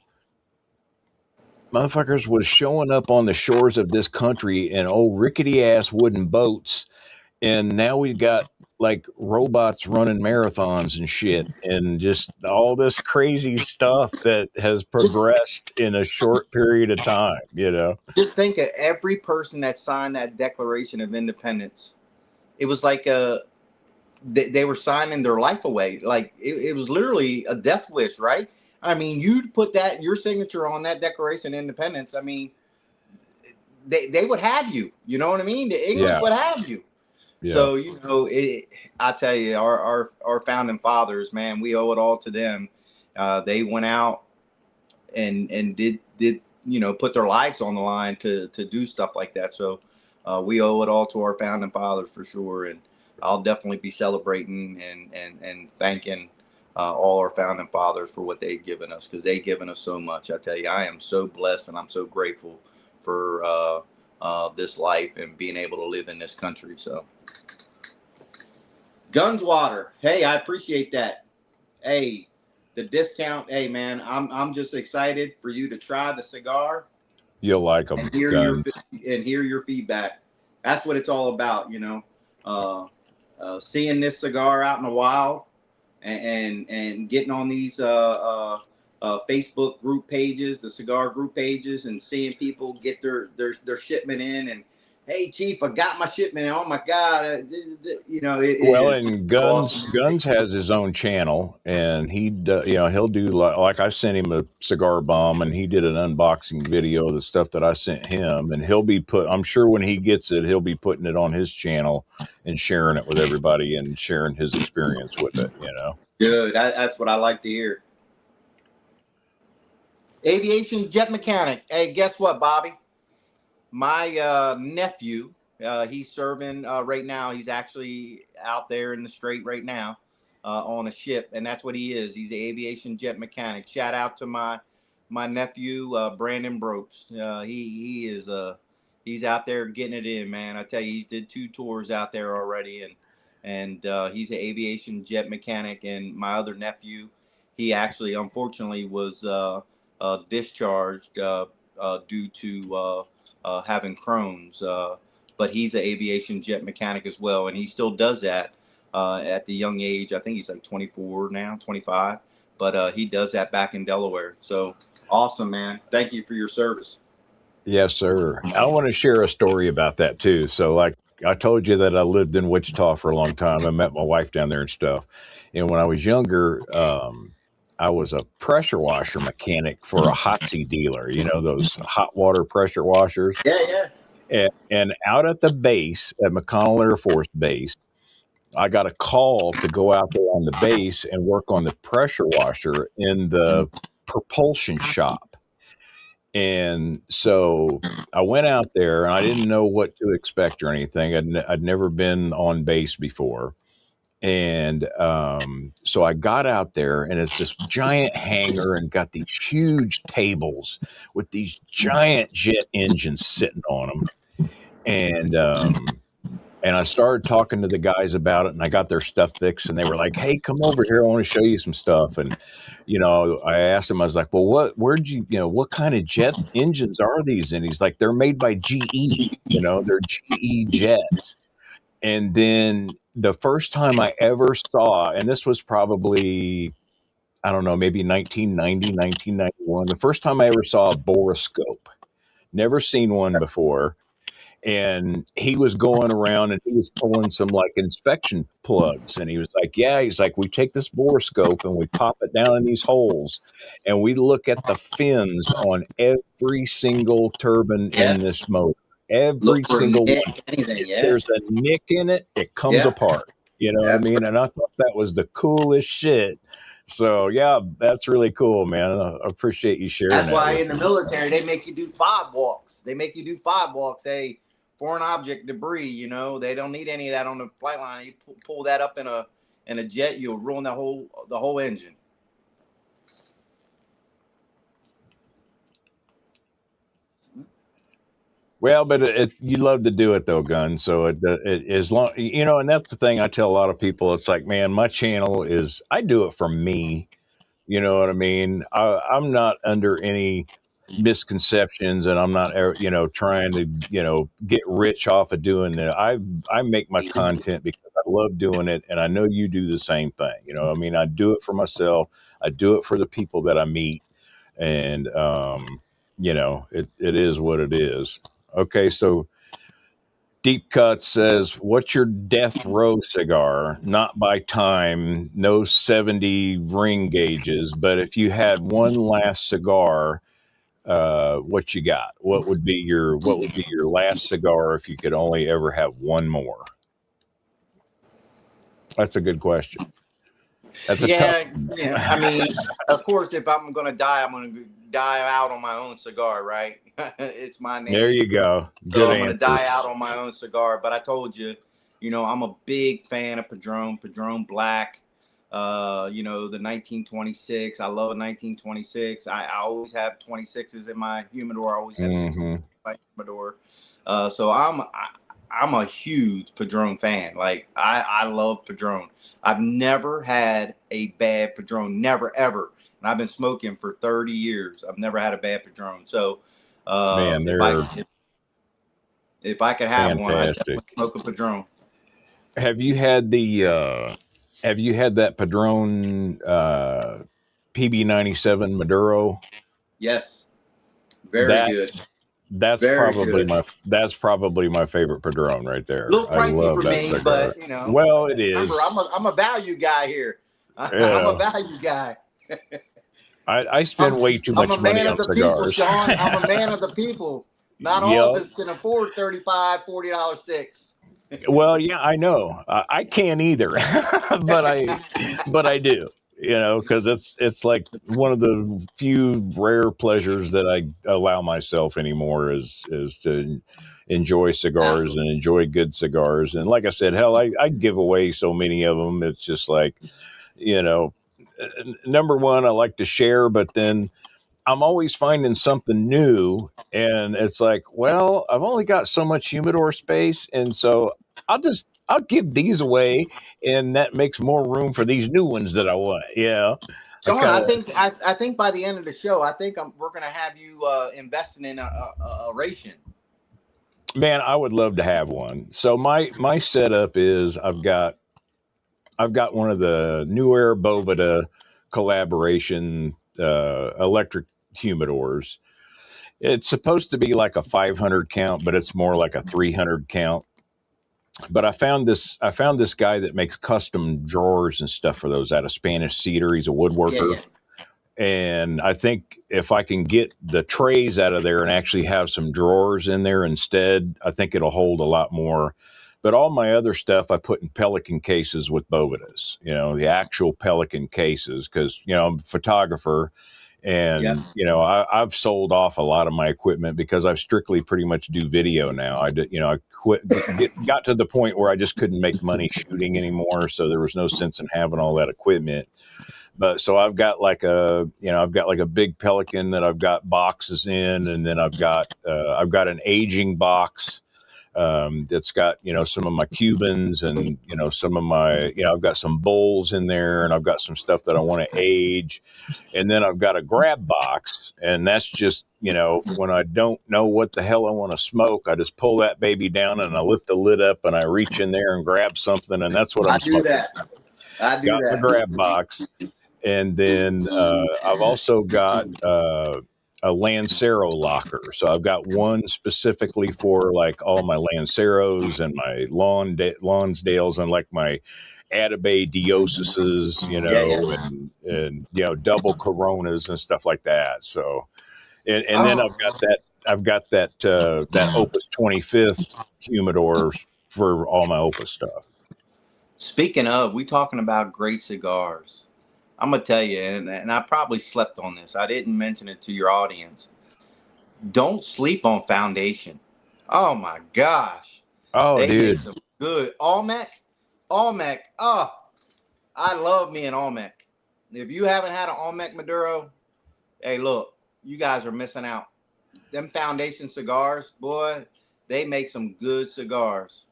motherfuckers was showing up on the shores of this country in old rickety ass wooden boats, and now we've got like robots running marathons and shit, and just all this crazy stuff that has Just progressed in a short period of time, you know. just think of every person that signed that Declaration of Independence. It was like they were signing their life away. Like it was literally a death wish, right? I mean, you'd put your signature on that Declaration of Independence. I mean, they would have you. You know what I mean? The English Yeah. would have you. Yeah. So I tell you, our founding fathers, man, we owe it all to them. They went out and did put their lives on the line to do stuff like that. So we owe it all to our founding fathers for sure. And I'll definitely be celebrating and thanking all our founding fathers for what they've given us, because they've given us so much. I tell you, I am so blessed and I'm so grateful for this life and being able to live in this country. So Guns Water, hey, I appreciate that. Hey, the discount. Hey, man, I'm just excited for you to try the cigar You'll like them. and hear your feedback. That's what it's all about, seeing this cigar out in the wild and getting on these Facebook group pages, the cigar group pages, and seeing people get their shipment in, and hey, Chief, I got my shipment. Oh my God, it Well, is and so Guns awesome. Guns has his own channel, and you know, he'll do like I sent him a cigar bomb, and he did an unboxing video of the stuff that I sent him, and he'll be I'm sure when he gets it, he'll be putting it on his channel and sharing it with everybody and sharing his experience with it, you know. Good. That's what I like to hear. Aviation jet mechanic. Hey, guess what, Bobby? My nephew, he's serving right now. He's actually out there in the strait right now on a ship, and that's what he is. He's an aviation jet mechanic. Shout out to my nephew Brandon Brooks. He is he's out there getting it in, man. I tell you, he's did 2 tours out there already, and he's an aviation jet mechanic. And my other nephew, he actually unfortunately was discharged due to having Crohn's, but he's an aviation jet mechanic as well, and he still does that at the young age. I think he's like 24 now, 25, but he does that back in Delaware. So awesome, man! Thank you for your service. Yes, sir. I want to share a story about that too. So, like I told you that I lived in Wichita for a long time. I met my wife down there and stuff. And when I was younger, I was a pressure washer mechanic for a Hotsy dealer. You know, those hot water pressure washers. Yeah. And out at the base at McConnell Air Force Base, I got a call to go out there on the base and work on the pressure washer in the propulsion shop. And so I went out there and I didn't know what to expect or anything. I'd never been on base before. And so I got out there, and it's this giant hangar and got these huge tables with these giant jet engines sitting on them. And I started talking to the guys about it, and I got their stuff fixed, and they were like, "Hey, come over here. I want to show you some stuff." And, you know, I asked him, I was like, "Well, what kind of jet engines are these?" And he's like, "They're made by GE, you know, they're GE jets." And then the first time I ever saw, and this was probably, I don't know, maybe 1990, 1991, the first time I ever saw a borescope. Never seen one before. And he was going around and he was pulling some like inspection plugs. And he was like, yeah, he's like, we take this borescope and we pop it down in these holes and we look at the fins on every single turbine in Yeah. this motor. Every Look for single nick, one. anything. If Yeah. there's a nick in it, it comes Yeah. apart. You know what I That's mean? right. And I thought that was the coolest shit. So yeah, that's really cool, man. I appreciate you sharing That's that why with in the me. military they make you do fob walks. They make you do fob walks. Hey, foreign object debris. You know, they don't need any of that on the flight line. You pull that up in a jet, you'll ruin the whole engine. Well, but you love to do it though, Gun. So it as long, you know, and that's the thing I tell a lot of people. It's like, man, my channel is, I do it for me. You know what I mean? I'm not under any misconceptions, and I'm not, you know, trying to, you know, get rich off of doing it. I make my content because I love doing it, and I know you do the same thing. You know, I mean, I do it for myself. I do it for the people that I meet, and you know, it is what it is. Okay, so Deep Cut says, "What's your death row cigar? Not by time, no 70 ring gauges, but if you had one last cigar, what you got? What would be your last cigar if you could only ever have one more?" That's a good question. That's a tough. Yeah. I mean, of course, if I'm gonna die, I'm gonna die out on my own cigar, right? It's my There name. you go. So Good I'm gonna answer. die out on my own cigar. But I told you, you know, I'm a big fan of Padron Black. You know, the 1926. I love 1926. I always have 26s in my humidor. I always have 60s Hmm. in my humidor. So I'm a huge Padron fan. Like I love Padron. I've never had a bad Padron. Never ever. And I've been smoking for 30 years. I've never had a bad Padron. So Man, if they're if I could have one, I'd definitely fantastic. smoke a Padron. Have you had the have you had that Padron PB97 Maduro? Yes, very good, That's that's very probably good. my that's probably my favorite Padron right A there. little I pricey love for that me, cigar. but you know, Well, it remember is. I'm a value guy here. I'm a Yeah. value guy. I spend way too I'm much a money man on of the people, cigars. Sean. I'm a man of the people. Not all of Yep. us can afford $35, $40 sticks. Well, yeah, I know. I can't either, but I do. You know, because it's like one of the few rare pleasures that I allow myself anymore is to enjoy cigars Absolutely. and enjoy good cigars. And like I said, hell, I give away so many of them. It's just like, you know, number one, I like to share, but then I'm always finding something new. And it's like, well, I've only got so much humidor space. And so I'll give these away. And that makes more room for these new ones that I want. Yeah. I Sean, kind of, I think by the end of the show, I think we're gonna have you investing in a ration. man, I would love to have one. So my setup is I've got one of the New Air Bovida collaboration electric humidors. It's supposed to be like a 500 count, but it's more like a 300 count. But I found this guy that makes custom drawers and stuff for those out of Spanish cedar. He's a Yeah, woodworker. yeah. And I think if I can get the trays out of there and actually have some drawers in there instead, I think it'll hold a lot more. But all my other stuff I put in Pelican cases with Bovidas, you know, the actual Pelican cases, because, you know, I'm a photographer and, Yes. you know, I've sold off a lot of my equipment because I've strictly pretty much do video now. I did, you know, I got to the point where I just couldn't make money shooting anymore. So there was no sense in having all that equipment. But so I've got like a big Pelican that I've got boxes in, and then I've got an aging box It's got, some of my Cubans and, some of my, I've got some bowls in there, and I've got some stuff that I want to age. And then I've got a grab box, and that's just, when I don't know what the hell I want to smoke, I just pull that baby down and I lift the lid up and I reach in there and grab something, and that's what I I'm do smoking. that. I do Got my that. grab box. And then I've also got a Lancero locker. So I've got one specifically for like all my Lanceros and my Lonsdales and like my Atabay Diosises, Yeah, yeah. and double Coronas and stuff like that. So and then Oh, I've got that Opus 25th humidor for all my Opus stuff. speaking of, we talking about great cigars. I'm gonna tell you, and I probably slept on this. I didn't mention it to your audience. Don't sleep on Foundation. Oh my gosh, Oh, they make dude. some good Olmec. Olmec. Oh, I love me an Olmec. If you haven't had an Olmec Maduro, hey, look, you guys are missing out. Them Foundation cigars, boy, they make some good cigars.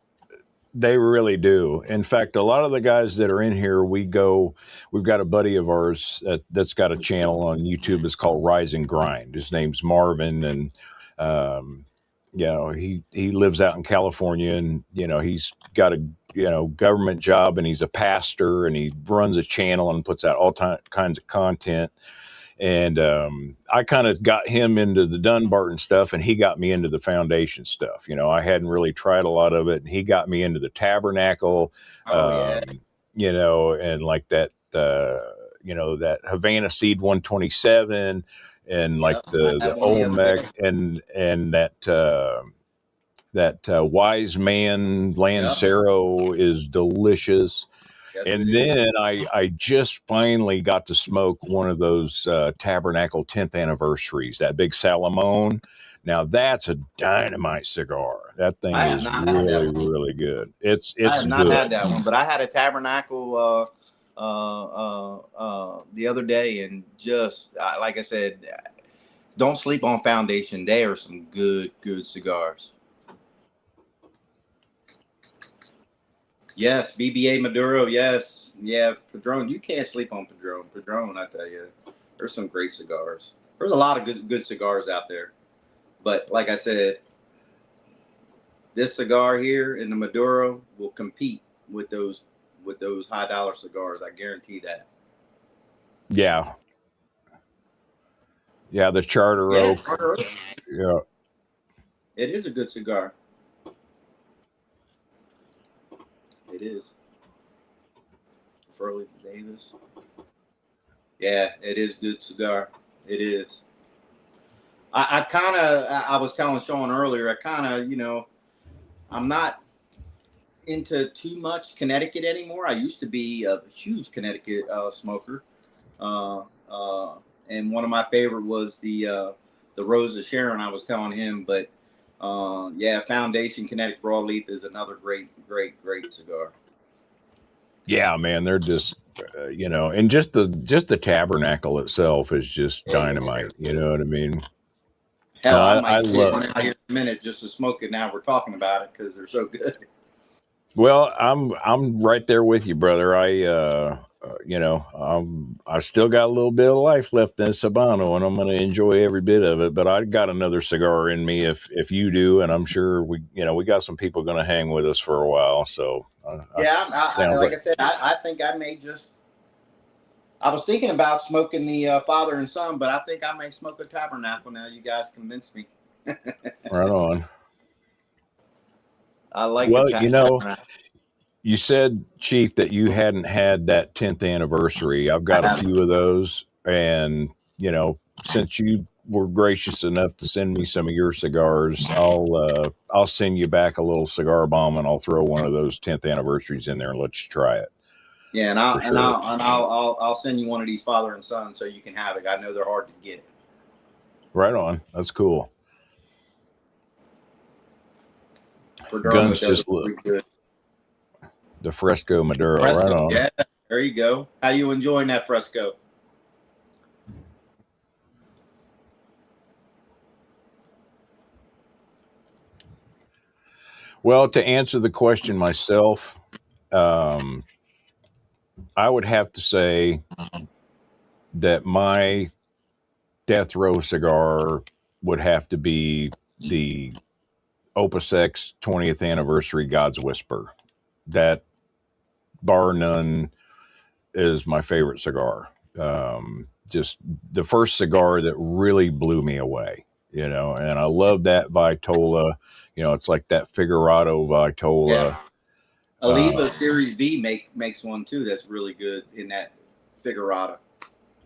They really do. In fact, a lot of the guys that are in here, we've got a buddy of ours that's got a channel on YouTube. It's called Rise and Grind. His name's Marvin, and um, he lives out in California, and he's got a government job, and he's a pastor, and he runs a channel and puts out all kinds of content. And I kind of got him into the Dunbarton stuff, and he got me into the Foundation stuff. I hadn't really tried a lot of it, and he got me into the Tabernacle, Oh yeah, and like that, that Havana Seed 127, and like yep. I the had one the other Olmec, day. and that Wise Man Yep. Lancero is delicious. Yes, it And is. then I just finally got to smoke one of those Tabernacle 10th anniversaries, that big Salamone. Now that's a dynamite cigar. That thing I have is not had that really, one. really good. It's I it's have not had good. that one, but I had a Tabernacle the other day, and just like I said, don't sleep on Foundation. They are some good cigars. Yes, BBA Maduro. Yes, yeah, Padron. You can't sleep on Padron. Padron, I tell you, there's some great cigars. There's a lot of good cigars out there, but like I said, this cigar here in the Maduro will compete with those high dollar cigars. I guarantee that. Yeah, yeah. The Charter Yeah, Oak. Yeah, it is a good cigar. It is. Furley Davis. Yeah, it is good cigar. It is. I was telling Sean earlier, I kind of, I'm not into too much Connecticut anymore. I used to be a huge Connecticut smoker. Uh, uh, and one of my favorite was the Rose of Sharon. I was telling him, but yeah, Foundation Connecticut Broadleaf is another great cigar. yeah, man. They're just and just the Tabernacle itself is just dynamite. You know what I mean? Hell, I I might get love. one out here in a minute just to smoke it. Now we're talking about it because they're so good. Well, I'm right there with you, brother. I still got a little bit of life left in Sabano, and I'm going to enjoy every bit of it. But I got another cigar in me, if you do, and I'm sure we got some people going to hang with us for a while. So Yeah, sounds like like I said, I think I may just. I was thinking about smoking the father and son, but I think I may smoke a Tabernacle now. You guys convinced me. right on. I like a Well, Tabernacle. you said, Chief, that you hadn't had that 10th anniversary. I've I got a have. few of those, and since you were gracious enough to send me some of your cigars, I'll send you back a little cigar bomb, and I'll throw one of those 10th anniversaries in there and let you try it Yeah, for sure. I'll send you one of these father and son so you can have it. I know they're hard to get. Right on. That's cool. Perdomo Guns does it just look pretty good. the Fresco Maduro. Right Fresco, on. yeah, there you go. How you enjoying that Fresco? Well, to answer the question myself, I would have to say that my death row cigar would have to be the Opus X 20th anniversary God's Whisper. That, bar none, is my favorite cigar. Just the first cigar that really blew me away, and I love that Vitola. It's like that Figurado Vitola. Yeah. Oliva Series V makes one too that's really good in that Figurado.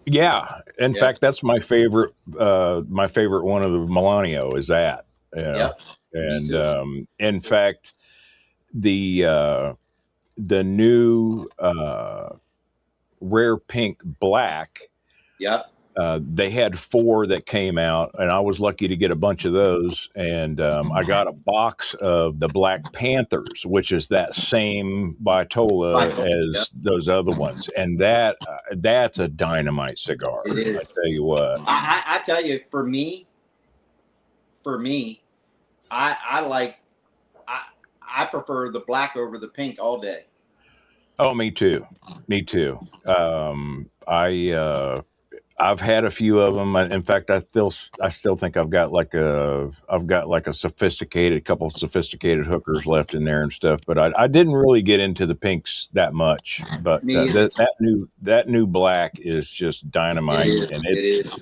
Yeah, in fact, that's my favorite. My favorite one of the Melanio is that. Yep. And in fact, the new Rare Pink Black. Yep. They had 4 that came out, and I was lucky to get a bunch of those. And I got a box of the Black Panthers, which is that same Vitola as those other ones. And that's a dynamite cigar. It is. I tell you what. I tell you, for me, I prefer the black over the pink all day. Oh, me too. I've had a few of them. In fact, I still think I've got like a couple of sophisticated hookers left in there and stuff. But I didn't really get into the pinks that much. But that new black is just dynamite. It is.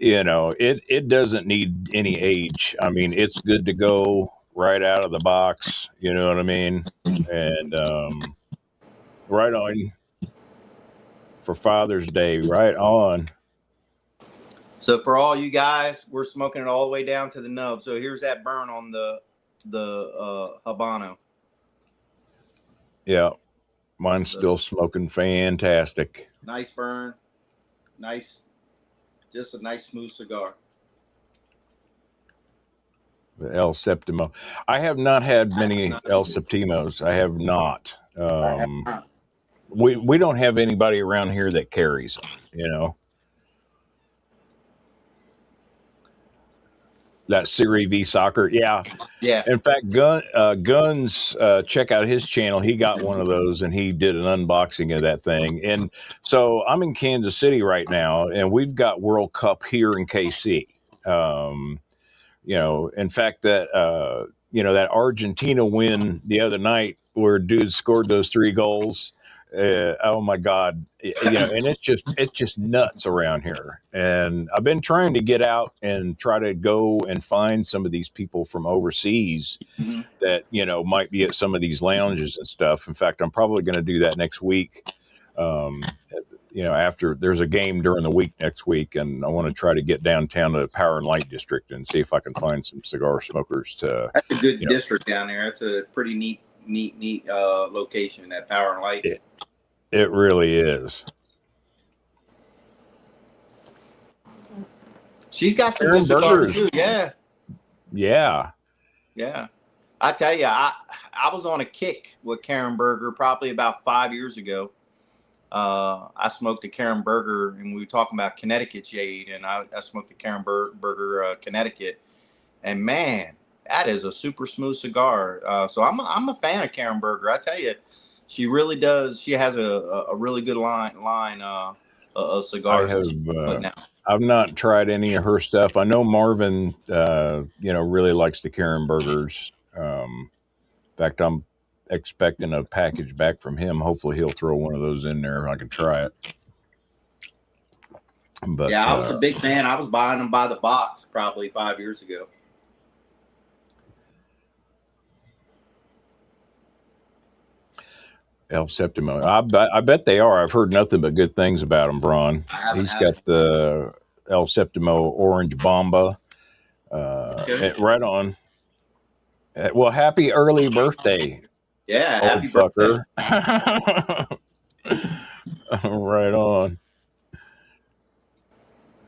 It doesn't need any age. I mean, it's good to go right out of the box. You know what I mean? And right on. For Father's Day, right on. So for all you guys, we're smoking it all the way down to the nub. So here's that burn on the Habano. Yeah, mine's still smoking fantastic. Nice burn, just a nice smooth cigar. The El Septimo. I have not had many El Septimos. I have not. We don't have anybody around here that carries them, That Serie V Soccer. Yeah. In fact, Guns, check out his channel. He got one of those and he did an unboxing of that thing. And so I'm in Kansas City right now, and we've got World Cup here in KC. In fact, that Argentina win the other night where dude scored those 3 goals. Oh my God. And it's just nuts around here. And I've been trying to get out and try to go and find some of these people from overseas that, might be at some of these lounges and stuff. In fact, I'm probably going to do that next week. After there's a game during the week next week, and I want to try to get downtown to the Power and Light District and see if I can find some cigar smokers to. That's a good district down there. That's a pretty neat location, that Power and Light. It really is. She's got some good cigars too. Yeah. I tell you, I was on a kick with Karen Berger probably about 5 years ago. I smoked a Karen Berger, and we were talking about Connecticut Jade, and I smoked a Karen Berger Connecticut, and man, that is a super smooth cigar. So I'm a fan of Karen Berger. I tell you, she really does. She has a really good line of cigars. I've not tried any of her stuff. I know Marvin, really likes the Karen Bergers. In fact, I'm expecting a package back from him. Hopefully he'll throw one of those in there. I can try it. But yeah, I was a big fan. I was buying them by the box probably 5 years ago. El Septimo. I bet they are. I've heard nothing but good things about him, Vron. He's got the El Septimo Orange Bomba. Right on. Well, happy early birthday. Yeah, old fucker. Right on.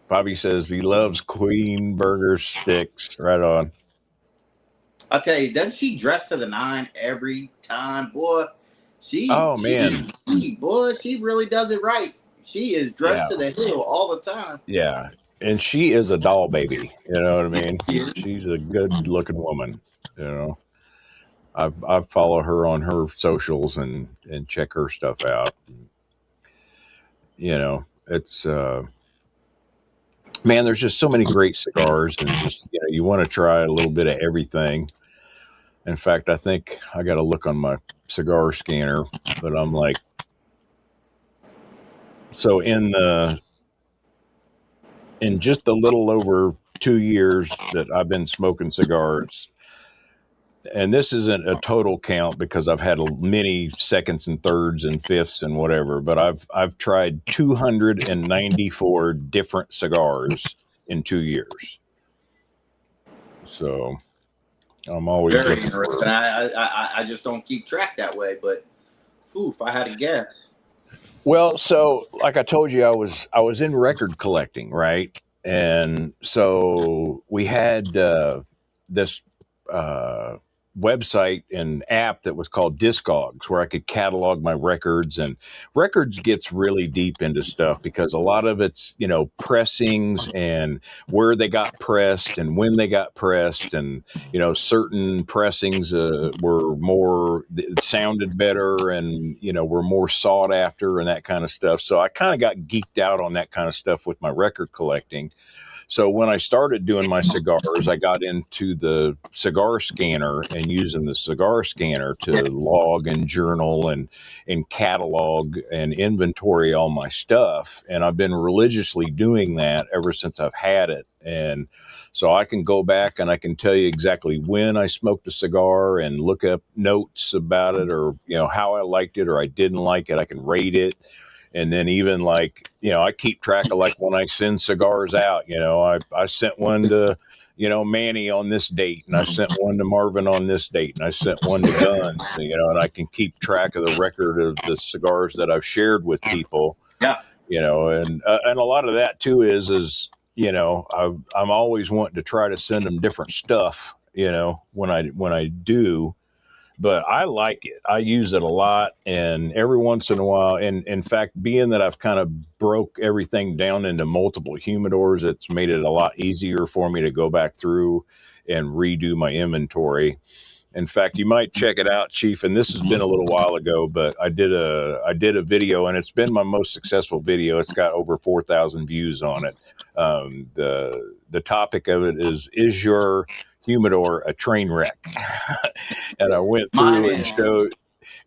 Bobby says he loves Queen Burger sticks. Right on. I'll tell you, doesn't she dress to the nine every time, boy? She really does it right. She is dressed to the hill all the time. Yeah, and she is a doll baby. You know what I mean? She's a good looking woman. I follow her on her socials and check her stuff out. You know, it's man, there's just so many great cigars, and just you want to try a little bit of everything. In fact, I think I got to look on my cigar scanner, but I'm like, so in just a little over 2 years that I've been smoking cigars, and this isn't a total count because I've had many seconds and thirds and fifths and whatever, but I've tried 294 different cigars in 2 years. So I'm always Very looking interesting. for. I just don't keep track that way, but if I had to guess. Well, so like I told you, I was in record collecting, right? And so we had this uh, website and app that was called Discogs, where I could catalog my records. And records gets really deep into stuff because a lot of it's pressings and where they got pressed and when they got pressed, and certain pressings were more, it sounded better, and were more sought after and that kind of stuff. So I kind of got geeked out on that kind of stuff with my record collecting. So when I started doing my cigars, I got into the cigar scanner and using the cigar scanner to log and journal and catalog and inventory all my stuff. And I've been religiously doing that ever since I've had it. And so I can go back and I can tell you exactly when I smoked a cigar and look up notes about it, or how I liked it or I didn't like it. I can rate it. And then even like, I keep track of like when I send cigars out, I sent one to, Manny on this date, and I sent one to Marvin on this date, and I sent one to Guns, and I can keep track of the record of the cigars that I've shared with people. Yeah. And a lot of that too is, I'm always wanting to try to send them different stuff, when I do. But I like it. I use it a lot, and every once in a while, and in fact, being that I've kind of broke everything down into multiple humidors, it's made it a lot easier for me to go back through and redo my inventory. In fact, you might check it out, Chief. And this has been a little while ago, but I did a video, and it's been my most successful video. It's got over 4,000 views on it. The topic of it is your humidor a train wreck? And I went through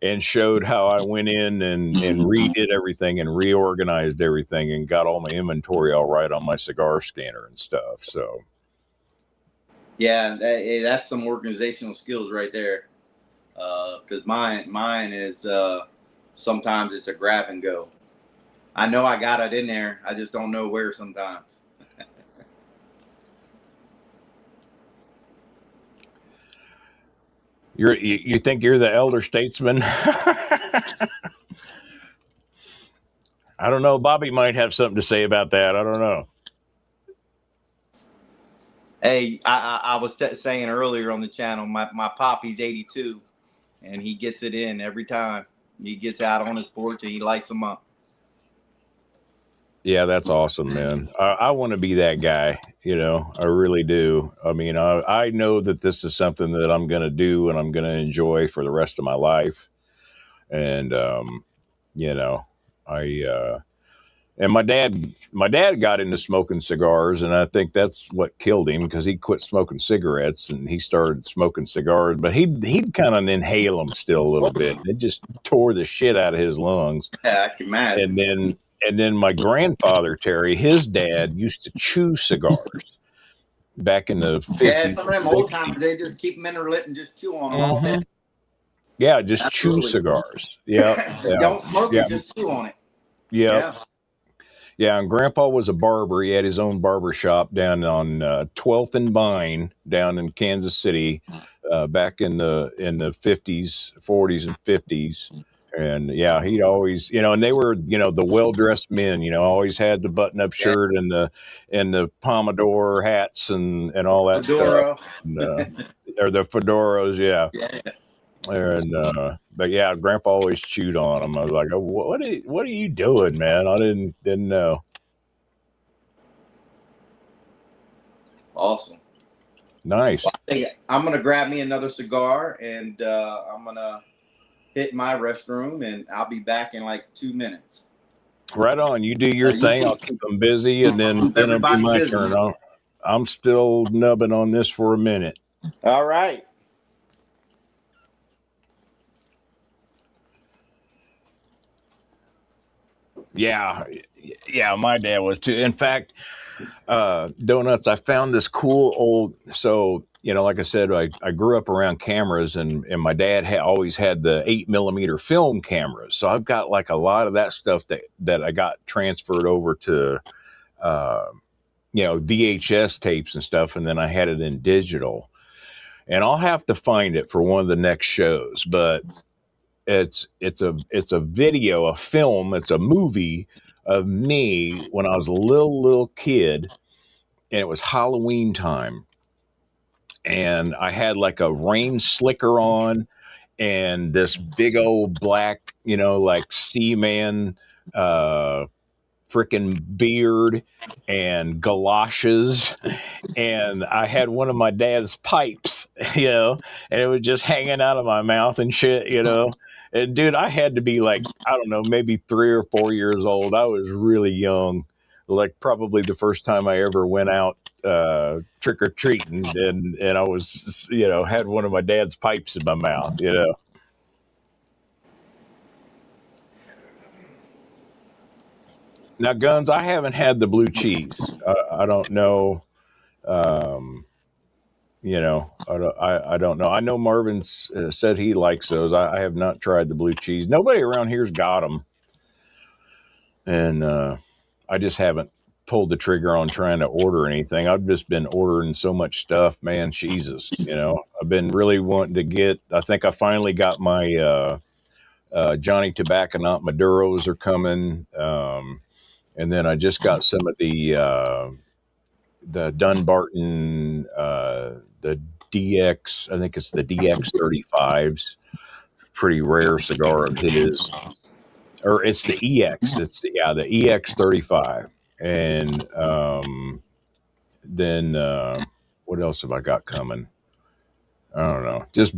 and showed how I went in and redid everything and reorganized everything and got all my inventory all right on my cigar scanner and stuff. So yeah, that's some organizational skills right there. Because mine is sometimes it's a grab and go. I know I got it in there, I just don't know where sometimes. you think you're the elder statesman? I don't know. Bobby might have something to say about that. I don't know. Hey, I was saying earlier on the channel, my poppy's 82, and he gets it in every time. He gets out on his porch and he lights them up. Yeah, that's awesome, man. I want to be that guy. I really do. I mean, I know that this is something that I'm going to do and I'm going to enjoy for the rest of my life. And, I, and my dad got into smoking cigars, and I think that's what killed him, because he quit smoking cigarettes and he started smoking cigars, but he'd kind of inhale them still a little bit. It just tore the shit out of his lungs. Yeah, I can imagine. And then my grandfather, Terry, his dad used to chew cigars back in the 50s. Yeah, some of them old timers, they just keep them in their lip and just chew on them all day. Yeah, just chew cigars. Yeah. Don't smoke it, just chew on it. Yeah, and Grandpa was a barber. He had his own barber shop down on 12th and Vine down in Kansas City back in the 50s, 40s and 50s. And yeah, he'd always, and they were, the well-dressed men, always had the button-up shirt and the Pomodoro hats and all that Fedora. stuff. And, or the fedoras, yeah. And but yeah, Grandpa always chewed on them. I was like, oh, what are you doing, man? I didn't know. Awesome. Nice. Well, I think I'm going to grab me another cigar, and I'm going to hit my restroom, and I'll be back in like 2 minutes. Right on. You do your You thing. I'll keep keep them busy, and then it'll be everybody my busy. turn. I'm still nubbing on this for a minute. All right. Yeah, yeah. My dad was too. In fact, donuts. I found this cool old. So like I said, I grew up around cameras, and my dad always had the 8mm film cameras. So I've got like a lot of that stuff that I got transferred over to. Uh, VHS tapes and stuff, and then I had it in digital. And I'll have to find it for one of the next shows. But it's a video, a film, it's a movie of me when I was a little kid, and it was Halloween time, and I had like a rain slicker on and this big old black, like Seaman freaking beard and galoshes, and I had one of my dad's pipes, and it was just hanging out of my mouth and shit, And dude, I had to be like, I don't know, maybe 3 or 4 years old. I was really young, like probably the first time I ever went out trick or treating, and I was, had one of my dad's pipes in my mouth. Now, Guns, I haven't had the blue cheese. I don't know. Um, I don't know. I know Marvin's said he likes those. I have not tried the blue cheese. Nobody around here's got them, and I just haven't pulled the trigger on trying to order anything. I've just been ordering so much stuff, man. Jesus, I've been really wanting to get. I think I finally got my Johnny Tobacco Maduros are coming, and then I just got some of the Dunbarton, the DX. I think it's the DX 35s. Pretty rare cigar of his, or it's the EX. It's the EX 35, and then what else have I got coming? I don't know, just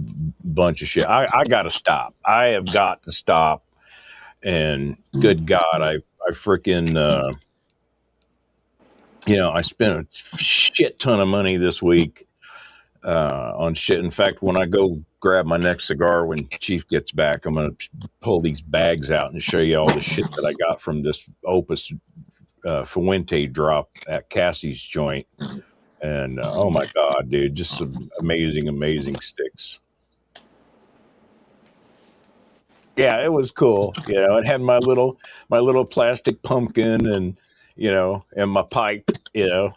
bunch of shit. I got to stop. I have got to stop. And good God, I freaking I spent a shit ton of money this week on shit. In fact, when I go grab my next cigar when Chief gets back, I'm going to pull these bags out and show you all the shit that I got from this Opus Fuente drop at Cassie's joint. And oh my God, dude, just some amazing sticks. Yeah, it was cool. It had my little plastic pumpkin and and my pipe. It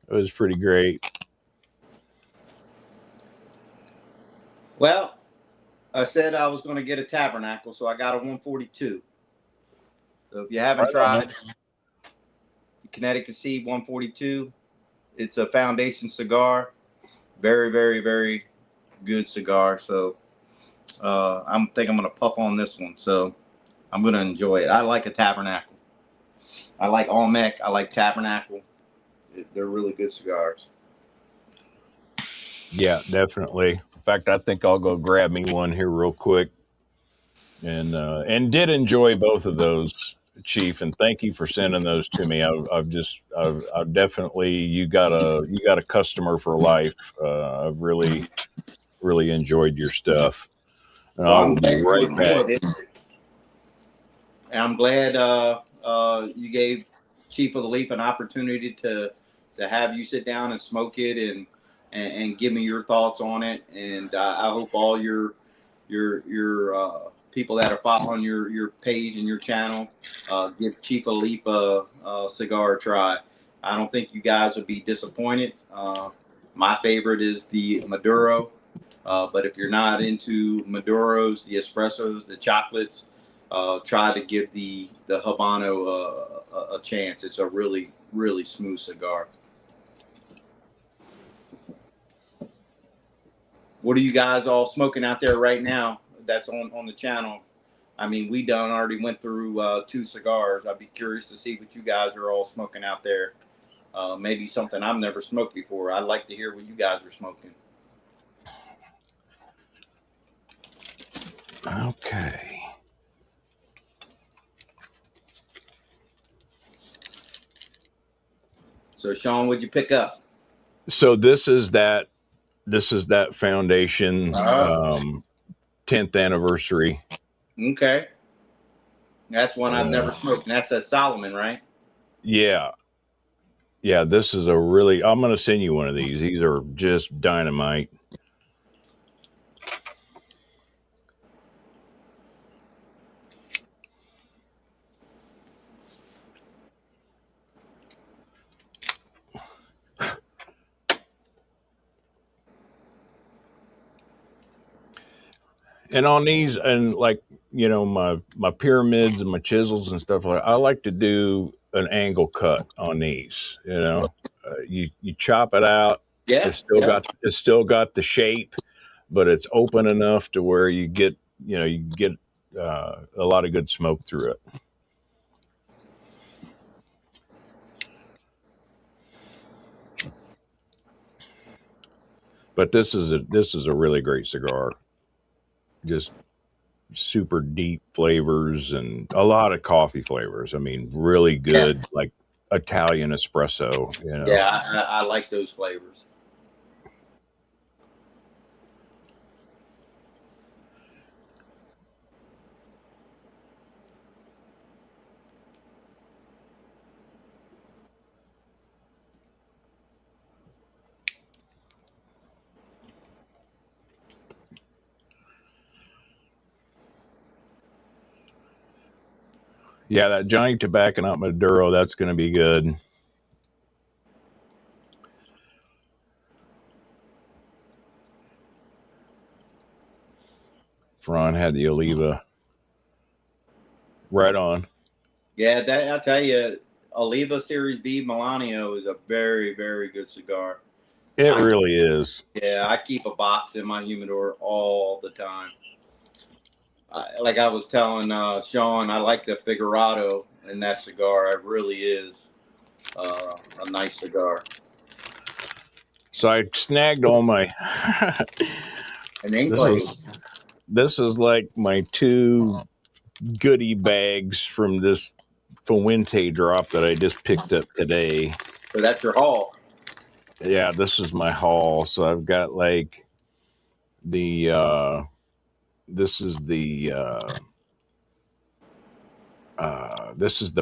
was pretty great. Well, I said I was going to get a Tabernacle, so I got a 142. So if you haven't tried Connecticut Seed 142, it's a foundation cigar. Very, very, very good cigar. So I think I'm going to puff on this one. So I'm going to enjoy it. I like a Tabernacle. I like Olmec. I like Tabernacle. They're really good cigars. Yeah, definitely. In fact, I think I'll go grab me one here real quick. And did enjoy both of those, Chief, and thank you for sending those to me. I've definitely you got a customer for life. I've really enjoyed your stuff, and Well, I I'm will be glad you right back. enjoyed it. And I'm glad you gave Chief of the Leaf an opportunity to have you sit down and smoke it and give me your thoughts on it. And I hope all your people that are following your page and your channel give Chief of the Leaf a cigar a try. I don't think you guys would be disappointed. My favorite is the Maduro. But if you're not into Maduros, the espressos, the chocolates, try to give the Habano a chance. It's a really, really smooth cigar. What are you guys all smoking out there right now that's on the channel? I mean, we already went through 2 cigars. I'd be curious to see what you guys are all smoking out there. Maybe something I've never smoked before. I'd like to hear what you guys are smoking. Okay. So, Sean, what'd you pick up? So this is that Foundation 10th anniversary. Okay. That's one I've never smoked. And that's a Solomon, right? Yeah. Yeah, this is I'm going to send you one of these. These are just dynamite. And on these, and like, my pyramids and my chisels and stuff, I like to do an angle cut on these. You chop it out. Yeah. It's still got the shape, but it's open enough to where you get a lot of good smoke through it. But this is a really great cigar. Just super deep flavors and a lot of coffee flavors. I mean, really good, like Italian espresso. Yeah, I like those flavors. Yeah, that Johnny Tobacco Nut Maduro, that's going to be good. Fran had the Oliva. Right on. Yeah, I'll tell you, Oliva Series B Milano is a very, very good cigar. It really is. Yeah, I keep a box in my humidor all the time. Like I was telling Sean, I like the Figurado in that cigar. It really is a nice cigar. So I snagged all my. This is like my 2 goodie bags from this Fuente drop that I just picked up today. So that's your haul. Yeah, this is my haul. So I've got like the this is the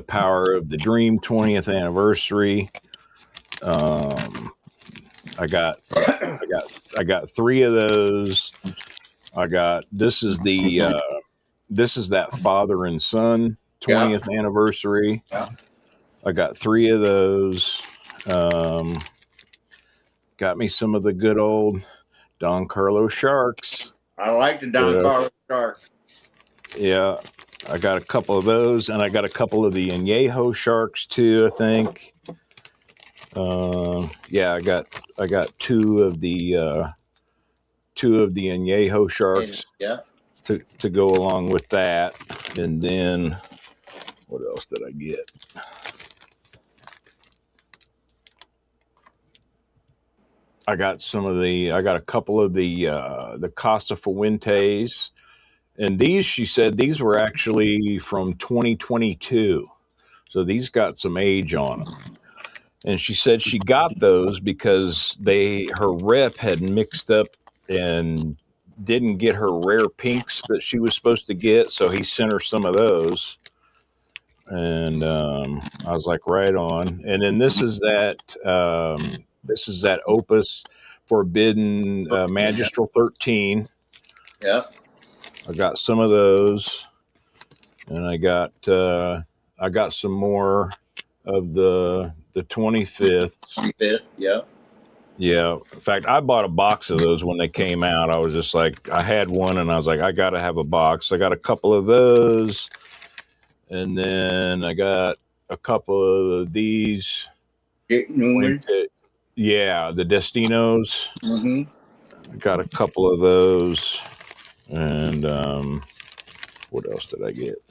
Power of the Dream 20th anniversary. I got 3 of those. This is that father and son 20th anniversary. Yeah. I got 3 of those. Got me some of the good old Don Carlos Sharks. I like the Don Carlos Sharks. Yeah, I got a couple of those, and I got a couple of the Añejo Sharks too, I think. Yeah, I got 2 of the Añejo Sharks. Yeah. To go along with that, and then what else did I get? I got a couple of the Casa Fuentes, and these, she said, these were actually from 2022, so these got some age on them. And she said she got those because her rep had mixed up and didn't get her rare pinks that she was supposed to get, so he sent her some of those. And I was like, right on. And then this is that Opus Forbidden Magistral 13. Yeah. I got some of those, and I got some more of the 25th. 25th, yeah. Yeah. In fact, I bought a box of those when they came out. I was just like, I had one, and I was like, I got to have a box. I got a couple of those, and then I got a couple of these. Yeah, the Destinos. Mm-hmm. I got a couple of those, and what else did I get?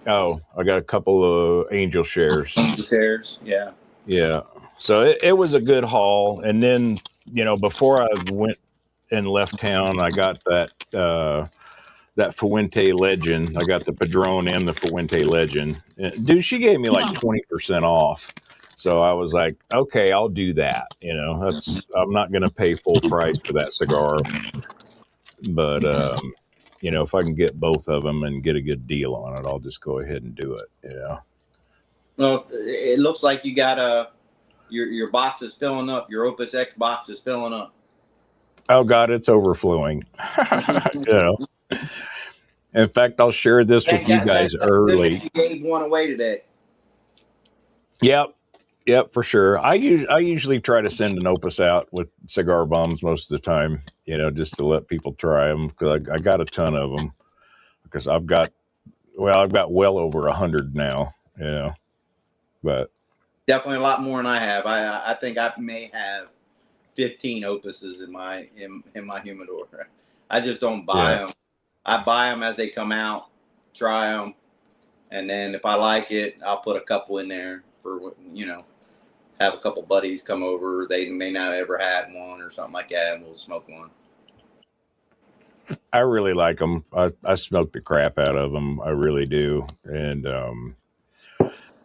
Oh, I got a couple of Angel shares. Angel shares, yeah. Yeah. So it was a good haul. And then, before I went and left town, I got that Fuente Legend. I got the Padron and the Fuente Legend. Dude, she gave me like 20% off. So I was like, okay, I'll do that. I'm not going to pay full price for that cigar, but if I can get both of them and get a good deal on it, I'll just go ahead and do it. Well, it looks like you got your box is filling up. Your Opus X box is filling up. Oh God, it's overflowing. In fact, I'll share this with you guys Thank early. goodness you gave one away today. Yep, for sure. I usually try to send an Opus out with cigar bombs most of the time, just to let people try them, because I got a ton of them, because I've got well over 100 now, but Definitely a lot more than I have. I think I may have 15 Opuses in my humidor. I just don't buy them. I buy them as they come out, try them, and then if I like it, I'll put a couple in there for have a couple buddies come over. They may not have ever had one or something like that, and we'll smoke one. I really like them. I smoke the crap out of them. I really do, and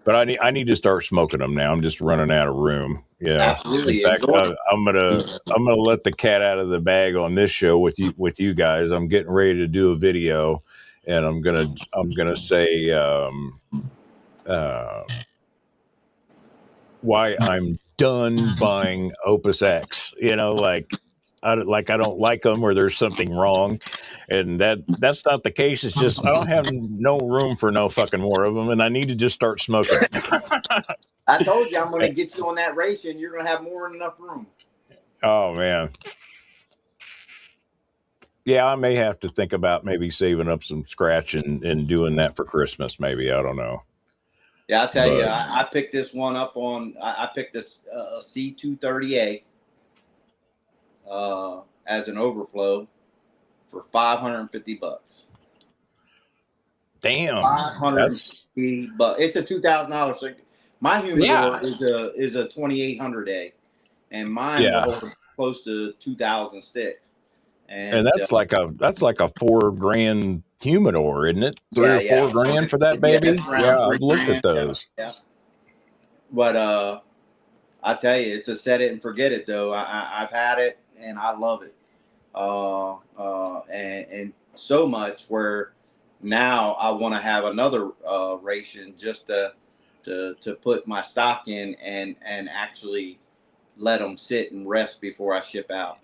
but I need to start smoking them now. I'm just running out of room. In Absolutely. fact, I'm gonna let the cat out of the bag on this show with you guys. I'm getting ready to do a video, and I'm gonna say why I'm done buying Opus X. I don't like them, or there's something wrong, and that's not the case. It's just I don't have no room for no fucking more of them, and I need to just start smoking. I told you I'm going to get you on that ration. You're going to have more than enough room. Oh man. Yeah, I may have to think about maybe saving up some scratch and doing that for Christmas. Maybe, I don't know. Yeah, I'll tell you, I picked this one up on. I picked this C230A as an overflow for $550. Damn, $550. It's a $2,000. My humidor is a 2800A, and mine will hold close to 2,000 sticks. And that's like a $4,000 humidor, isn't it? Three or four grand for that baby. Yeah, I've looked at those. Yeah. But I tell you, it's a set it and forget it though. I've had it and I love it. And so much where now I want to have another ration just to put my stock in and actually let them sit and rest before I ship out.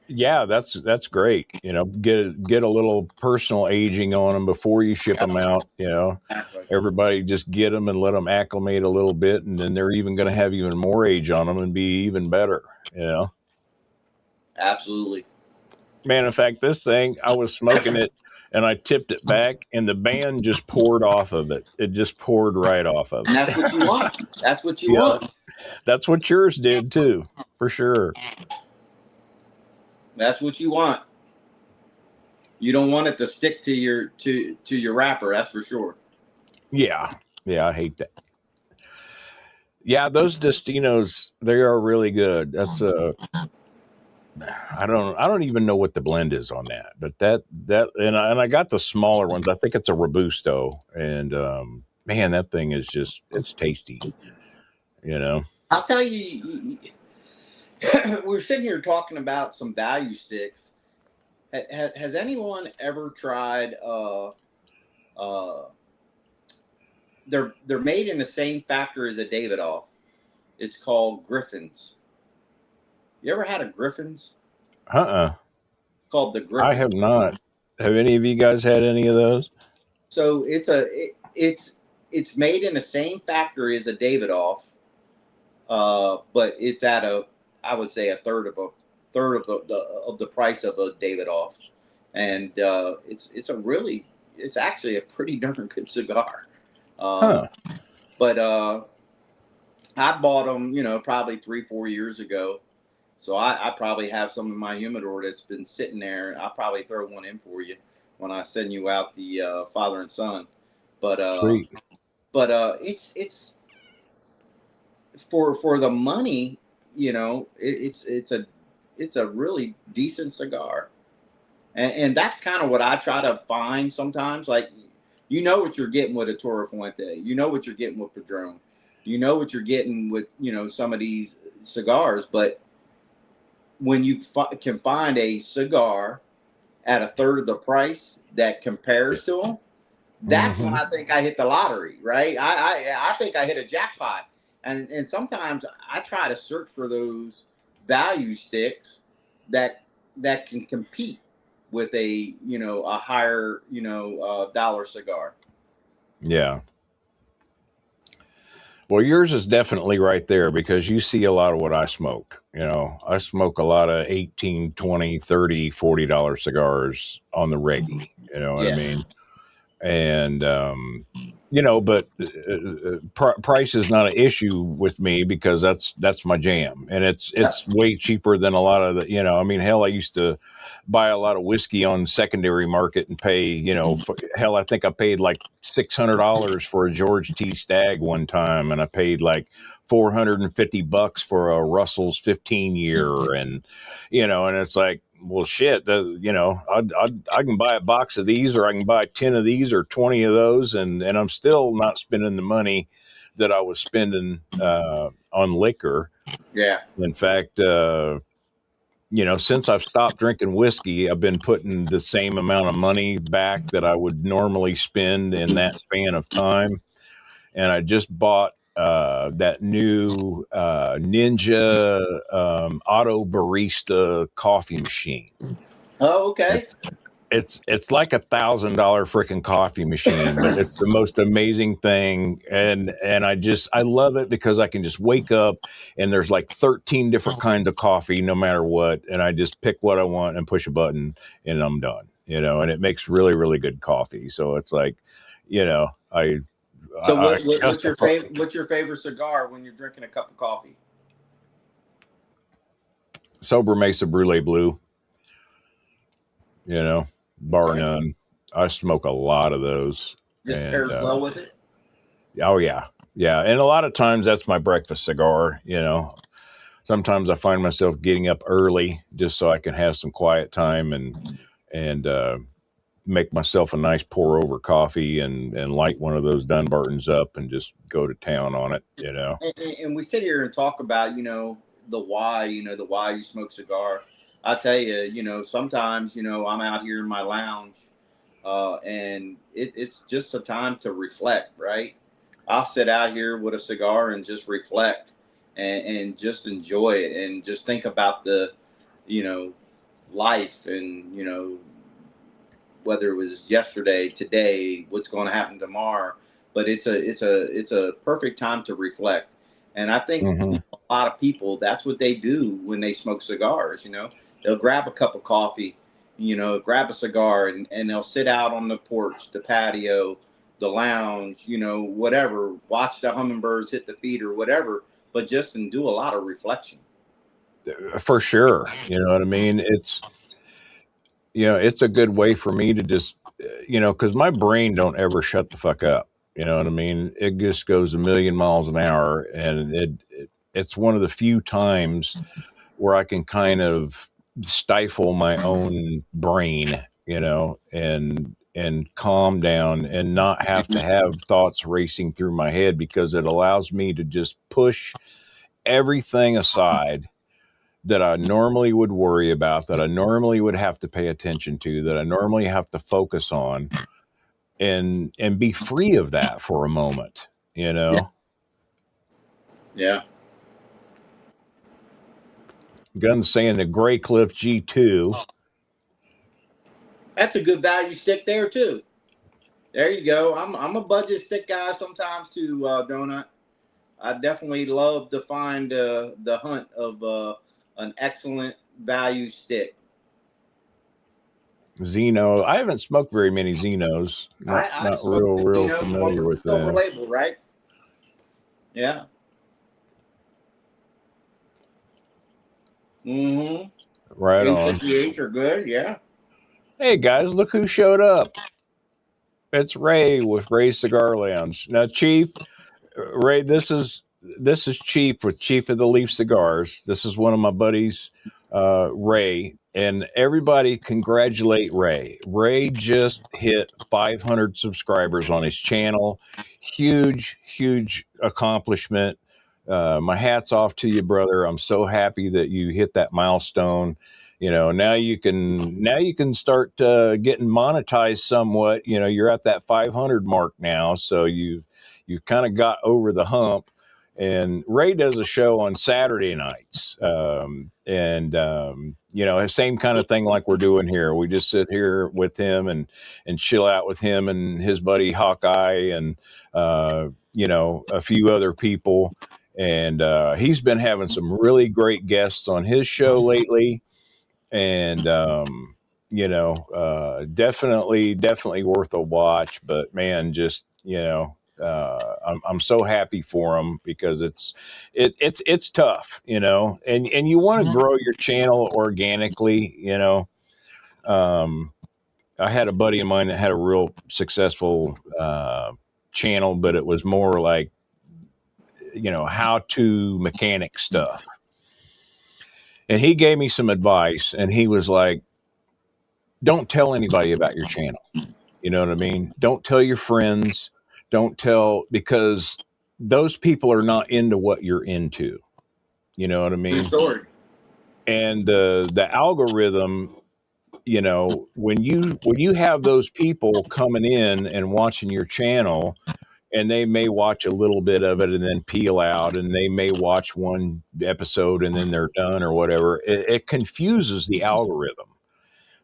Yeah, that's great. Get a little personal aging on them before you ship them out. Exactly. Everybody just get them and let them acclimate a little bit, and then they're even going to have even more age on them and be even better. Absolutely. Man, in fact, this thing, I was smoking it and I tipped it back, and the band just poured off of it. It just poured right off of it. And that's what you want. That's what you want. That's what yours did too, for sure. That's what you want. You don't want it to stick to your wrapper. That's for sure. Yeah, I hate that. Yeah, those Destinos, they are really good. That's I don't even know what the blend is on that, but that and I got the smaller ones. I think it's a Robusto, and man, that thing is it's tasty. I'll tell you, we're sitting here talking about some value sticks. Has anyone ever tried? They're made in the same factory as a Davidoff. It's called Griffins. You ever had a Griffins? Called the Griffins. I have not. Have any of you guys had any of those? So it's made in the same factory as a Davidoff, but it's at I would say a third of the price of a Davidoff, and it's actually a pretty darn good cigar. But I bought them, probably 3-4 years ago. So I probably have some in my humidor that's been sitting there. I'll probably throw one in for you when I send you out the father and son. But Sweet. It's for the money, it's a really decent cigar. And that's kind of what I try to find sometimes. Like, what you're getting with a Toro Fuente. You know what you're getting with Padron. You know what you're getting with, some of these cigars. But when you can find a cigar at a third of the price that compares to them, that's when I think I hit the lottery, right? I think I hit a jackpot. And sometimes I try to search for those value sticks that can compete with a higher dollar cigar. Yeah. Well, yours is definitely right there because you see a lot of what I smoke. I smoke a lot of 18, 20, 30, $40 cigars on the reggie. You know what I mean? And, but price is not an issue with me because that's my jam. And it's way cheaper than a lot of the, hell, I used to buy a lot of whiskey on secondary market and pay, hell, I think I paid like $600 for a George T. Stagg one time. And I paid like $450 for a Russell's 15 year. And, and it's like, well, shit, I can buy a box of these, or I can buy 10 of these or 20 of those. And I'm still not spending the money that I was spending on liquor. Yeah. In fact, since I've stopped drinking whiskey, I've been putting the same amount of money back that I would normally spend in that span of time. And I just bought that new Ninja Auto Barista coffee machine. Oh, okay. It's like $1,000 freaking coffee machine, but it's the most amazing thing. And I love it because I can just wake up and there's like 13 different kinds of coffee, no matter what. And I just pick what I want and push a button and I'm done, and it makes really, really good coffee. So it's like, So what's your favorite cigar when you're drinking a cup of coffee? Sober Mesa Brulee Blue, bar none. I smoke a lot of those. Just pairs well with it. Oh yeah. Yeah. And a lot of times that's my breakfast cigar. Sometimes I find myself getting up early just so I can have some quiet time and make myself a nice pour over coffee and light one of those Dunbartons up and just go to town on it, And we sit here and talk about, the why you smoke cigar. I tell you, sometimes, I'm out here in my lounge and it's just a time to reflect, right? I'll sit out here with a cigar and just reflect and just enjoy it and just think about the, life and, whether it was yesterday, today, what's going to happen tomorrow. But it's a perfect time to reflect. And I think a lot of people, that's what they do when they smoke cigars. They'll grab a cup of coffee, grab a cigar, and they'll sit out on the porch, the patio, the lounge, whatever, watch the hummingbirds hit the feed or whatever, but just and do a lot of reflection. For sure. You know what I mean? It's a good way for me to just, because my brain don't ever shut the fuck up. You know what I mean? It just goes a million miles an hour. And it's one of the few times where I can kind of stifle my own brain, and calm down and not have to have thoughts racing through my head, because it allows me to just push everything aside that I normally would worry about, that I normally would have to pay attention to, that I normally have to focus on, and be free of that for a moment, Yeah. Guns saying the Gray Cliff G2. That's a good value stick there too. There you go. I'm a budget stick guy sometimes too, Donut. I definitely love to find the hunt of an excellent value stick. Xeno. I haven't smoked very many Xenos. Not real familiar with them. Label, right? Yeah. Mm-hmm. Right on. Are good, yeah. Hey guys, look who showed up. It's Ray with Ray's Cigar Lounge. Now, Chief, Ray, this is Chief with Chief of the Leaf Cigars. This is one of my buddies, Ray, and everybody congratulate Ray. Ray just hit 500 subscribers on his channel. Huge, huge accomplishment. My hat's off to you, brother. I'm so happy that you hit that milestone. You know, now you can start getting monetized somewhat. You know, you're at that 500 mark now, so you've kind of got over the hump. And Ray does a show on Saturday nights, you know, same kind of thing like we're doing here. We just sit here with him and chill out with him and his buddy Hawkeye and you know, a few other people. And he's been having some really great guests on his show lately. And you know, definitely worth a watch. But man, just you know, I'm so happy for him because it's tough, you know, and you want to grow your channel organically, you know. I had a buddy of mine that had a real successful channel, but it was more like, you know, how to mechanic stuff. And he gave me some advice, and he was like, don't tell anybody about your channel. You know what I mean? Don't tell your friends. Don't tell, because those people are not into what you're into. You know what I mean? Story. And the algorithm, you know, when you have those people coming in and watching your channel, and they may watch a little bit of it and then peel out, and they may watch one episode and then they're done or whatever, it confuses the algorithm.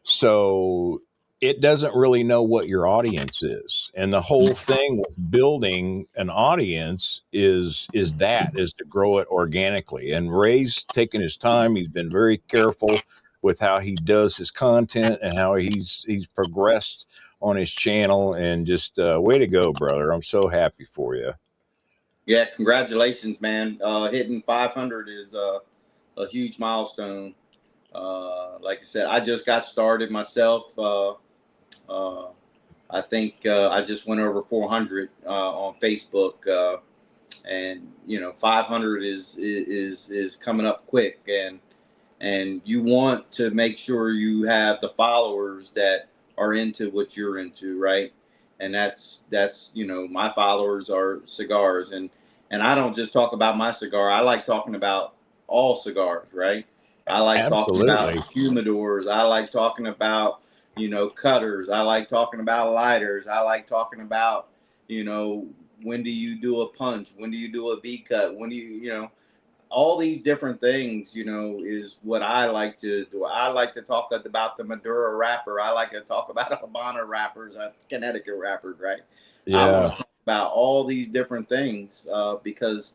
So it doesn't really know what your audience is. And the whole thing with building an audience is to grow it organically. And Ray's taken his time. He's been very careful with how he does his content and how he's progressed on his channel. And just way to go, brother. I'm so happy for you. Yeah, congratulations, man. Hitting 500 is a huge milestone. Like I said, I just got started myself. I think I just went over 400 on Facebook, and you know, 500 is coming up quick, and you want to make sure you have the followers that are into what you're into, right? And that's you know, my followers are cigars, and I don't just talk about my cigar. I like talking about all cigars, right? I like talking about humidors. I like talking about, you know, cutters. I like talking about lighters. I like talking about, you know, when do you do a punch? When do you do a V cut? When do you know, all these different things, you know, is what I like to do. I like to talk about the Madura wrapper. I like to talk about Habana wrappers, Connecticut wrappers, right? Yeah. I want to talk about all these different things because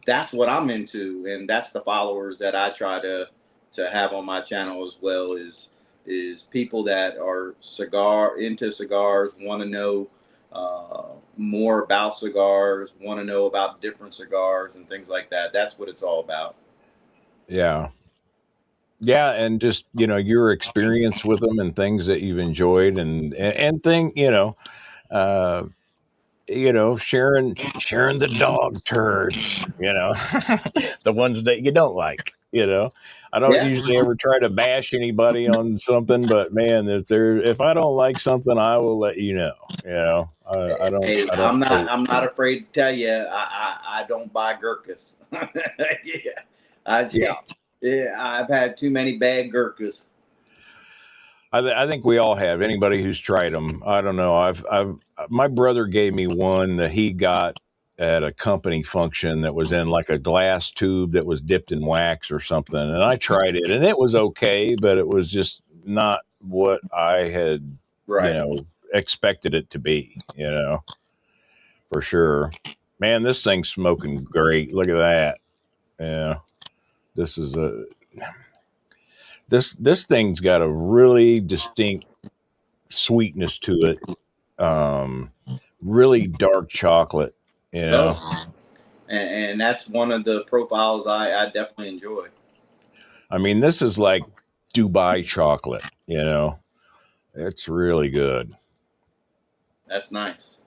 that's what I'm into, and that's the followers that I try to have on my channel as well, is people that are into cigars, want to know more about cigars, want to know about different cigars and things like that. That's what it's all about. Yeah. Yeah, and just, you know, your experience with them and things that you've enjoyed and you know, sharing the dog turds, you know, the ones that you don't like, you know. I don't usually ever try to bash anybody on something, but man, if I don't like something, I will let you know. You know, I'm not afraid to tell you. I don't buy Gurkhas. Yeah, I've had too many bad Gurkhas. I think we all have. Anybody who's tried them, I don't know. My brother gave me one that he got at a company function that was in like a glass tube that was dipped in wax or something, and I tried it, and it was okay, but it was just not what I had, you know, expected it to be. You know, for sure. Man, this thing's smoking great. Look at that. Yeah, this is this thing's got a really distinct sweetness to it. Really dark chocolate, you know. And that's one of the profiles I definitely enjoy. I mean, this is like Dubai chocolate, you know. It's really good. That's nice.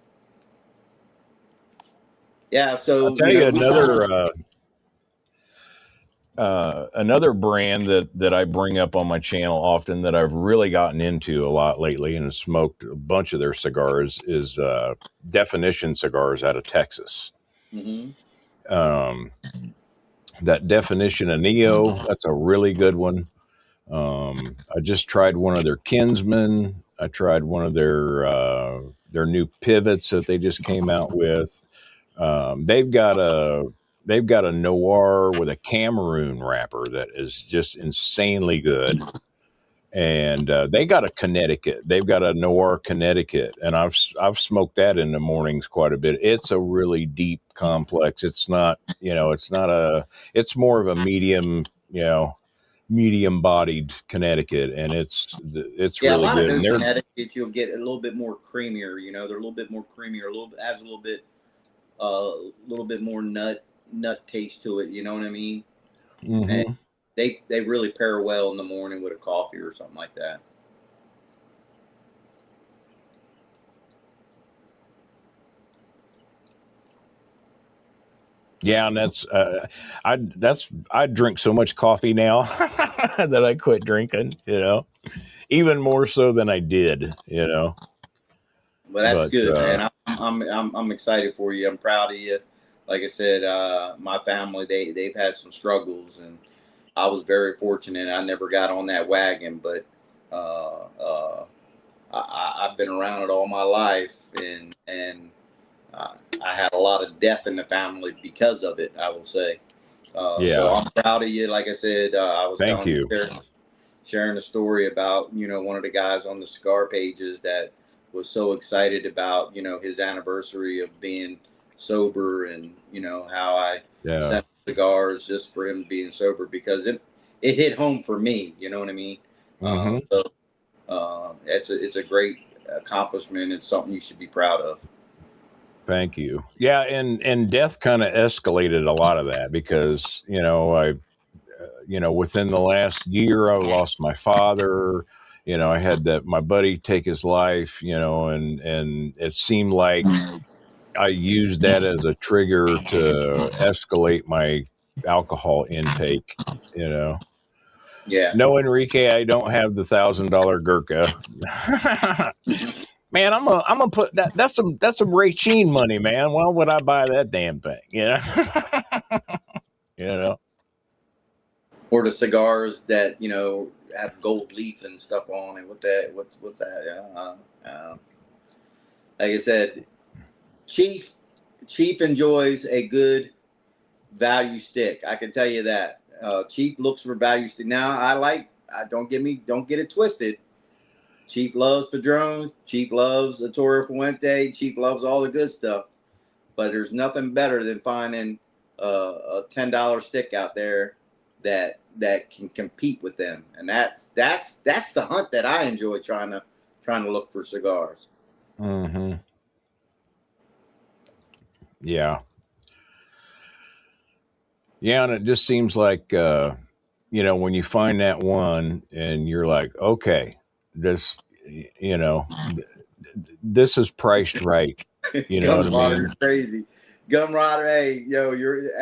Yeah. I'll So tell you another brand that I bring up on my channel often that I've really gotten into a lot lately and smoked a bunch of their cigars is Definition Cigars out of Texas. Mm-hmm. That Definition of Neo, that's a really good one. I just tried one of their Kinsmen. I tried one of their new pivots that they just came out with. They've got a noir with a Cameroon wrapper that is just insanely good. And they got a Connecticut. They've got a noir Connecticut, and I've smoked that in the mornings quite a bit. It's a really deep complex. It's not, it's more of a medium bodied Connecticut, and it's Yeah, a really lot of good. And those they're Connecticut you'll get a little bit more creamier. They're a little bit more creamier, a little bit more nut taste to it. You know what I mean? And mm-hmm. they really pair well in the morning with a coffee or something like that. Yeah, and I drink so much coffee now that I quit drinking. Even more so than I did. Well, that's But good, man. I'm excited for you. I'm proud of you. Like I said, my family they've had some struggles, and I was very fortunate. I never got on that wagon, but uh, uh, I've been around it all my life, and I had a lot of death in the family because of it. I will say. So yeah, I'm proud of you. Like I said, I was thank you. sharing a story about one of the guys on the cigar pages that was so excited about his anniversary of being sober, and how I Yeah. sent cigars just for him being sober, because it hit home for me. You know what I mean? Mm-hmm. So it's a great accomplishment. It's something you should be proud of. Thank you. Yeah, and death kind of escalated a lot of that because within the last year I lost my father. I had my buddy take his life. And it seemed like I used that as a trigger to escalate my alcohol intake. Yeah. No, Enrique, I don't have the $1,000 Gurkha. Man, I'm gonna put that's some Ray Sheen money, man. Why would I buy that damn thing? You know. Or the cigars that have gold leaf and stuff on it. What's that? Like I said, Chief enjoys a good value stick. I can tell you that. Chief looks for value stick. Now don't get it twisted. Chief loves Padrones. Chief loves a Toro Fuente. Chief loves all the good stuff. But there's nothing better than finding a $10 stick out there that can compete with them. And that's the hunt that I enjoy, trying to look for cigars. Mm-hmm. Yeah. Yeah, and it just seems like when you find that one and you're like, okay, this you know this is priced right. You know what I Gunpowder, mean? you're crazy. Gunrider, hey, yo, you're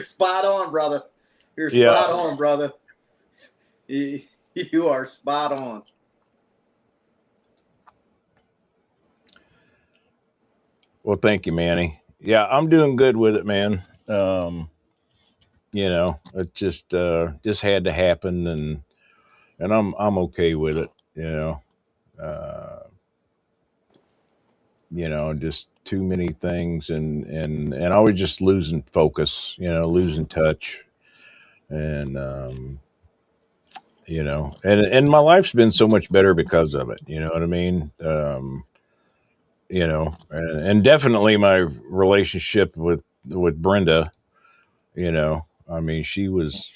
spot on, brother. You're Yeah. spot on, brother. You are spot on. Well, thank you, Manny. Yeah, I'm doing good with it, man. It just had to happen, and I'm okay with it. Uh, just too many things, and I was just losing focus. Losing touch, and and my life's been so much better because of it. You know what I mean? And definitely my relationship with Brenda. I mean, she was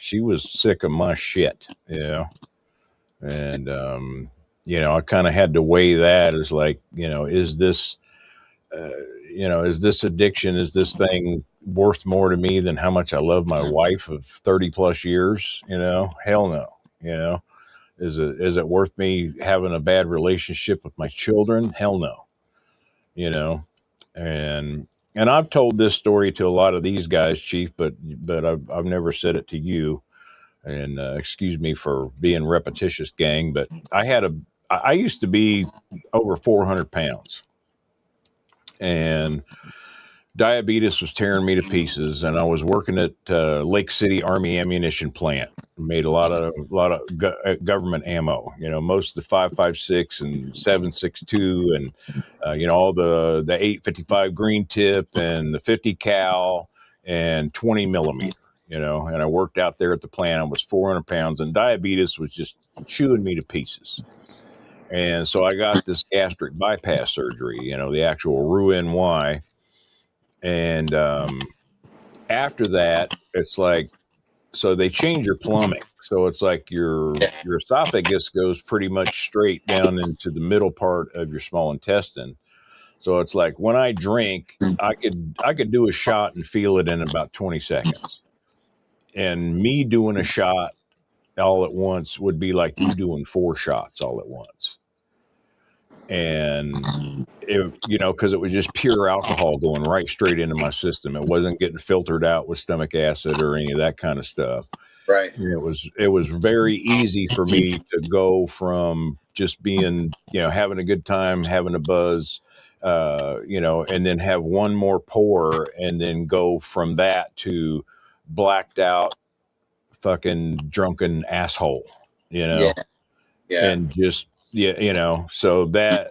sick of my shit. And I kind of had to weigh that as like, uh, is this addiction, is this thing worth more to me than how much I love my wife of 30 plus years? Hell no. Is it worth me having a bad relationship with my children? Hell no. you know, and I've told this story to a lot of these guys, Chief, but I've never said it to you. And excuse me for being repetitious, gang, but I used to be over 400 pounds, and diabetes was tearing me to pieces, and I was working at Lake City Army ammunition plant. Made a lot of government ammo. You know, most of the 5.56 and 7.62, and all the 8.55 green tip and the 50 cal and 20 millimeter. You know, and I worked out there at the plant. I was 400 pounds, and diabetes was just chewing me to pieces. And so I got this gastric bypass surgery. You know, the actual Roux-en-Y. And after that, it's like, so they change your plumbing. So it's like your esophagus goes pretty much straight down into the middle part of your small intestine. So it's like when I drink, I could do a shot and feel it in about 20 seconds. And me doing a shot all at once would be like you doing 4 shots all at once. And because it was just pure alcohol going right straight into my system. It wasn't getting filtered out with stomach acid or any of that kind of stuff. Right. And it was very easy for me to go from just being, having a good time, having a buzz, and then have one more pour, and then go from that to blacked out, fucking drunken asshole, Yeah. Yeah. and just so that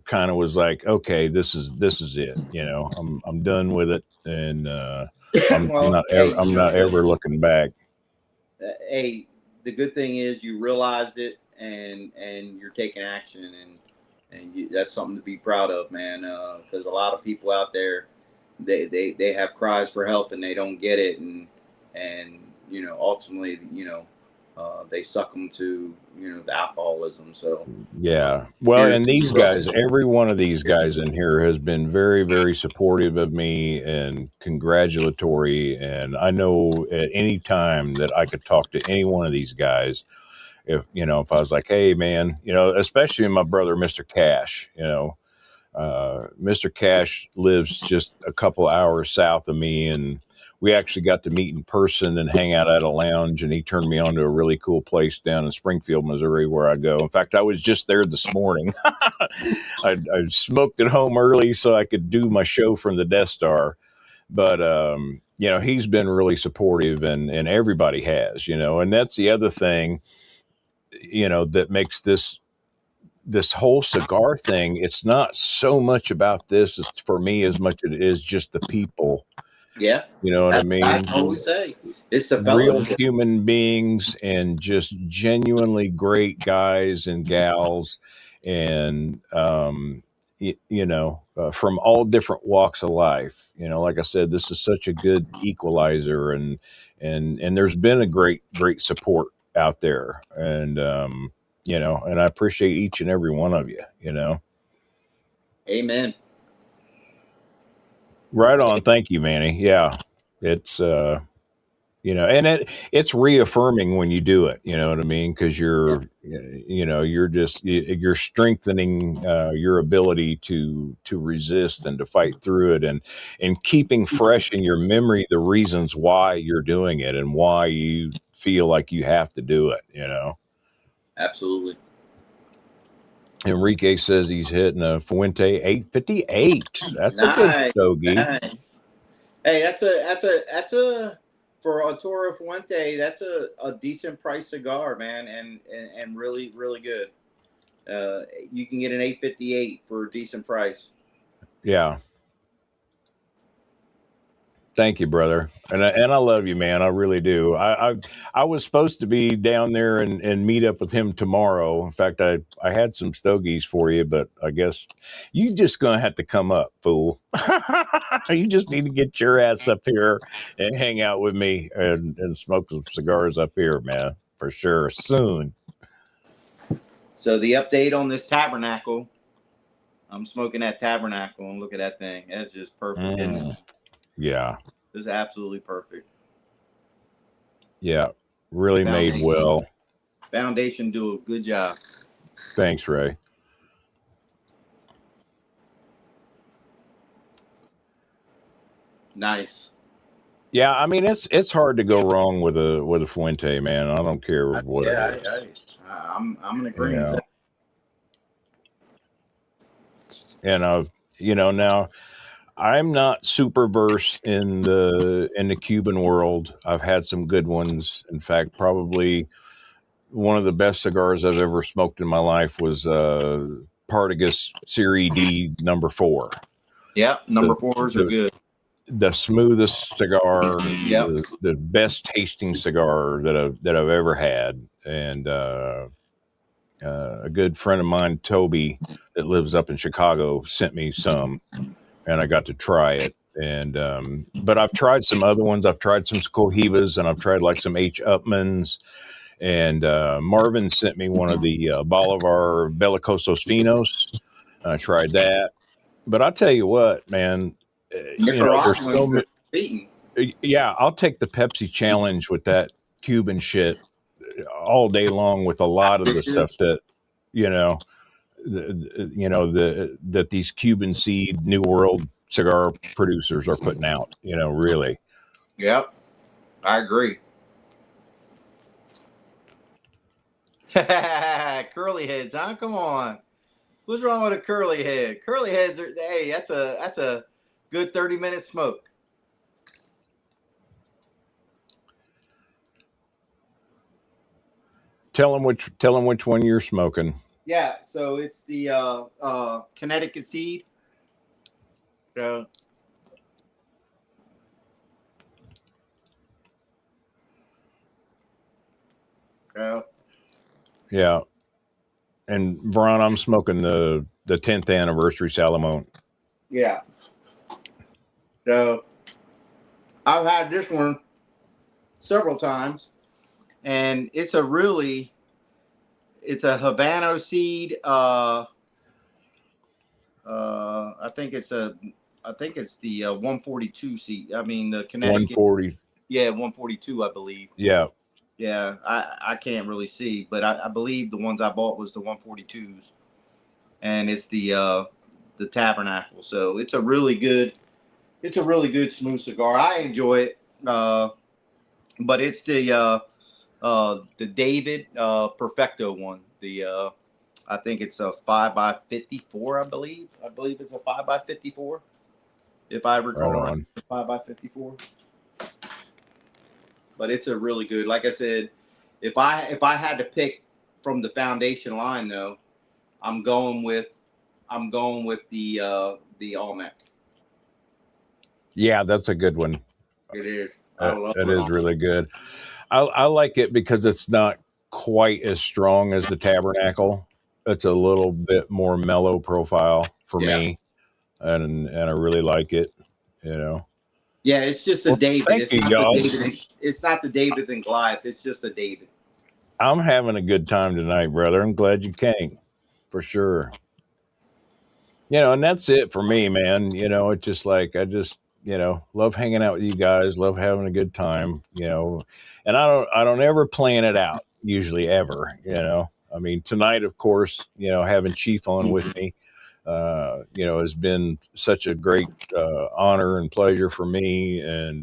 kind of was like, okay, this is it, I'm done with it, and I'm Well, not hey, I'm Sean, not ever looking back. hey, the good thing is you realized it, and you're taking action, and that's something to be proud of, man. Because a lot of people out there, they have cries for help and they don't get it, and ultimately, they succumb to the alcoholism. So Yeah, well, cheers and to you, these brother. guys, every one of these guys in here has been very, very supportive of me and congratulatory, and I know at any time that I could talk to any one of these guys, if I was like, hey man, especially my brother Mr. Cash. Mr. Cash lives just a couple hours south of me, and we actually got to meet in person and hang out at a lounge, and he turned me on to a really cool place down in Springfield, Missouri, where I go. In fact, I was just there this morning. I smoked at home early so I could do my show from the Death Star. But he's been really supportive, and everybody has, and that's the other thing, that makes this whole cigar thing. It's not so much about this for me as much as it is just the people. Yeah, You know what I that's what I mean? always say. It's the Real fellowship. human beings, and just genuinely great guys and gals, and from all different walks of life. Like I said, this is such a good equalizer, and there's been a great support out there, and and I appreciate each and every one of you. Amen. Right on. Thank you, Manny. Yeah, it's and it's reaffirming when you do it. You know what I mean? Because Yeah, you're strengthening your ability to resist and to fight through it, and keeping fresh in your memory the reasons why you're doing it and why you feel like you have to do it. absolutely. Enrique says he's hitting a Fuente 858. That's a good Nice, stogie. nice. Hey, that's a for a Toro Fuente. That's a decent price cigar, man, and really really good. You can get an 858 for a decent price. Yeah. Thank you, brother, and I love you, man. I really do. I was supposed to be down there and meet up with him tomorrow. In fact, I had some stogies for you, but I guess you just gonna have to come up, fool. You just need to get your ass up here and hang out with me and smoke some cigars up here, man, for sure. Soon. So the update on this Tabernacle, I'm smoking that Tabernacle, and look at that thing. That's just perfect, isn't it? Yeah, It's absolutely perfect. yeah, really made well. Foundation do a good job. Thanks, Ray. Nice. Yeah, I mean it's hard to go wrong with a Fuente, man. I don't care what it Yeah, is. I'm in You agreement. know, and now I'm not super versed in the Cuban world. I've had some good ones. In fact, probably one of the best cigars I've ever smoked in my life was Partagas Serie D number 4. Yep, The number 4s are the good. the smoothest cigar, Yep. the best tasting cigar that I've ever had, and a good friend of mine, Toby, that lives up in Chicago, sent me some, and I got to try it. And but I've tried some other ones. I've tried some Cohibas, and I've tried like some H. Upmans. And Marvin sent me one of the Bolivar Belicosos Finos. I tried that. But I'll tell you what, man, there's so Nicaraguans are many. beaten. Yeah, I'll take the Pepsi challenge with that Cuban shit all day long with a lot of the stuff that, you know, that these Cuban seed New World cigar producers are putting out, really. Yep, I agree. Curly heads, huh? Come on. What's wrong with a curly head? Curly heads are, hey, that's a good 30-minute smoke. Tell them which one you're smoking. Yeah, so it's the Connecticut seed. So Yeah. And Veron, I'm smoking the 10th anniversary Salamone. yeah. So I've had this one several times, and it's a Habano seed. I think it's the 142 seed. I mean the Connecticut. 140. Yeah, 142, I believe. Yeah. Yeah, I can't really see, but I believe the ones I bought was the 142s, and it's the Tabernacle. So it's a really good smooth cigar. I enjoy it, but it's the David Perfecto one. I think it's a 5x54. I believe it's a 5x54. If I recall Right right, on. 5x54. But it's a really good. Like I said, if I had to pick from the foundation line though, I'm going with the Olmec. Yeah, that's a good one. It is. I love That is it. really good. I like it because it's not quite as strong as the Tabernacle. It's a little bit more mellow profile for Yeah. me, and I really like it. You know. Yeah, it's just a Well, David. thank It's you, not the y'all. David. It's not the David and Goliath. It's just a David. I'm having a good time tonight, brother. I'm glad you came, for sure. And that's it for me, man. It's just like I just love hanging out with you guys, love having a good time. And I don't ever plan it out usually ever. I mean, tonight, of course, having Chief on with me, has been such a great honor and pleasure for me, and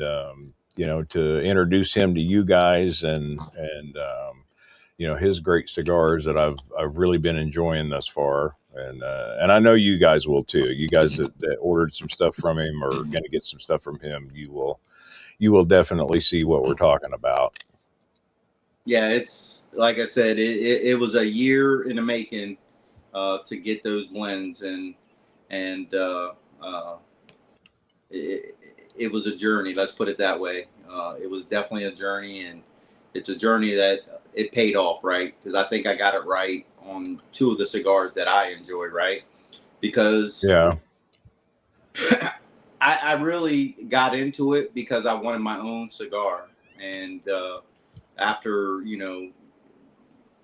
to introduce him to you guys, and his great cigars that I've really been enjoying thus far, and I know you guys will too. You guys that ordered some stuff from him or going to get some stuff from him, you will definitely see what we're talking about. Yeah, it's like I said, it was a year in the making to get those blends, and it, it was a journey. Let's put it that way. It was definitely a journey, and it's a journey that it paid off, right? Because I think I got it right on two of the cigars that I enjoyed, right? Because Yeah, I really got into it because I wanted my own cigar, and after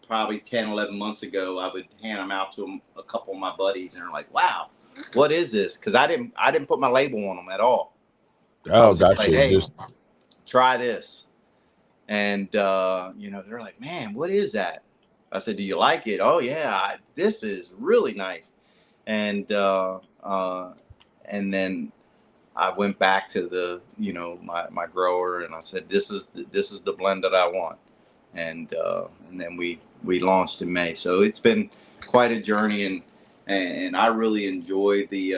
probably 10, 11 months ago, I would hand them out to a couple of my buddies, and they're like, "Wow, what is this?" Because I didn't put my label on them at all. I oh was just like, gotcha, "Hey, just try this," and they're like, "Man, what is that?" I said, "Do you like it?" "Oh yeah, this is really nice," and then I went back to the, my grower, and I said, this is the blend that I want. And then we launched in May. So it's been quite a journey, and I really enjoyed the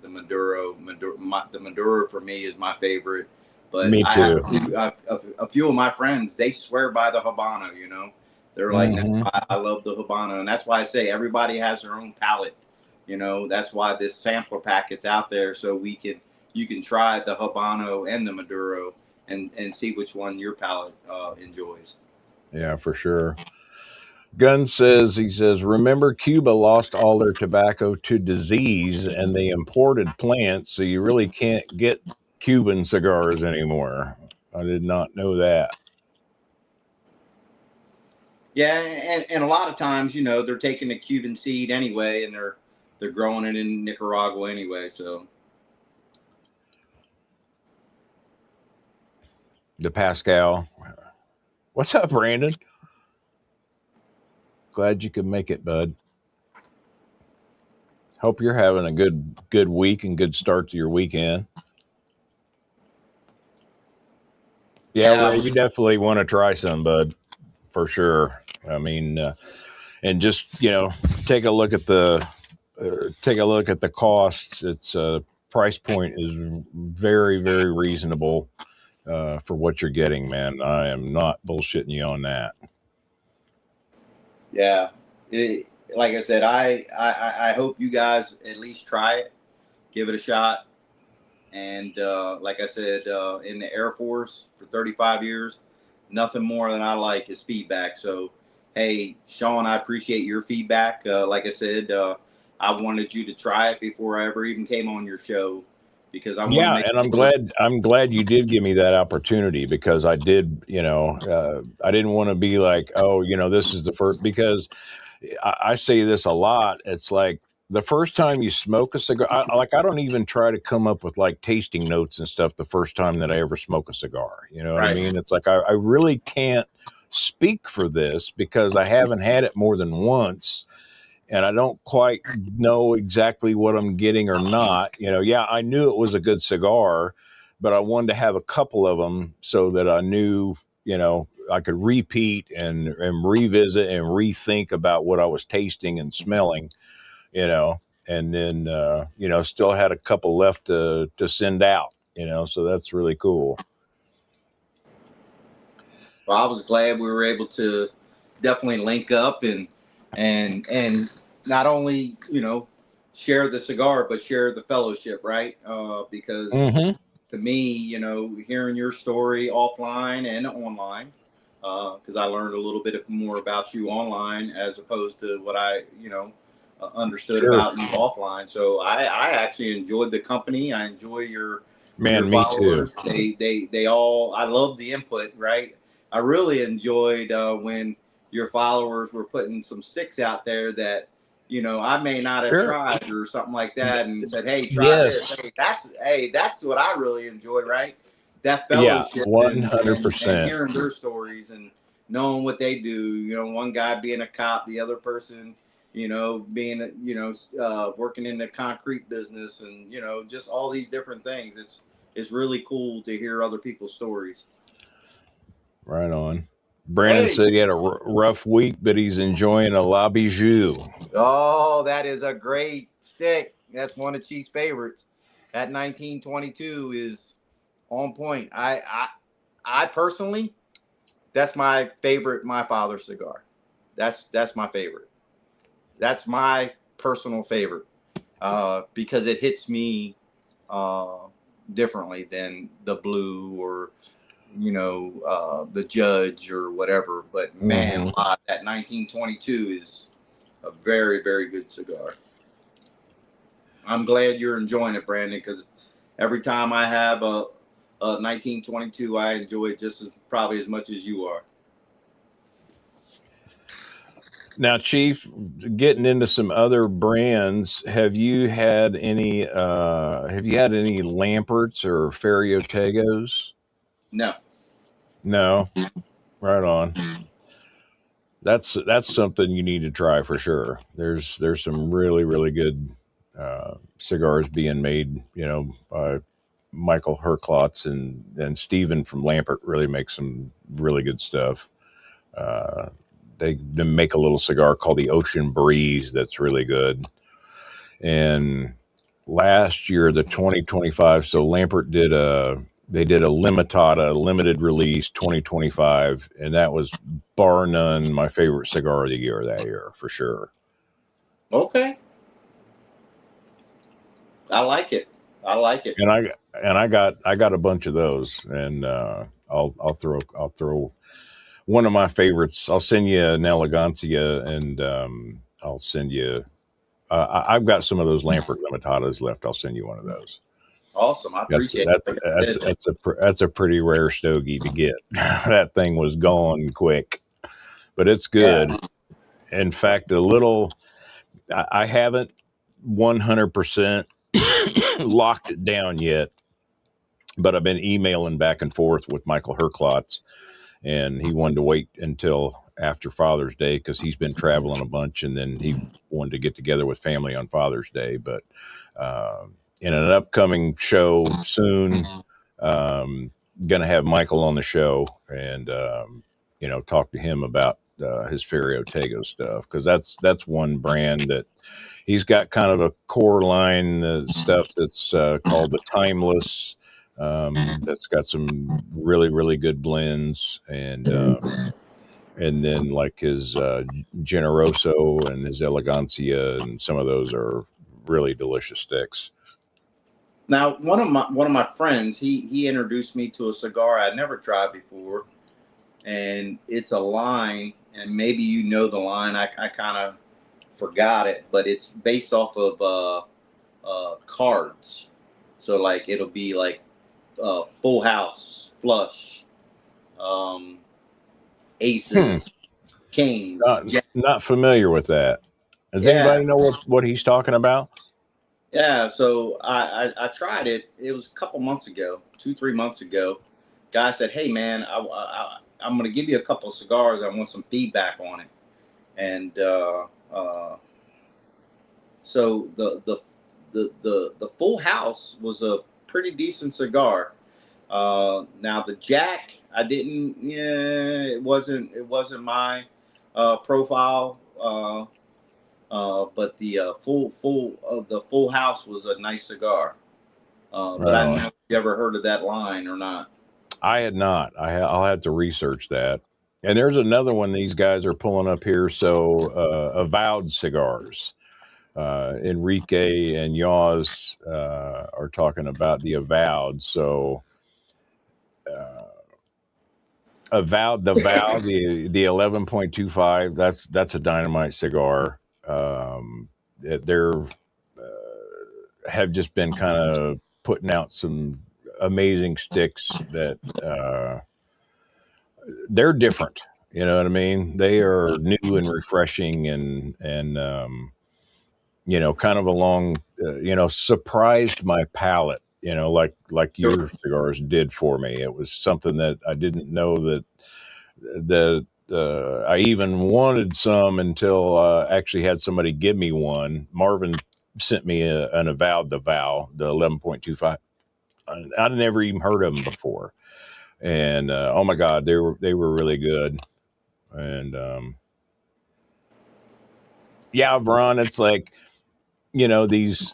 Maduro. The Maduro for me is my favorite. But Me I too. have a few of my friends, they swear by the Habano. They're like, Mhm. I love the Habano, and that's why I say everybody has their own palate. That's why this sampler packet's out there, so you can try the Habano and the Maduro and see which one your palate enjoys. Yeah, for sure. Gunn says, remember Cuba lost all their tobacco to disease and they imported plants, so you really can't get Cuban cigars anymore. I did not know that. Yeah, and a lot of times, they're taking the Cuban seed anyway, and they're growing it in Nicaragua anyway. So The Pascal. What's up, Brandon? Glad you could make it, bud. Hope you're having a good week and good start to your weekend. Yeah, yeah, Ray, you definitely want to try some, bud, for sure. I mean, and just take a look at the costs. It's price point is very, very reasonable for what you're getting, man. I am not bullshitting you on that. yeah. Like I said, I hope you guys at least try it, give it a shot. And like I said, in the Air Force for 35 years, nothing more than I like is feedback. So, hey, Sean, I appreciate your feedback. Like I said, I wanted you to try it before I ever even came on your show, because I want to Yeah, make and sure. I'm glad you did give me that opportunity, because I did, I didn't want to be like, oh, this is the first, because I say this a lot. It's like the first time you smoke a cigar, I don't even try to come up with like tasting notes and stuff the first time that I ever smoke a cigar. You know what I Right. mean? It's like I really can't speak for this because I haven't had it more than once, and I don't quite know exactly what I'm getting or not. Yeah, I knew it was a good cigar, but I wanted to have a couple of them so that I knew, I could repeat and revisit and rethink about what I was tasting and smelling, and then, still had a couple left to send out, so that's really cool. Well, I was glad we were able to definitely link up and not only share the cigar, but share the fellowship, right? Because Mm-hmm. to me, hearing your story offline and online, because I learned a little bit more about you online as opposed to what I understood Sure. about you offline. So I actually enjoyed the company. I enjoy your Man, me too. followers. They all, I love the input, right? I really enjoyed when your followers were putting some sticks out there that I may not have Sure. tried or something like that, and said, "Hey, try this." Yes. Hey, that's what I really enjoy, right? That Yeah, fellowship and 100%. hearing their stories and knowing what they do. One guy being a cop, the other person, being working in the concrete business, and just all these different things. It's really cool to hear other people's stories. Right on. Brandon Hey, said he had a rough week, but he's enjoying a La Bijou. oh, that is a great stick. That's one of Chief's favorites. That 1922 is on point. I personally, that's my favorite. My father's cigar. That's my favorite. That's my personal favorite because it hits me uh, differently than the blue or the judge or whatever. But man, Mm-hmm. that 1922 is a very, very good cigar. I'm glad you're enjoying it, Brandon, because every time I have a 1922, I enjoy it just as probably as much as you are. Now, Chief, getting into some other brands, have you had any Lamperts or Ferriotagos? No. No. Right on. That's something you need to try for sure. There's some really, really good cigars being made, by Michael Herklotz and Steven from Lampert really make some really good stuff. They make a little cigar called the Ocean Breeze that's really good. And last year, the 2025, so Lampert did a Limitada, limited release 2025, and that was bar none my favorite cigar of the year that year for sure. Okay. I like it. And I got a bunch of those, and I'll throw one of my favorites. I'll send you an Elegancia, and I'll send you. I've got some of those Lampert Limitadas left. I'll send you one of those. Awesome. I appreciate it. That's a pretty rare stogie to get. That thing was gone quick, but it's good. Yeah. In fact, I haven't 100% locked it down yet, but I've been emailing back and forth with Michael Herklotz, and he wanted to wait until after Father's Day because he's been traveling a bunch, and then he wanted to get together with family on Father's Day. But in an upcoming show soon, going to have Michael on the show and talk to him about his Ferio Tego stuff, because that's one brand that he's got kind of a core line stuff that's called the Timeless. That's got some really, really good blends, and then like his Generoso and his Elegancia, and some of those are really delicious sticks. Now, one of my friends, he introduced me to a cigar I'd never tried before, and it's a line, and maybe you know the line. I kind of forgot it, but it's based off of cards. So like it'll be like full house, flush, aces, kings. Not familiar with that. Does anybody know what he's talking about? Yeah, so I tried it. It was a couple months ago, 2-3 months ago. Guy said, "Hey man, I'm going to give you a couple of cigars. I want some feedback on it." And so the Full House was a pretty decent cigar. Now the Jack, I didn't. Yeah, it wasn't my profile. But the Full House was a nice cigar. But I don't know if you ever heard of that line or not. I had not. I'll have to research that. And there's another one these guys are pulling up here. So Avowed Cigars. Enrique and Yaws are talking about the Avowed. So Avowed, the 11.25. That's a dynamite cigar. They're have just been kind of putting out some amazing sticks that they're different. You know what I mean? They are new and refreshing, and kind of along, surprised my palate. Like your cigars did for me. It was something that I didn't know that I even wanted some until actually had somebody give me one. Marvin sent me an Avowed the Vow, the 11.25. I'd never even heard of them before, and oh my God, they were really good. And yeah, Vron, it's like these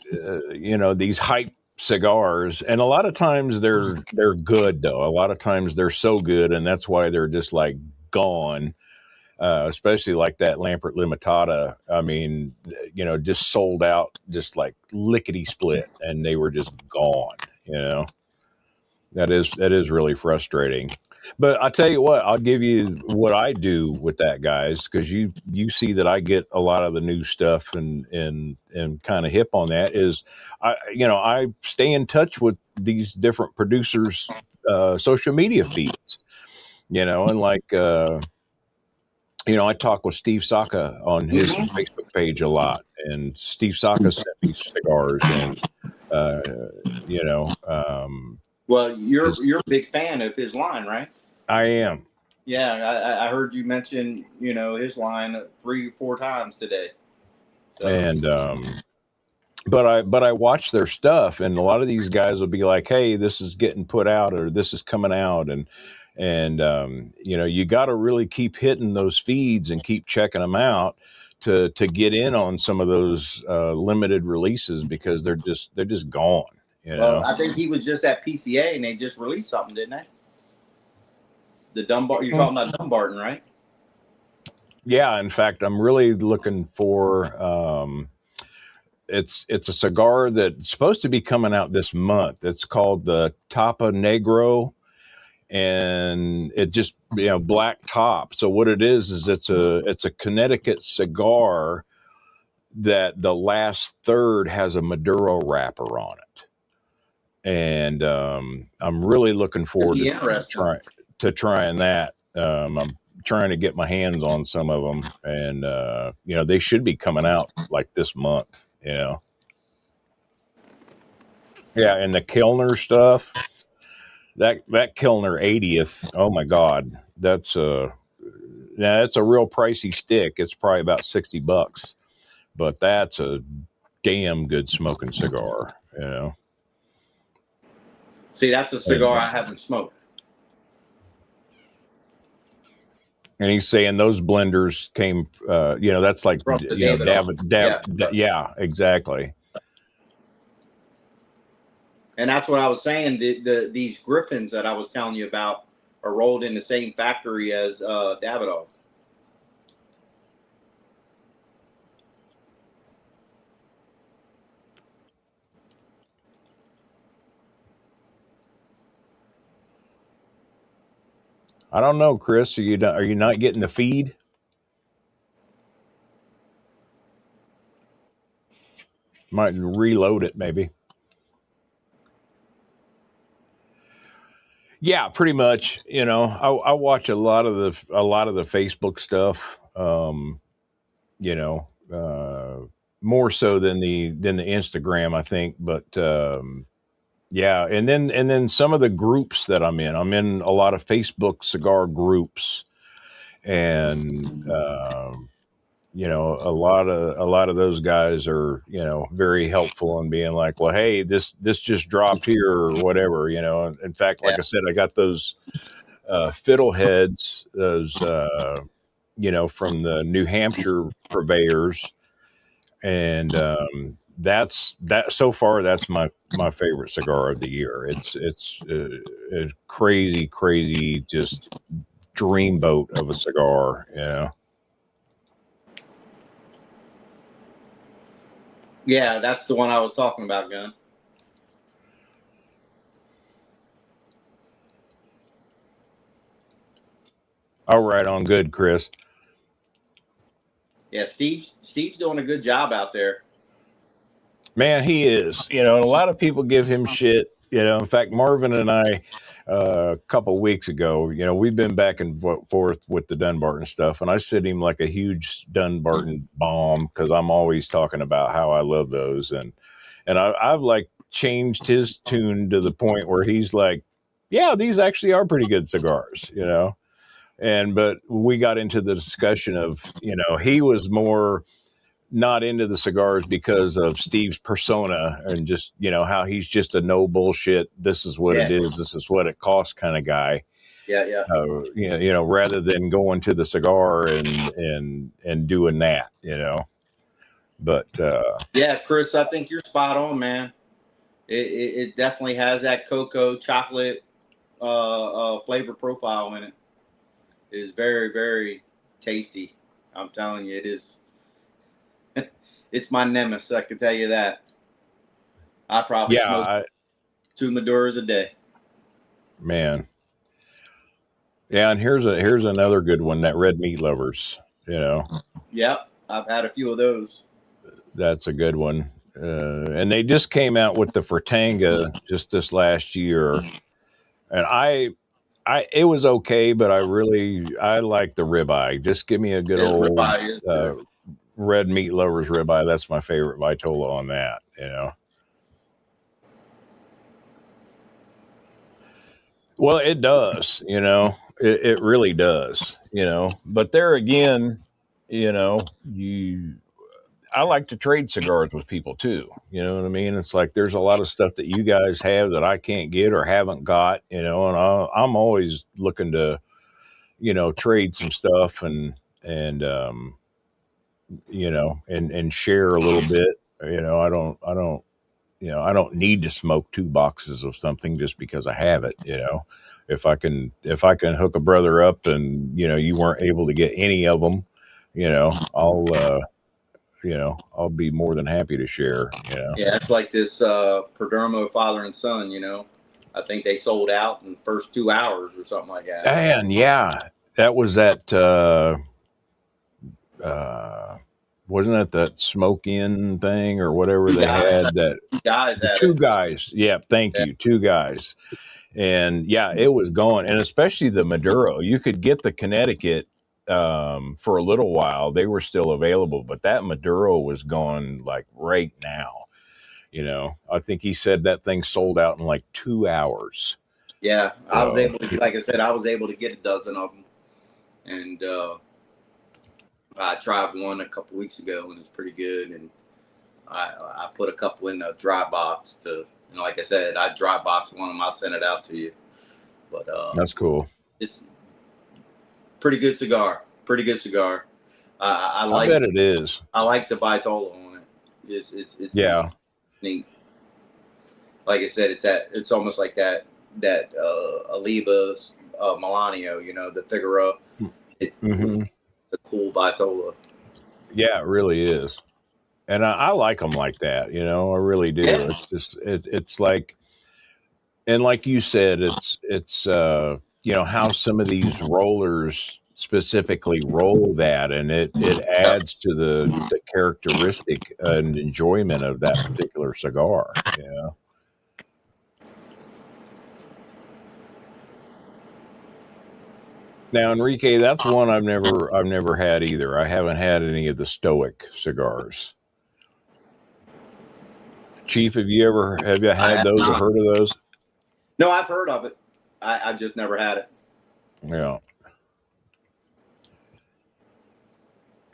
hype cigars, and a lot of times they're good though. A lot of times they're so good, and that's why they're just like gone. Especially like that Lampert Limitada. I mean, just sold out, just like lickety split, and they were just gone. That is really frustrating. But I'll tell you what, I'll give you what I do with that, guys, because you see that I get a lot of the new stuff and kind of hip on that. Is I stay in touch with these different producers' social media feeds, and like. I talk with Steve Saka on his Facebook page a lot, and Steve Saka sent me cigars, and well, you're a big fan of his line, right? I am. Yeah, I heard you mention his line 3 or 4 times today. So. And but I watch their stuff, and a lot of these guys will be like, "Hey, this is getting put out, or this is coming out," and you know, you got to really keep hitting those feeds and keep checking them out to get in on some of those limited releases, because they're just gone. You Well, know. I think he was just at PCA and they just released something, didn't they? The Dunbar, you're Hmm. talking about Dumbarton, right? Yeah, in fact, I'm really looking for. It's a cigar that's supposed to be coming out this month. It's called the Tapa Negro, and it just, you know, black top. So what it is it's a Connecticut cigar that the last third has a Maduro wrapper on it, and I'm really looking Could forward be interesting. trying that. I'm trying to get my hands on some of them, and you know, they should be coming out like this month. You know, yeah, and the Kilner stuff. That Kilner 80th. Oh my God, that's a now it's a real pricey stick. It's probably about $60, but that's a damn good smoking cigar. You know, See, that's a cigar I haven't smoked. and he's saying those blenders came. You know, that's like, From the you know, Davidoff. yeah, exactly. And that's what I was saying. These Griffins that I was telling you about are rolled in the same factory as Davidoff. I don't know, Chris. Are you not getting the feed? Might reload it, maybe. Yeah, pretty much. You know, I watch a lot of the Facebook stuff. You know, more so than the Instagram, I think. But yeah, and then some of the groups that I'm in. I'm in a lot of Facebook cigar groups, and you know, a lot of those guys are, you know, very helpful in being like, well, hey, this just dropped here or whatever. You know, in fact, Yeah. like I said, I got those fiddleheads, those you know, from the New Hampshire purveyors, and that so far that's my favorite cigar of the year. It's a crazy just dreamboat of a cigar. You know. Yeah, that's the one I was talking about, Gun. All right, on good, Chris. Yeah, Steve's doing a good job out there. Man, he is. You know, and a lot of people give him shit. You know, in fact, Marvin and I, a couple weeks ago, you know, we've been back and forth with the Dunbarton stuff, and I sent him like a huge Dunbarton bomb because I'm always talking about how I love those, and I've like changed his tune to the point where he's like, "Yeah, these actually are pretty good cigars," you know. And but we got into the discussion of, you know, he was more not into the cigars because of Steve's persona and just, you know, how he's just a no bullshit. This is what it Yeah. is. This is what it costs kind of guy. Yeah. You know, rather than going to the cigar and doing that, you know. But Yeah, Chris, I think you're spot on, man. It definitely has that cocoa chocolate flavor profile in it. It is very, very tasty. I'm telling you, it is. It's my nemesis. I can tell you that. I probably yeah, smoke 2 Maduras a day. man, yeah. And here's another good one, that Red Meat Lovers. You know, Yep, I've had a few of those. that's a good one. And they just came out with the Fratanga just this last year, and it was okay, but I like the ribeye. Just give me a good Yeah, old ribeye is good. Red Meat Lovers ribeye. That's my favorite Vitola on that. You know. Well, it does. You know, it really does. You know, but there again, you know, I like to trade cigars with people too. You know what I mean? It's like there's a lot of stuff that you guys have that I can't get or haven't got. You know, and I'm always looking to, trade some stuff and and share a little bit. I don't need to smoke 2 boxes of something just because I have it. If I can hook a brother up and you weren't able to get any of them, I'll be more than happy to share. Yeah, it's like this Perdomo father and son. I think they sold out in the first 2 hours or something like that. And yeah, that was uh, wasn't it that smoke in thing or whatever they had that Guys the had two it. guys. Yeah. Thank Yeah. you. 2 guys. And yeah, it was going, and especially the Maduro, you could get the Connecticut, for a little while. They were still available, but that Maduro was gone like right now. I think he said that thing sold out in like 2 hours. Yeah, I was So, able to, like I said, I was able to get a dozen of them, and I tried one a couple weeks ago, and it's pretty good. And I put a couple in a dry box to, like I said, I dry box one of them. I'll send it out to you. But that's cool. it's pretty good cigar. Pretty good cigar. I I bet like it is. I like the Vitola on it. Yeah. It's neat. Like I said, it's almost like that Aliba Milanio, the Figaro. It's Hmm. a cool Vitola. Yeah, it really is. And I like them like that. I really do. Yeah. It's just, it's like, and like you said, it's how some of these rollers specifically roll that, and it adds to the characteristic and enjoyment of that particular cigar. Now, Enrique, that's one I've never had either. I haven't had any of the Stoic cigars. Chief, have you I had have those or not. heard of those? No, I've heard of it. I've just never had it. Yeah.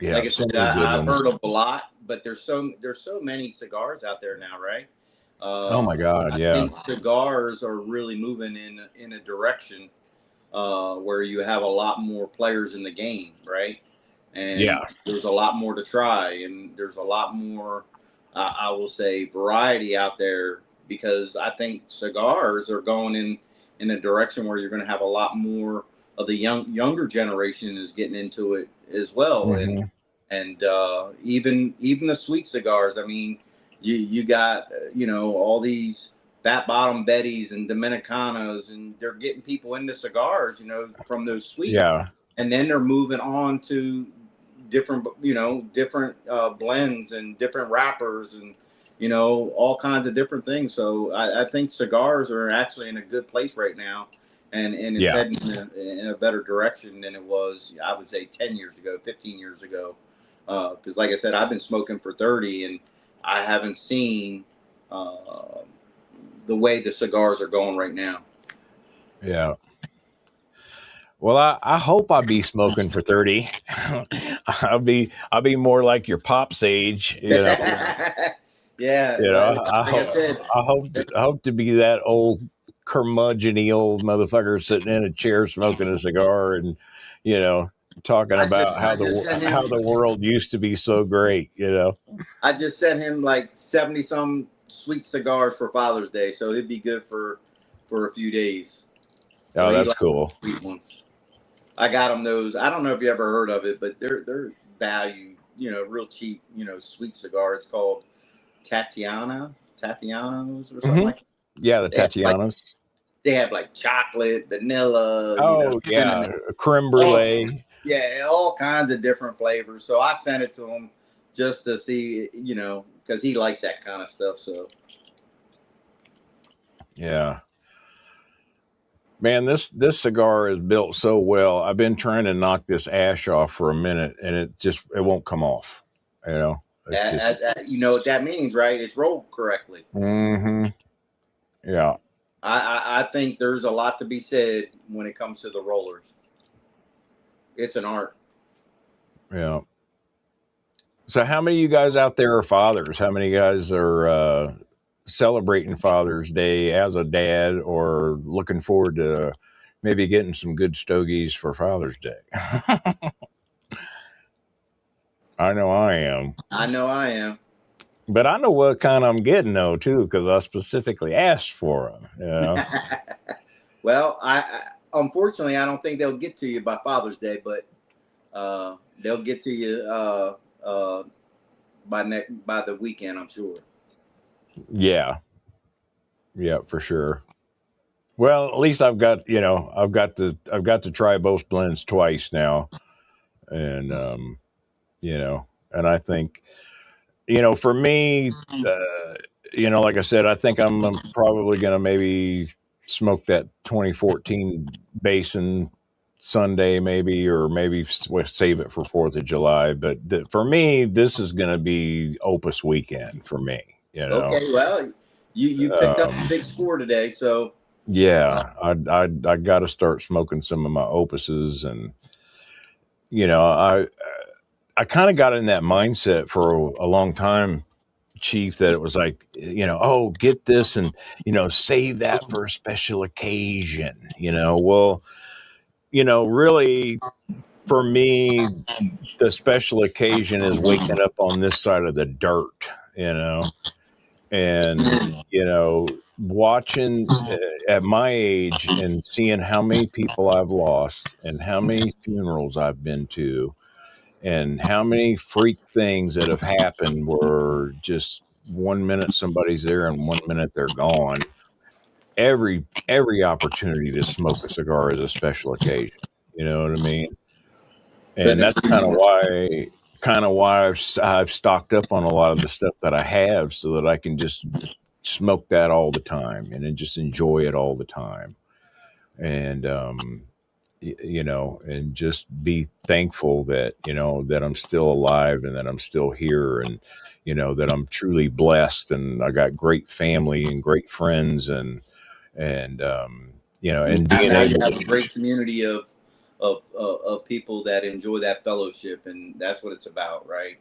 Yeah, Like I so said, many good I've ones. heard of a lot, but there's so many cigars out there now, right? Oh my God, I yeah. think cigars are really moving in a direction where you have a lot more players in the game, right? And Yeah. there's a lot more to try, and there's a lot more, I will say, variety out there, because I think cigars are going in a direction where you're going to have a lot more of the younger generation is getting into it as well, and Hmm. even the sweet cigars. I mean, you got all these fat bottom Bettys and Dominicanas, and they're getting people into cigars, from those sweets, Yeah. and then they're moving on to different blends and different wrappers, and all kinds of different things. So I think cigars are actually in a good place right now, and it's Yeah. heading in a better direction than it was, I would say, 10 years ago, 15 years ago. Because like I said, I've been smoking for 30, and I haven't seen uh, the way the cigars are going right now. Yeah. Well, I hope I be smoking for 30. I'll be more like your pop's age. Yeah, I like I hope said, I hope to be that old curmudgeony old motherfucker sitting in a chair smoking a cigar and you know talking about I just sent how him the world used to be so great. I just sent him like 70 some sweet cigars for Father's Day, so it'd be good for a few days. So Oh, he that's likes cool. sweet ones. I got him those. I don't know if you ever heard of it, but they're value, real cheap, sweet cigar. It's called Tatianos or something Hmm. like that. Yeah, the They have like Tatianas. they have like chocolate, vanilla, Oh yeah, cinnamon, creme all brulee. yeah, all kinds of different flavors. So I sent it to him just to see, because he likes that kind of stuff. So Yeah. Man, this cigar is built so well. I've been trying to knock this ash off for a minute, and it won't come off. It just. you know what that means, right? It's rolled correctly. Hmm. Yeah. I think there's a lot to be said when it comes to the rollers. It's an art. Yeah. So how many of you guys out there are fathers? How many guys are celebrating Father's Day as a dad or looking forward to maybe getting some good stogies for Father's Day? I know I am. I know I am. But I know what kind I'm getting, though, too, because I specifically asked for them. You know? Well, unfortunately, I don't think they'll get to you by Father's Day, but they'll get to you by the weekend, I'm sure. Yeah. Yeah, for sure. Well, at least I've got to try both blends twice now, and and I think for me, like I said, I think I'm probably gonna maybe smoke that 2014 Basin Sunday, maybe, or maybe save it for 4th of July. But for me, this is gonna be Opus weekend for me. Okay, well, you picked up a big score today, so Yeah, I got to start smoking some of my Opuses, and I kind of got in that mindset for a long time, Chief, that it was like, oh, get this and, save that for a special occasion, well, really for me, the special occasion is waking up on this side of the dirt, and, watching at my age and seeing how many people I've lost and how many funerals I've been to and how many freak things that have happened where just 1 minute somebody's there and 1 minute they're gone. Every opportunity to smoke a cigar is a special occasion. You know what I mean? And couldn't that's agree more. kind of why I've stocked up on a lot of the stuff that I have, so that I can just smoke that all the time and then just enjoy it all the time. And and just be thankful that that I'm still alive and that I'm still here, and that I'm truly blessed, and I got great family and great friends, and and being Now you able have to a great community of people that enjoy that fellowship, and that's what it's about, right?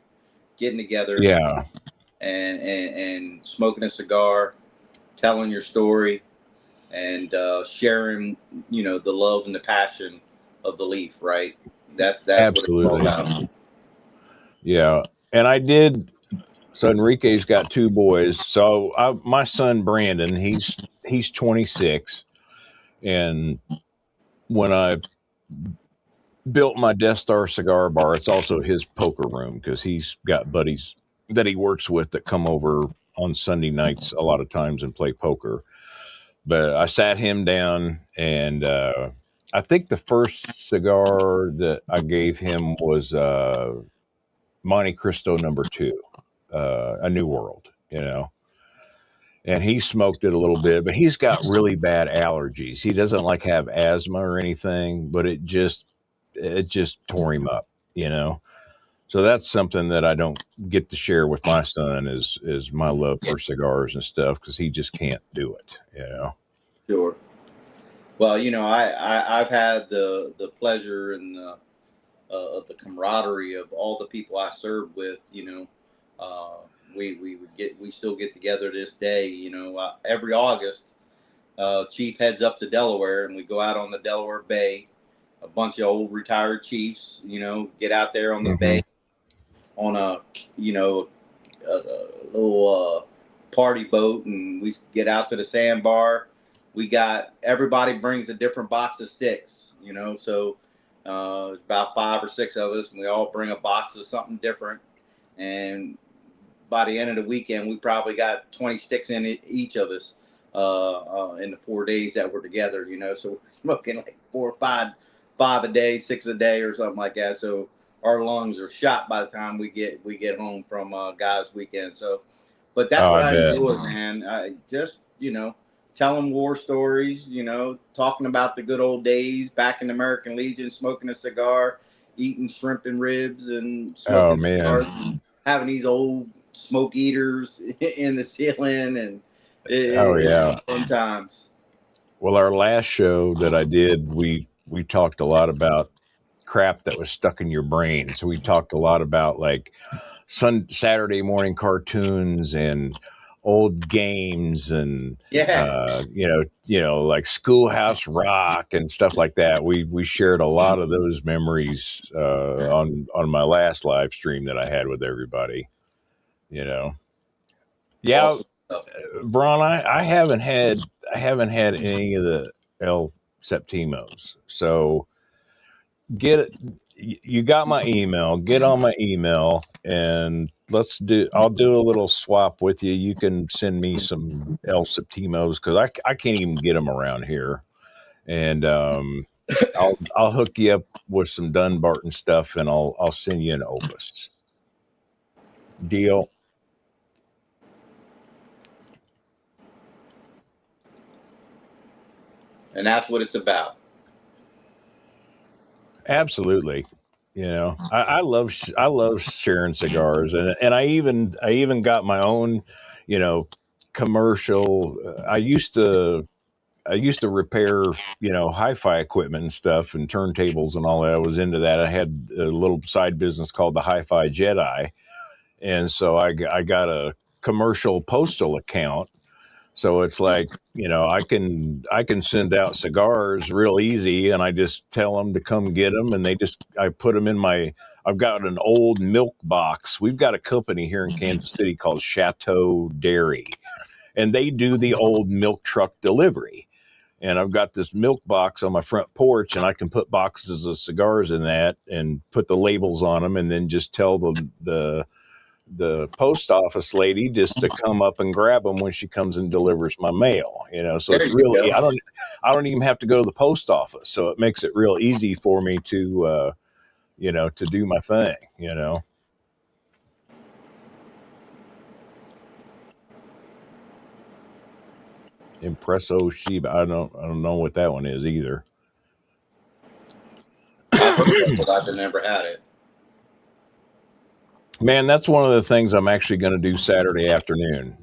Getting together yeah, and smoking a cigar, telling your story, and sharing, the love and the passion of the leaf, right? That's what it's all absolutely, about. yeah. And I did. So Enrique's got two boys. So my son Brandon, he's 26, and when I built my Death Star cigar bar, it's also his poker room, because he's got buddies that he works with that come over on Sunday nights a lot of times and play poker. But I sat him down, and I think the first cigar that I gave him was Monte Cristo #2, A New World, and he smoked it a little bit, but he's got really bad allergies. He doesn't like have asthma or anything, but it just tore him up, So that's something that I don't get to share with my son, is my love Yeah, for cigars and stuff, because he just can't do it. sure. Well, I've had the pleasure and of the camaraderie of all the people I served with. Uh, we still get together this day. Every August, Chief heads up to Delaware, and we go out on the Delaware Bay. A bunch of old retired chiefs, get out there on the Hmm. bay on a little party boat, and we get out to the sandbar. We got everybody brings a different box of sticks, so it's about 5 or 6 of us, and we all bring a box of something different. And by the end of the weekend, we probably got 20 sticks in it, each of us, in the 4 days that we're together. So we're smoking like 4 or 5 a day, 6 a day, or something like that. So our lungs are shot by the time we get home from guys' weekend. So, but that's Oh, what I I bet. enjoy, man. Just telling war stories. Talking about the good old days back in the American Legion, smoking a cigar, eating shrimp and ribs, and Oh smoking man. cigars, and having these old smoke eaters in the ceiling, and Oh it's yeah. some fun times. Well, our last show that I did, we talked a lot about crap that was stuck in your brain. So we talked a lot about, like, Saturday morning cartoons and old games and Yeah. like Schoolhouse Rock and stuff like that. We shared a lot of those memories on my last live stream that I had with everybody. Yeah, Awesome stuff. Braun, I haven't had any of the El Septimos. So get it. You got my email. Get on my email and I'll do a little swap with you. You can send me some El Septimos because I can't even get them around here. And I'll hook you up with some Dunbarton stuff and I'll send you an Opus. Deal. And that's what it's about. Absolutely. I love sharing cigars, and I even got my own, commercial. I used to repair, hi-fi equipment and stuff and turntables and all that. I was into that. I had a little side business called the Hi-Fi Jedi, and so I got a commercial postal account. So it's like, I can send out cigars real easy, and I just tell them to come get them, and I put them in I've got an old milk box. We've got a company here in Kansas City called Chateau Dairy, and they do the old milk truck delivery. And I've got this milk box on my front porch, and I can put boxes of cigars in that and put the labels on them, and then just tell the post office lady just to come up and grab them when she comes and delivers my mail. So There it's you really, go. I don't even have to go to the post office, so it makes it real easy for me to do my thing. Impresso Shiba. I don't know what that one is either. I've heard of it, but I've never had it. Man, that's one of the things I'm actually going to do Saturday afternoon.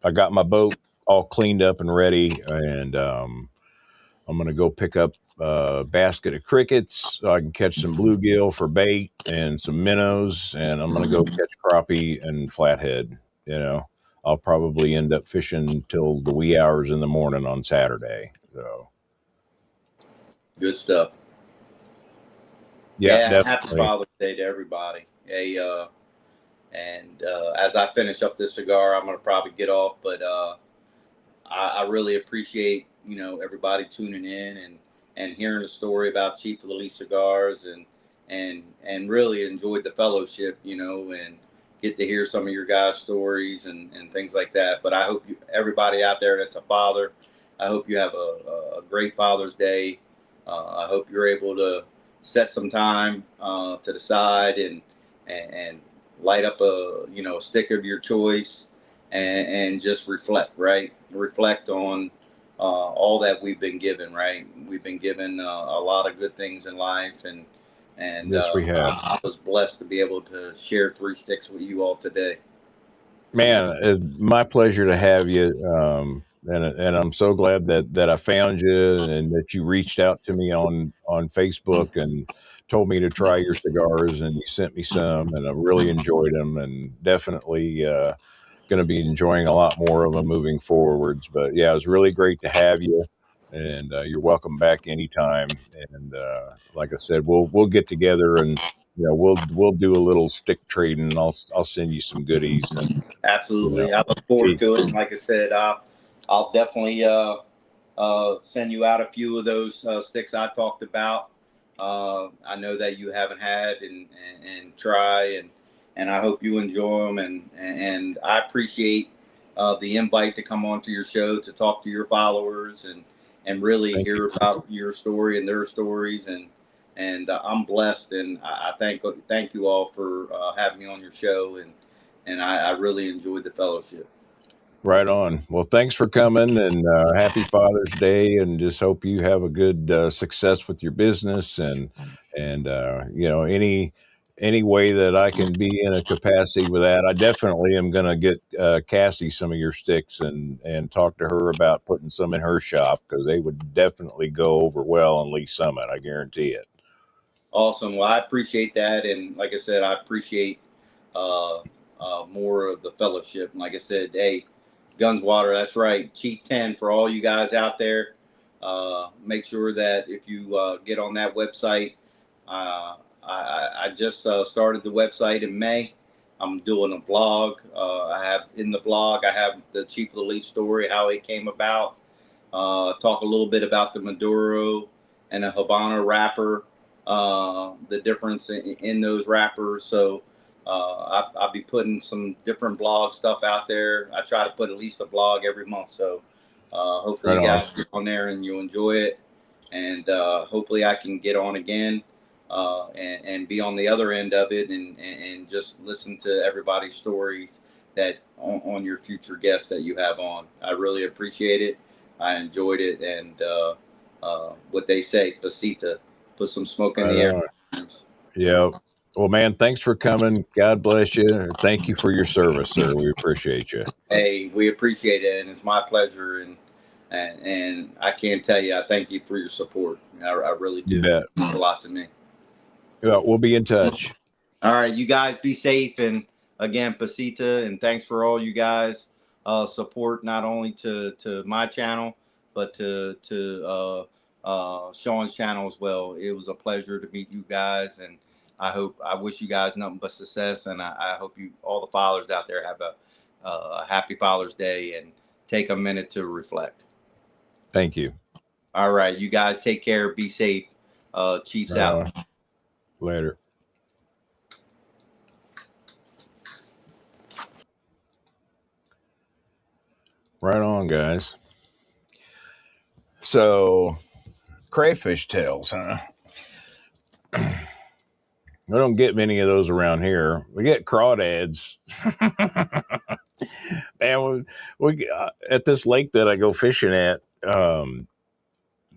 I got my boat all cleaned up and ready, and I'm going to go pick up a basket of crickets so I can catch some bluegill for bait and some minnows, and I'm going to go catch crappie and flathead. I'll probably end up fishing till the wee hours in the morning on Saturday. So, Good stuff. yeah, Yeah, and happy definitely. Father's Day to everybody. As I finish up this cigar, I'm gonna probably get off, but I really appreciate everybody tuning in and hearing the story about Chief of the Leaf Cigars and really enjoyed the fellowship, and get to hear some of your guys' stories and things like that. But I hope everybody out there that's a father, I hope you have a great Father's Day. I hope you're able to set some time to the side and light up a stick of your choice and just reflect, right? Reflect on all that we've been given, right? We've been given a lot of good things in life, and Yes, we have. I was blessed to be able to share three sticks with you all today. Man, it's my pleasure to have you. And I'm so glad that I found you and that you reached out to me on Facebook and told me to try your cigars, and you sent me some, and I really enjoyed them, and definitely going to be enjoying a lot more of them moving forwards. But yeah, it was really great to have you, and you're welcome back anytime. And like I said, we'll get together and we'll do a little stick trading. And I'll send you some goodies and you know Absolutely, I look forward see. to it. And like I said, I'll definitely send you out a few of those sticks I talked about. I know that you haven't had and try and I hope you enjoy them and I appreciate the invite to come onto your show to talk to your followers and really Thank you. hear about your story and their stories and I'm blessed and I thank you all for having me on your show and I really enjoyed the fellowship. Right on. Well, thanks for coming, and happy Father's Day, and just hope you have a good success with your business, and any way that I can be in a capacity with that. I definitely am going to get Cassie some of your sticks and talk to her about putting some in her shop because they would definitely go over well on Lee Summit. I guarantee it. Awesome. Well, I appreciate that, and like I said, I appreciate more of the fellowship. And like I said, hey, Guns Water, that's right. Cheat 10 for all you guys out there. Make sure that if you get on that website, I just started the website in May. I'm doing a blog. I have in the blog, I have the Chief of the Leaf story, how it came about. Talk a little bit about the Maduro and a Habana wrapper, the difference in those wrappers. So I'll be putting some different blog stuff out there. I try to put at least a blog every month. So hopefully Right you on. guys get on there and you enjoy it. And hopefully I can get on again and be on the other end of it and just listen to everybody's stories that on your future guests that you have on. I really appreciate it. I enjoyed it. And what they say, pasita, put some smoke in Right the air. on. Yeah. Well, man, thanks for coming. God bless you. Thank you for your service, sir. We appreciate you. Hey, we appreciate it, and it's my pleasure. And I can't tell you, I thank you for your support. I really do. You bet. It means a lot to me. Yeah, we'll be in touch. All right, you guys be safe. And again, Pasita, and thanks for all you guys support, not only to my channel, but to Sean's channel as well. It was a pleasure to meet you guys, and I wish you guys nothing but success, and I hope you all the fathers out there have a happy Father's Day and take a minute to reflect. Thank you. All right, you guys take care, be safe. Chiefs out. Later. Right on, guys. So, crayfish tails, huh? We don't get many of those around here. We get crawdads. Man, we at this lake that I go fishing at,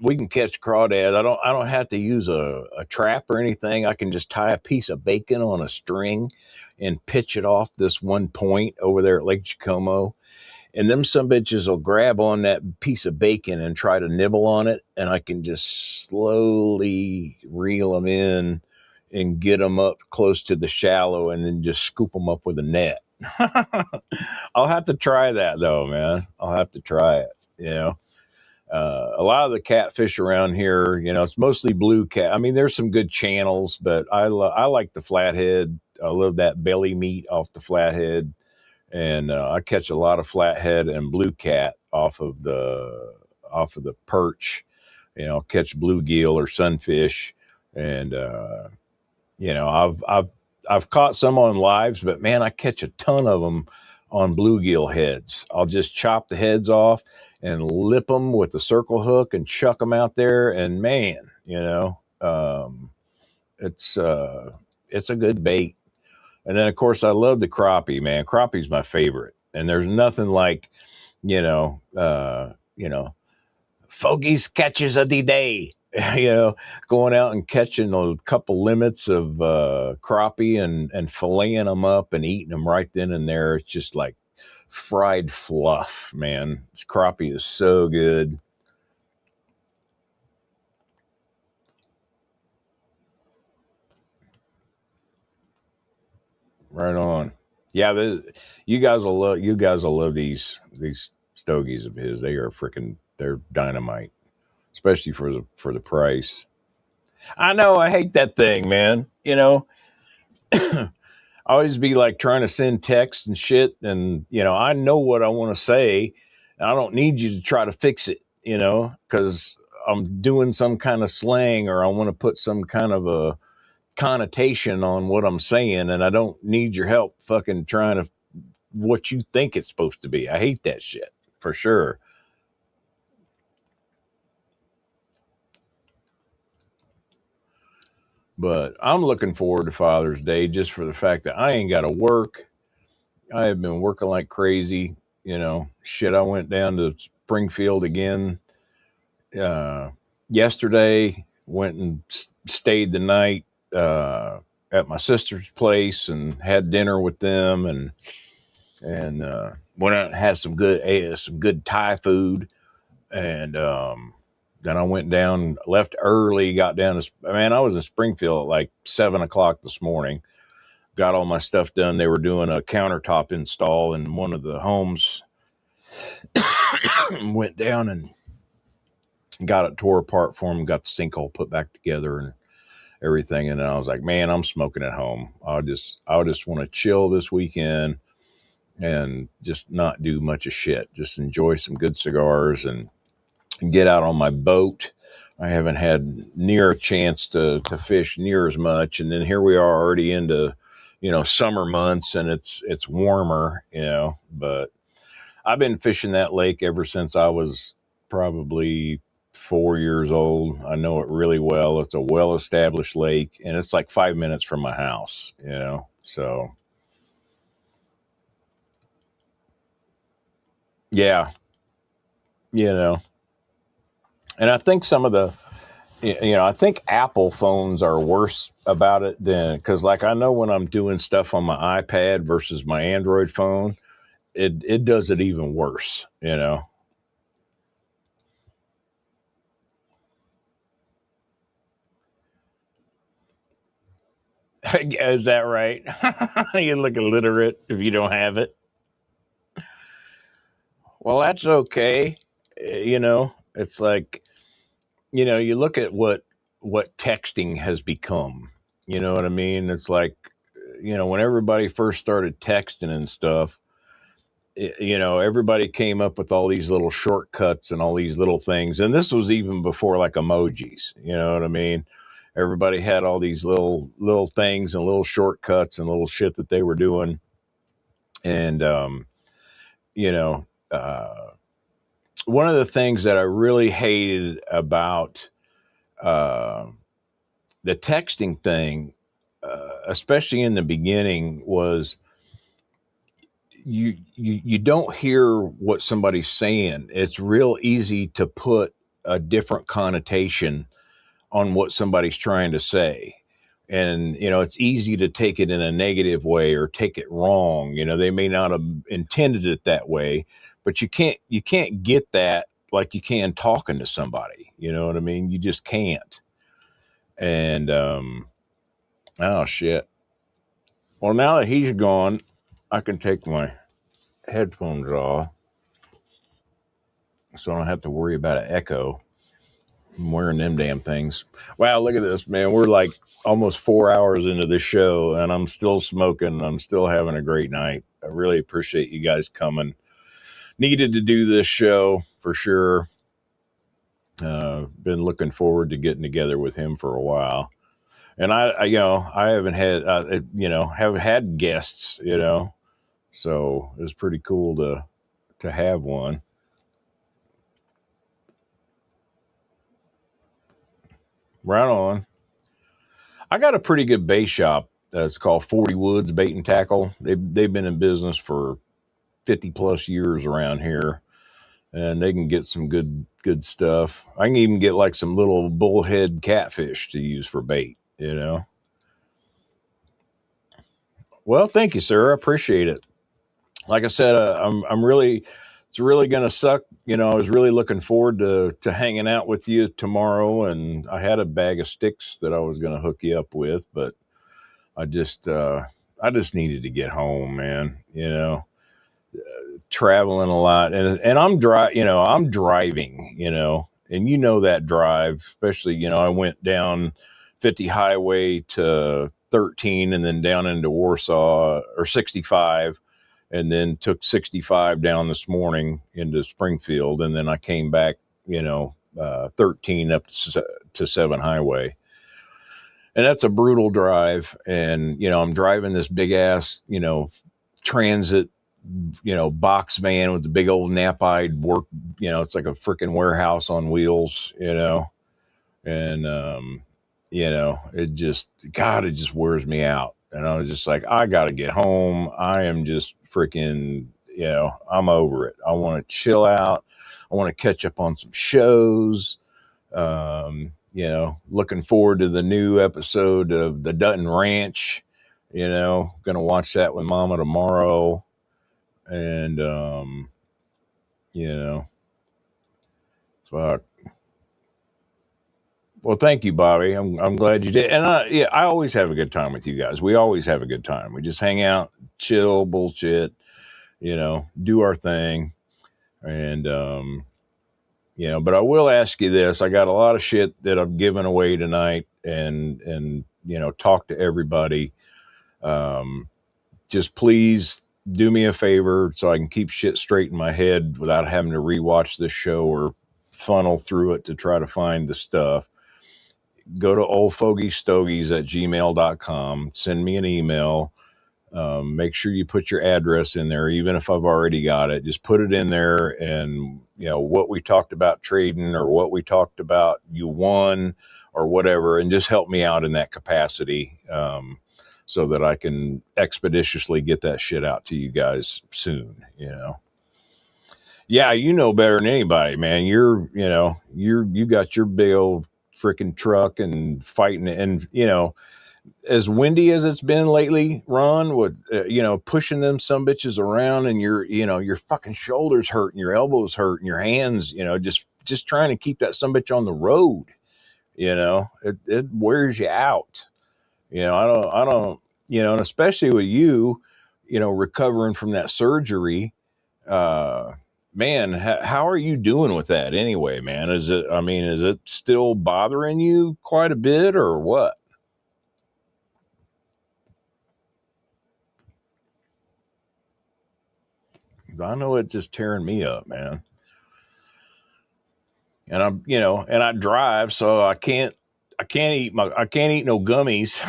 we can catch crawdad. I don't have to use a trap or anything. I can just tie a piece of bacon on a string and pitch it off this one point over there at Lake Jacomo. And them some bitches will grab on that piece of bacon and try to nibble on it. And I can just slowly reel them in and get them up close to the shallow and then just scoop them up with a net. I'll have to try that though, man. I'll have to try it, you know. A lot of the catfish around here, you know, it's mostly blue cat. I mean, there's some good channels, but I like the flathead. I love that belly meat off the flathead. And I catch a lot of flathead and blue cat off of the perch. You know, catch bluegill or sunfish, and you know, I've caught some on lives, but man, I catch a ton of them on bluegill heads. I'll just chop the heads off and lip them with the circle hook and chuck them out there, and man, you know, it's a good bait. And then, of course, I love the crappie, man. Crappie's my favorite. And there's nothing like, you know, Fogies catches of the day, you know, going out and catching a couple limits of crappie and filleting them up and eating them right then and there. It's just like fried fluff, man. This crappie is so good. Right on. Yeah, you guys will love these stogies of his. They are they're dynamite, especially for the price. I know, I hate that thing, man. You know, I always be like trying to send texts and shit, and you know, I know what I want to say. And I don't need you to try to fix it, you know, because I'm doing some kind of slang or I want to put some kind of a connotation on what I'm saying, and I don't need your help fucking trying to what you think it's supposed to be. I hate that shit for sure. But I'm looking forward to Father's Day just for the fact that I ain't got to work. I have been working like crazy. You know, shit, I went down to Springfield again yesterday, went and stayed the night at my sister's place and had dinner with them and went out and had some good Thai food. And then I went down, left early, got down to, man, I was in Springfield at like 7 o'clock this morning. got all my stuff done. They were doing a countertop install in one of the homes. Went down and got it tore apart for them, got the sinkhole put back together and everything. And I was like, man, I'm smoking at home. I just want to chill this weekend and just not do much of shit. Just enjoy some good cigars and get out on my boat. I haven't had near a chance to fish near as much. And then here we are already into, summer months, and it's warmer, but I've been fishing that lake ever since I was probably 4 years old. I know it really well. It's a well-established lake, and it's like 5 minutes from my house, so yeah, and I think some of the, I think Apple phones are worse about it than, because like I know when I'm doing stuff on my iPad versus my Android phone, it does it even worse, Is that right? You look illiterate if you don't have it. Well, that's okay. It's like, you look at what texting has become. You know what I mean? It's like, when everybody first started texting and stuff, everybody came up with all these little shortcuts and all these little things. And this was even before like emojis, you know what I mean? Everybody had all these little things and little shortcuts and little shit that they were doing. And you know, one of the things that I really hated about uh, the texting thing, especially in the beginning, was you don't hear what somebody's saying. It's real easy to put a different connotation on what somebody's trying to say. And, it's easy to take it in a negative way or take it wrong. They may not have intended it that way, but you can't get that like you can talking to somebody. You know what I mean? You just can't. And, oh shit. Well, now that he's gone, I can take my headphones off so I don't have to worry about an echo. I'm wearing them damn things. Wow, look at this, man. We're like almost 4 hours into the show, and I'm still smoking. I'm still having a great night. I really appreciate you guys coming. Needed to do this show for sure. Been looking forward to getting together with him for a while. And I haven't had, have had guests, so it was pretty cool to have one. Right on. I got a pretty good bait shop. It's called 40 Woods Bait and Tackle. They've been in business for 50 plus years around here, and they can get some good stuff. I can even get like some little bullhead catfish to use for bait. Well, thank you, sir. I appreciate it. Like I said, it's really going to suck. I was really looking forward to hanging out with you tomorrow, and I had a bag of sticks that I was going to hook you up with, but I just needed to get home, man. Traveling a lot, and I'm driving, and that drive, especially, I went down 50 highway to 13 and then down into Warsaw, or 65, and then took 65 down this morning into Springfield, and then I came back, 13 up to 7 highway. And that's a brutal drive. And, I'm driving this big ass, transit, box van with the big old nap-eyed work, it's like a freaking warehouse on wheels, and, it just wears me out. And I was just like, I got to get home. I am just freaking, I'm over it. I want to chill out. I want to catch up on some shows. Looking forward to the new episode of the Dutton Ranch. Gonna watch that with Mama tomorrow. And fuck. Well, thank you, Bobby. I'm glad you did. And I always have a good time with you guys. We always have a good time. We just hang out, chill, bullshit, do our thing. And, but I will ask you this. I got a lot of shit that I'm giving away tonight and talk to everybody. Just please do me a favor so I can keep shit straight in my head without having to rewatch this show or funnel through it to try to find the stuff. Go to oldfogystogies@gmail.com. Send me an email. Make sure you put your address in there, even if I've already got it. Just put it in there, and what we talked about trading or what we talked about you won or whatever, and just help me out in that capacity, so that I can expeditiously get that shit out to you guys soon. Yeah, you know better than anybody, man. You got your big old freaking truck and fighting, and as windy as it's been lately, Ron, with pushing them some bitches around, and your fucking shoulders hurt and your elbows hurt and your hands, just trying to keep that some bitch on the road. It wears you out. I don't, and especially with you, recovering from that surgery. Man, how are you doing with that anyway, man? Is it still bothering you quite a bit or what? I know it's just tearing me up, man. And and I drive, so I can't eat no gummies,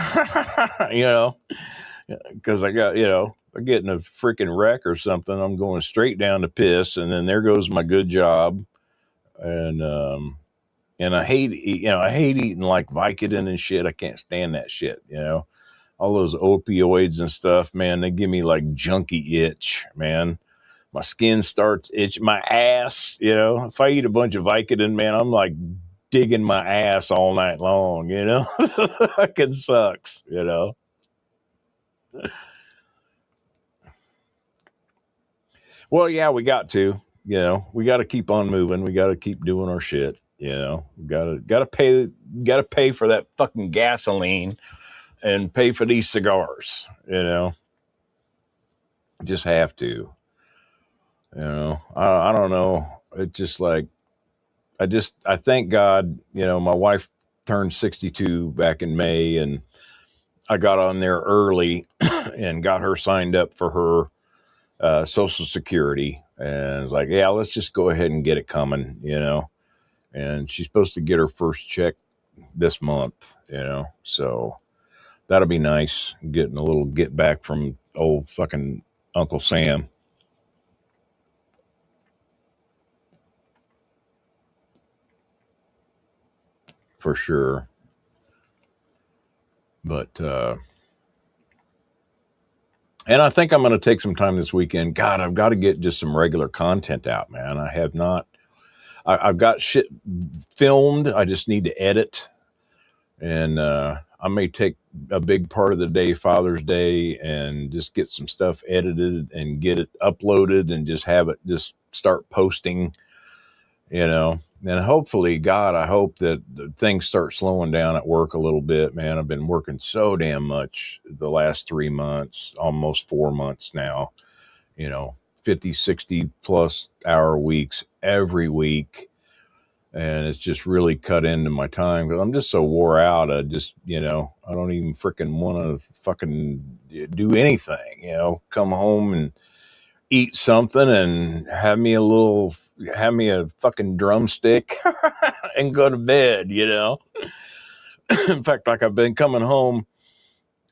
because I got, I get in a freaking wreck or something, I'm going straight down to piss, and then there goes my good job. And I hate eating like Vicodin and shit. I can't stand that shit, all those opioids and stuff, man. They give me like junkie itch, man. My skin starts itching, my ass, if I eat a bunch of Vicodin, man, I'm like digging my ass all night long, Fucking sucks, Well, yeah, we got to, we got to keep on moving. We got to keep doing our shit, got to pay for that fucking gasoline and pay for these cigars, just have to, I don't know. It's just like, I thank God, my wife turned 62 back in May, and I got on there early and got her signed up for her Social Security. And it's like, yeah, let's just go ahead and get it coming, and she's supposed to get her first check this month, so that'll be nice, getting a little get back from old fucking Uncle Sam. For sure. But and I think I'm going to take some time this weekend. God, I've got to get just some regular content out, man. I have not. I've got shit filmed. I just need to edit, and I may take a big part of the day, Father's Day, and just get some stuff edited and get it uploaded, and just have it just start posting. And hopefully, God, I hope that things start slowing down at work a little bit, man. I've been working so damn much the last 3 months, almost 4 months now, 50, 60 plus hour weeks every week. And it's just really cut into my time because I'm just so wore out. I just, I don't even freaking want to fucking do anything, come home and eat something and have me a fucking drumstick and go to bed, In fact, like I've been coming home,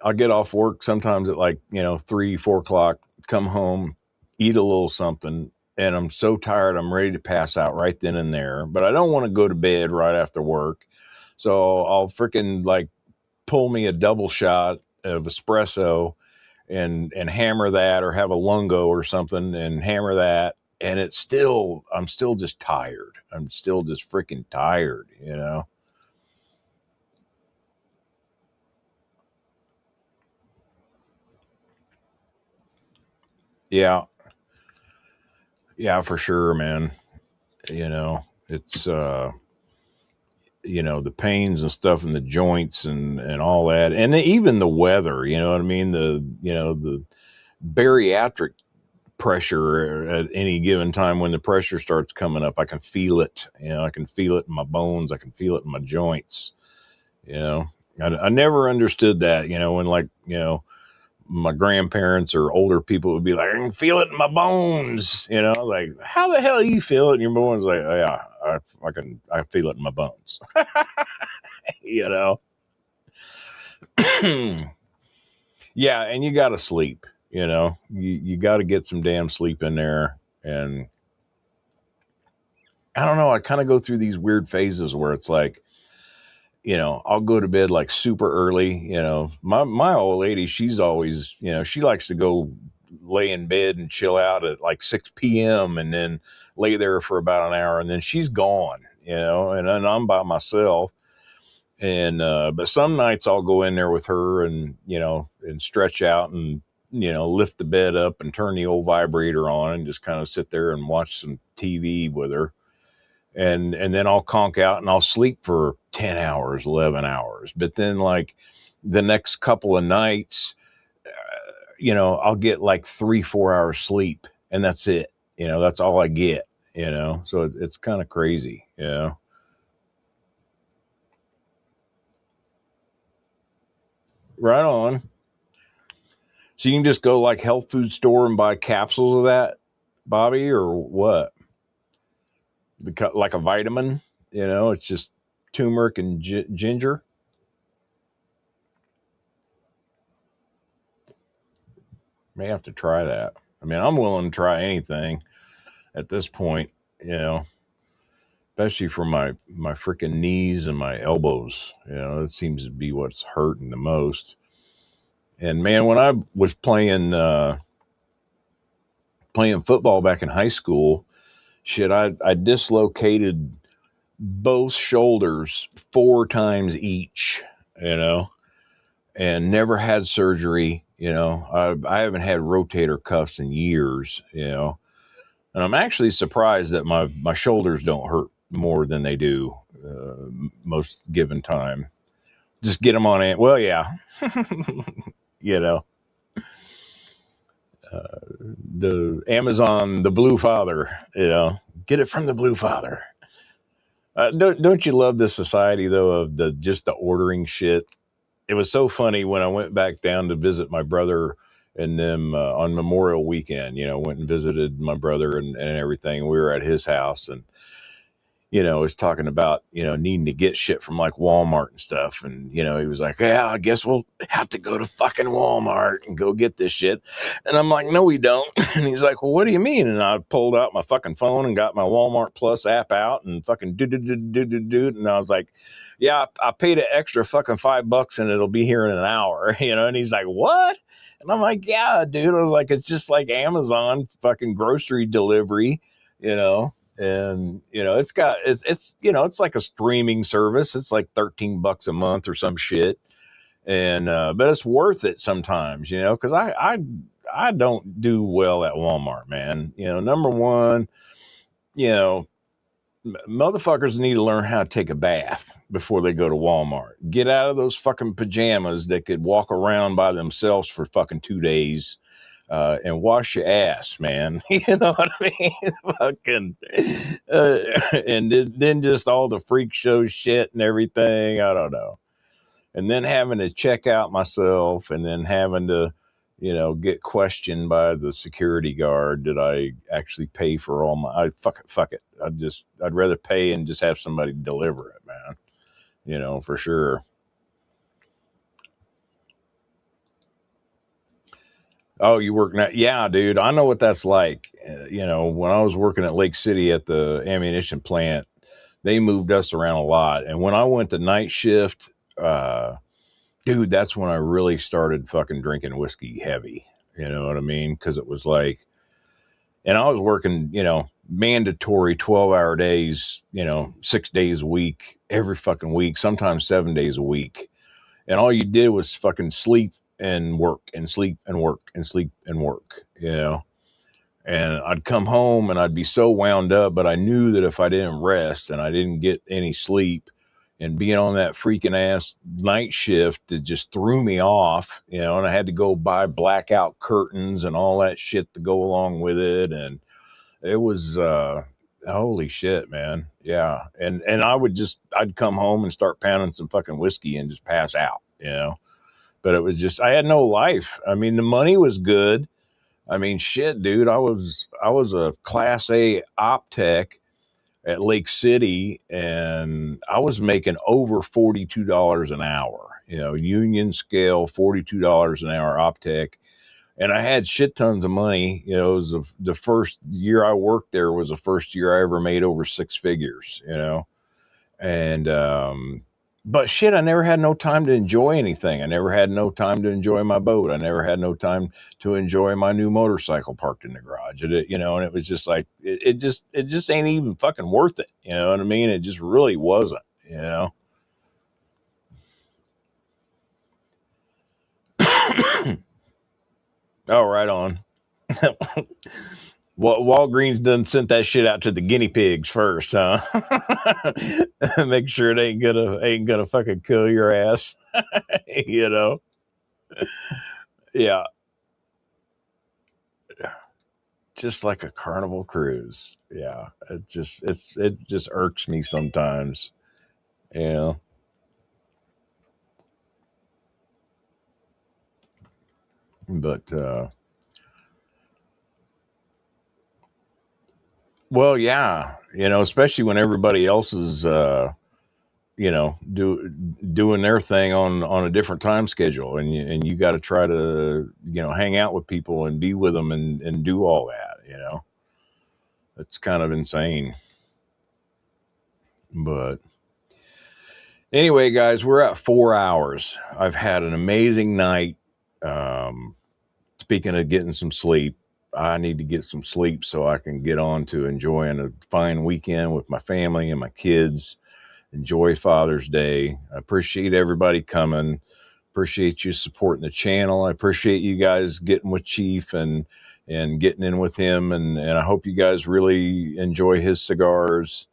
I'll get off work sometimes at like, 3, 4 o'clock, come home, eat a little something, and I'm so tired, I'm ready to pass out right then and there, but I don't want to go to bed right after work. So I'll freaking like pull me a double shot of espresso and hammer that, or have a lungo or something and hammer that. And I'm still just tired. I'm still just freaking tired, Yeah. Yeah, for sure, man. It's, the pains and stuff in the joints and all that. And even the weather, you know what I mean? The bariatric pressure at any given time when the pressure starts coming up, I can feel it. I can feel it in my bones. I can feel it in my joints. I never understood that, when my grandparents or older people would be like, I can feel it in my bones. Like, how the hell do you feel it in your bones? Like, oh, yeah, I feel it in my bones. Yeah, and you got to sleep. You got to get some damn sleep in there. And I don't know, I kind of go through these weird phases where it's like, I'll go to bed like super early. My old lady, she's always, she likes to go lay in bed and chill out at like 6 p.m. and then lay there for about an hour and then she's gone, and then I'm by myself. And, but some nights I'll go in there with her and, and stretch out and, lift the bed up and turn the old vibrator on and just kind of sit there and watch some TV with her. And then I'll conk out and I'll sleep for 10 hours, 11 hours. But then like the next couple of nights, I'll get like 3-4 hours sleep and that's it. That's all I get, so it's kind of crazy, Right on. So you can just go like health food store and buy capsules of that, Bobby, or what? Like a vitamin, it's just turmeric and ginger. May have to try that. I mean, I'm willing to try anything at this point, especially for my freaking knees and my elbows. It seems to be what's hurting the most. And man, when I was playing football back in high school, shit, I dislocated both shoulders 4 times each, and never had surgery. I haven't had rotator cuffs in years, and I'm actually surprised that my shoulders don't hurt more than they do most given time. Just get them on it. Well, yeah, the Amazon, the Blue Father, get it from the Blue Father. Don't you love the society though of the ordering shit? It was so funny when I went back down to visit my brother and them on Memorial Weekend. Went and visited my brother and everything. We were at his house and was talking about needing to get shit from like Walmart and stuff. And he was like, yeah, I guess we'll have to go to fucking Walmart and go get this shit. And I'm like, no, we don't. And he's like, well, what do you mean? And I pulled out my fucking phone and got my Walmart Plus app out and fucking do. And I was like, yeah, I paid an extra fucking $5 and it'll be here in an hour, and he's like, what? And I'm like, yeah, dude. I was like, it's just like Amazon fucking grocery delivery, and it's like a streaming service. It's like $13 a month or some shit, and but it's worth it sometimes, because I don't do well at Walmart, man. Number one, motherfuckers need to learn how to take a bath before they go to Walmart. Get out of those fucking pajamas that could walk around by themselves for fucking 2 days. And wash your ass, man. You know what I mean? Fucking, and then just all the freak show shit and everything. I don't know. And then having to check out myself and then having to, get questioned by the security guard. Did I actually pay for all my, fuck it. I'd rather pay and just have somebody deliver it, man, for sure. Oh, you work now? Yeah, dude. I know what that's like. When I was working at Lake City at the ammunition plant, they moved us around a lot. And when I went to night shift, dude, that's when I really started fucking drinking whiskey heavy. You know what I mean? Because it was like, and I was working, mandatory 12-hour days, 6 days a week, every fucking week, sometimes 7 days a week. And all you did was fucking sleep and work and sleep and work and sleep and work, and I'd come home and I'd be so wound up, but I knew that if I didn't rest and I didn't get any sleep, and being on that freaking ass night shift, it just threw me off, you know, and I had to go buy blackout curtains and all that shit to go along with it. And it was, holy shit, man. Yeah. And I'd come home and start pounding some fucking whiskey and just pass out, you know, but it was just, I had no life. I mean, the money was good. I mean, shit, dude, I was a class A op tech at Lake City, and I was making over $42 an hour, you know, union scale, $42 an hour optech. And I had shit tons of money. You know, it was the first year I worked there was the first year I ever made over six figures, you know. And, but shit, I never had no time to enjoy anything. I never had no time to enjoy my boat. I never had no time to enjoy my new motorcycle parked in the garage. You know, and it was just like, it just ain't even fucking worth it. You know what I mean? It just really wasn't, you know? Oh, right on. Well, Walgreens done sent that shit out to the guinea pigs first, huh? Make sure it ain't gonna fucking kill your ass. You know? Yeah. Just like a Carnival cruise. Yeah. It just irks me sometimes. You know. But well, yeah, you know, especially when everybody else is you know, doing their thing on a different time schedule, and you got to try to, you know, hang out with people and be with them and do all that, you know. It's kind of insane. But anyway, guys, we're at 4 hours. I've had an amazing night. Speaking of getting some sleep, I need to get some sleep so I can get on to enjoying a fine weekend with my family and my kids. Enjoy Father's Day. I appreciate everybody coming. Appreciate you supporting the channel. I appreciate you guys getting with Chief and getting in with him. And I hope you guys really enjoy his cigars.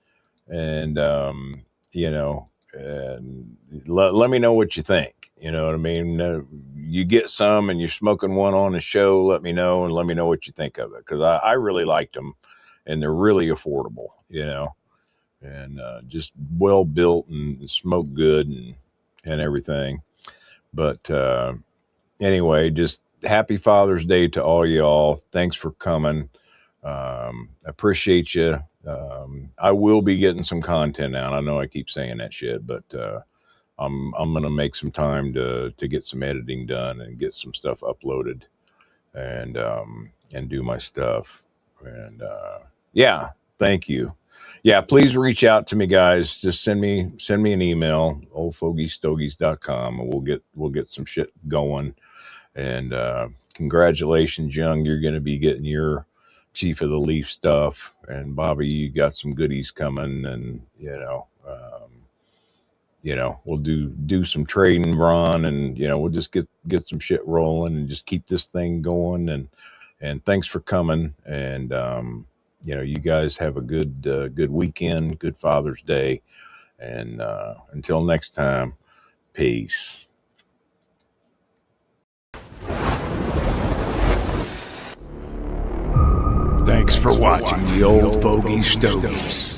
And, you know, and let me know what you think. You know what I mean? You get some and you're smoking one on the show, let me know, and let me know what you think of it. Because I really liked them, and they're really affordable, you know. And just well built and smoke good and everything. But anyway, just happy Father's Day to all y'all. Thanks for coming. Appreciate you. I will be getting some content out. I know I keep saying that shit, but I'm gonna make some time to get some editing done and get some stuff uploaded and do my stuff. And yeah, thank you. Yeah, please reach out to me, guys. Just send me an email, oldfogiesstogies.com, and we'll get some shit going. And congratulations, Young. You're going to be getting your Chief of the Leaf stuff. And Bobby, you got some goodies coming. And we'll do some trading, Ron, and we'll just get some shit rolling and just keep this thing going. And thanks for coming. And you guys have a good weekend, good Father's Day, and until next time, peace. Thanks for watching the Old Fogies Stogies.